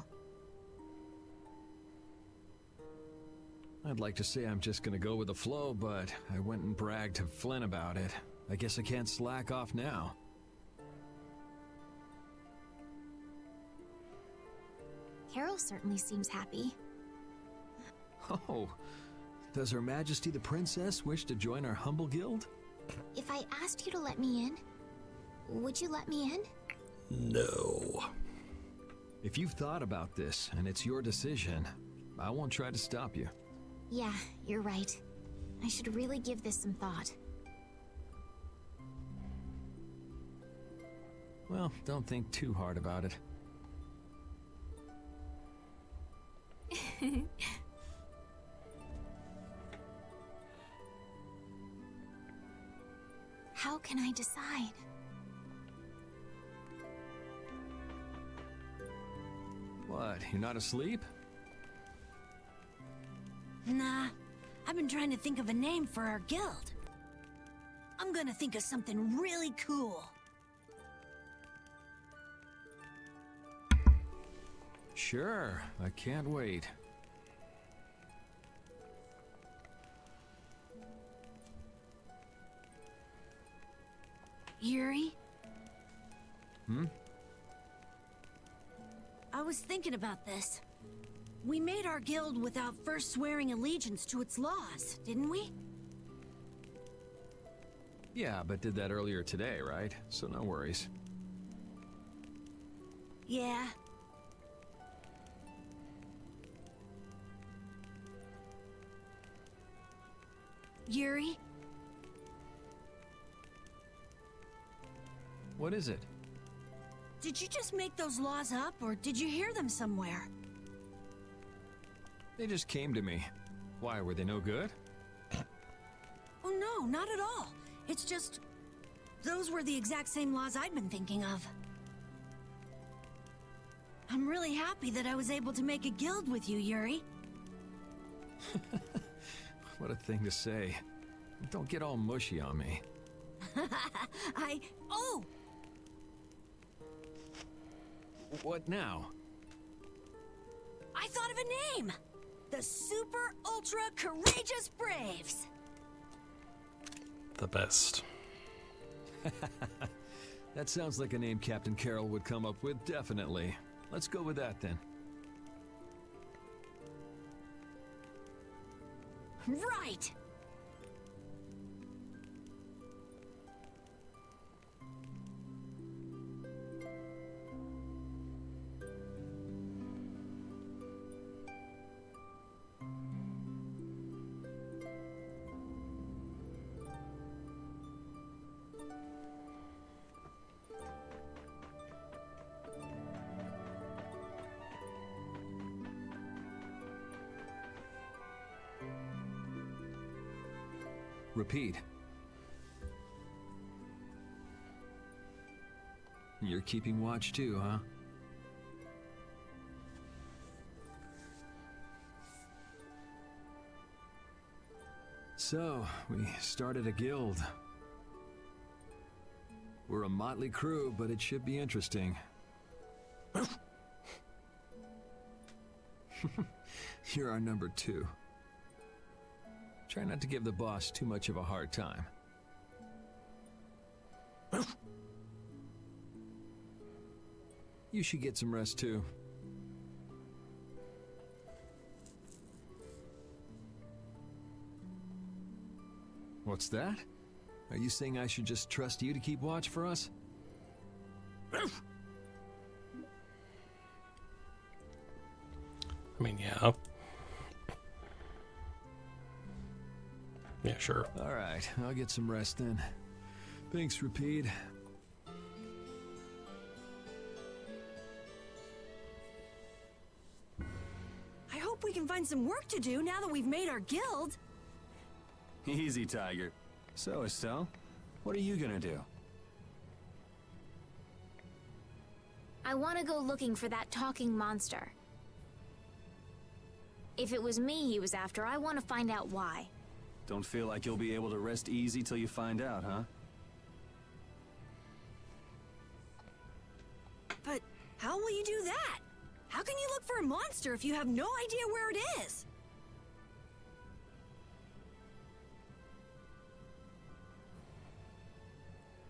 I'd like to say I'm just gonna go with the flow, but I went and bragged to Flynn about it. I guess I can't slack off now. Carol certainly seems happy. Oh, does Her Majesty the Princess wish to join our humble guild? If I asked you to let me in, would you let me in? No. If you've thought about this and it's your decision, I won't try to stop you. Yeah, you're right. I should really give this some thought. Well, don't think too hard about it. How can I decide? What, you're not asleep? Nah, I've been trying to think of a name for our guild. I'm gonna think of something really cool. Sure, I can't wait. Yuri? Hmm? I was thinking about this. We made our guild without first swearing allegiance to its laws, didn't we? Yeah, but did that earlier today, right? So no worries. Yeah. Yuri? What is it? Did you just make those laws up, or did you hear them somewhere? They just came to me. Why, were they no good? Oh no, not at all. It's just... those were the exact same laws I'd been thinking of. I'm really happy that I was able to make a guild with you, Yuri. What a thing to say. Don't get all mushy on me. Oh! What now? I thought of a name! The Super Ultra Courageous Braves! The best. That sounds like a name Captain Carroll would come up with, definitely. Let's go with that then. Right! Repeat. You're keeping watch too, huh? So, we started a guild. We're a motley crew, but it should be interesting. You're our number 2. Try not to give the boss too much of a hard time. You should get some rest too. What's that? Are you saying I should just trust you to keep watch for us? I mean, yeah. Yeah, sure. All right, I'll get some rest then. Thanks, Repeat. I hope we can find some work to do now that we've made our guild. Easy, Tiger. So, Estelle, what are you gonna do? I want to go looking for that talking monster. If it was me he was after, I want to find out why. Don't feel like you'll be able to rest easy till you find out, huh? But how will you do that? How can you look for a monster if you have no idea where it is?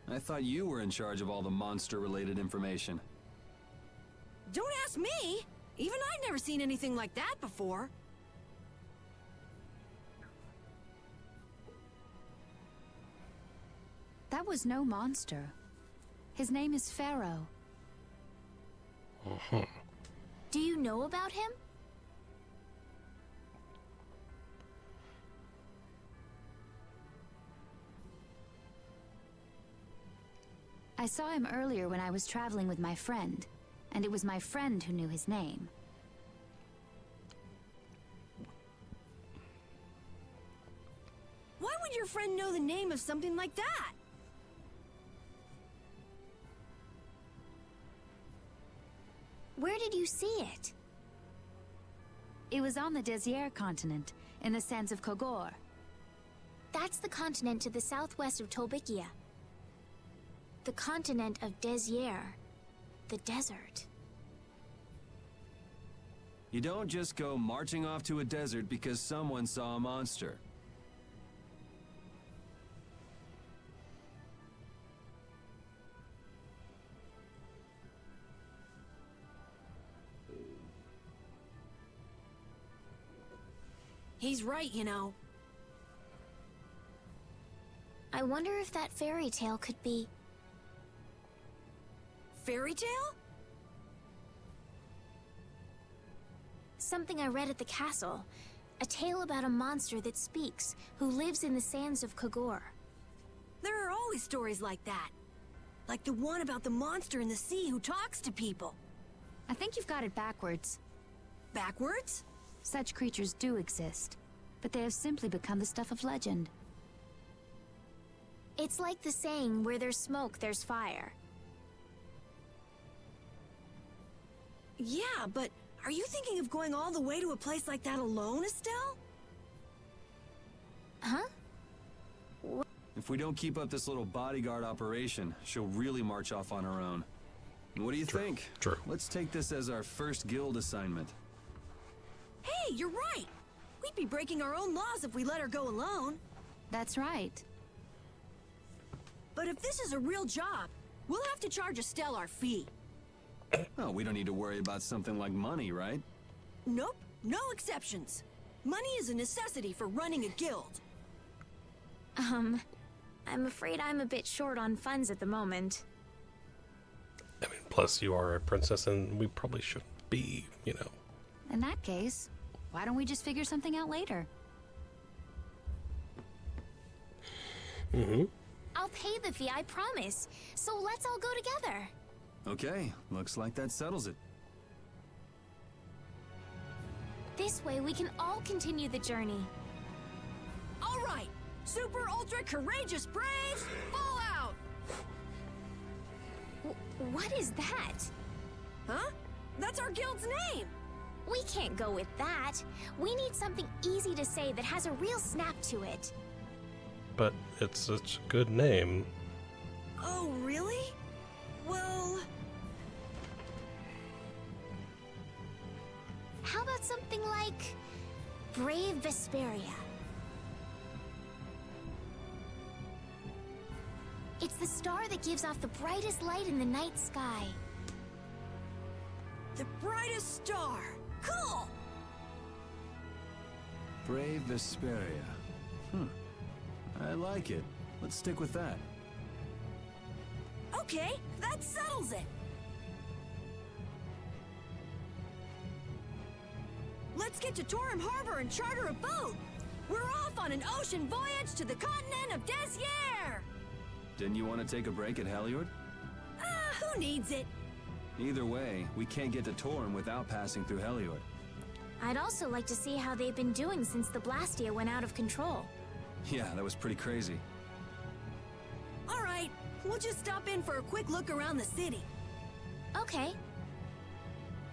I thought you were in charge of all the monster-related information. Don't ask me! Even I've never seen anything like that before. That was no monster. His name is Pharaoh. Do you know about him? I saw him earlier when I was traveling with my friend, and it was my friend who knew his name. Why would your friend know the name of something like that? Where did you see it? It was on the Désir continent, in the sands of Kogor. That's the continent to the southwest of Tolbikia. The continent of Desier. The desert. You don't just go marching off to a desert because someone saw a monster. He's right, you know. I wonder if that fairy tale could be... Fairy tale? Something I read at the castle. A tale about a monster that speaks, who lives in the sands of Kogor. There are always stories like that. Like the one about the monster in the sea who talks to people. I think you've got it backwards. Backwards? Such creatures do exist, but they have simply become the stuff of legend. It's like the saying, where there's smoke, there's fire. Yeah, but are you thinking of going all the way to a place like that alone, Estelle? Huh? If we don't keep up this little bodyguard operation, she'll really march off on her own. What do you think? True. Let's take this as our first guild assignment. Hey, you're right! We'd be breaking our own laws if we let her go alone. That's right. But if this is a real job, we'll have to charge Estelle our fee. Oh, we don't need to worry about something like money, right? Nope, no exceptions. Money is a necessity for running a guild. I'm afraid I'm a bit short on funds at the moment. I mean, plus you are a princess and we probably shouldn't be, you know. In that case, why don't we just figure something out later? Mm-hmm. I'll pay the fee, I promise. So let's all go together. Okay, looks like that settles it. This way we can all continue the journey. All right, super ultra courageous braves, fall out! What is that? Huh? That's our guild's name! We can't go with that. We need something easy to say that has a real snap to it. But it's such a good name. Oh, really? Well... How about something like... Brave Vesperia? It's the star that gives off the brightest light in the night sky. The brightest star! Cool! Brave Vesperia. I like it. Let's stick with that. Okay, that settles it! Let's get to Torim Harbor and charter a boat! We're off on an ocean voyage to the continent of Desier! Didn't you want to take a break at Heliord? Who needs it? Either way, we can't get to Torim without passing through Heliord. I'd also like to see how they've been doing since the Blastia went out of control. Yeah, that was pretty crazy. All right, we'll just stop in for a quick look around the city. Okay.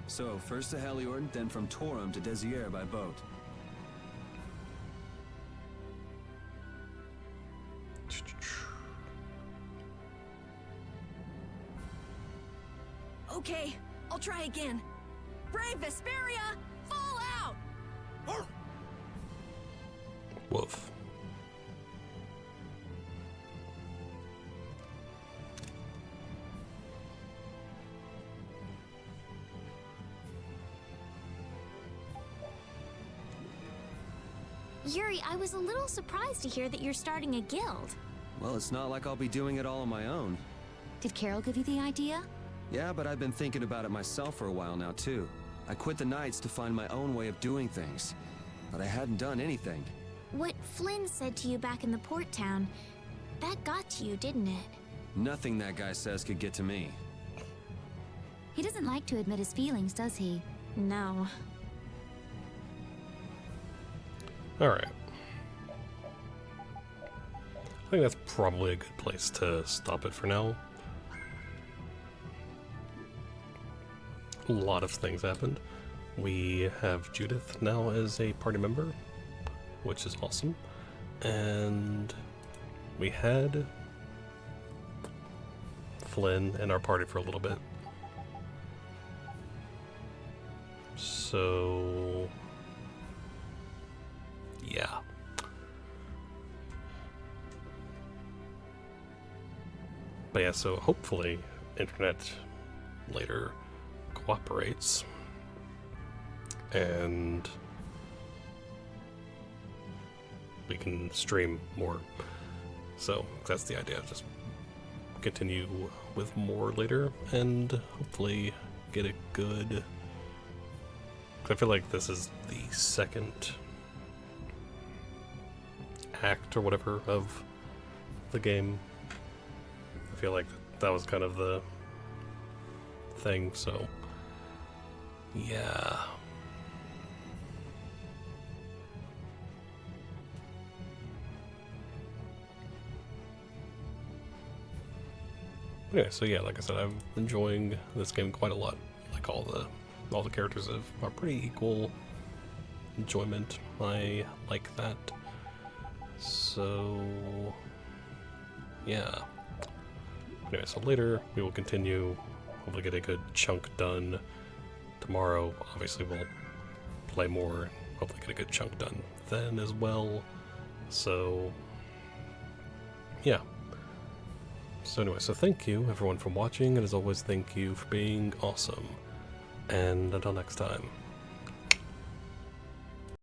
So, first to Heliord, then from Torim to Desier by boat. Okay, I'll try again. Brave Vesperia, fall out! Woof. Yuri, I was a little surprised to hear that you're starting a guild. Well, it's not like I'll be doing it all on my own. Did Carol give you the idea? Yeah, but I've been thinking about it myself for a while now, too. I quit the Knights to find my own way of doing things. But I hadn't done anything. What Flynn said to you back in the port town, that got to you, didn't it? Nothing that guy says could get to me. He doesn't like to admit his feelings, does he? No. Alright. I think that's probably a good place to stop it for now. A lot of things happened. We have Judith now as a party member, which is awesome. And we had Flynn in our party for a little bit. So, yeah. But yeah, so hopefully internet later cooperates and we can stream more. So that's the idea, just continue with more later and hopefully get a good... I feel like this is the second act or whatever of the game. I feel like that was kind of the thing, so yeah. Anyway, so yeah, like I said, I'm enjoying this game quite a lot. Like all the characters are pretty equal enjoyment. I like that. So yeah. Anyway, so later we will continue, hopefully get a good chunk done. Tomorrow, obviously, we'll play more, hopefully get a good chunk done then as well. So, yeah. So anyway, so thank you everyone for watching, and as always, thank you for being awesome. And until next time.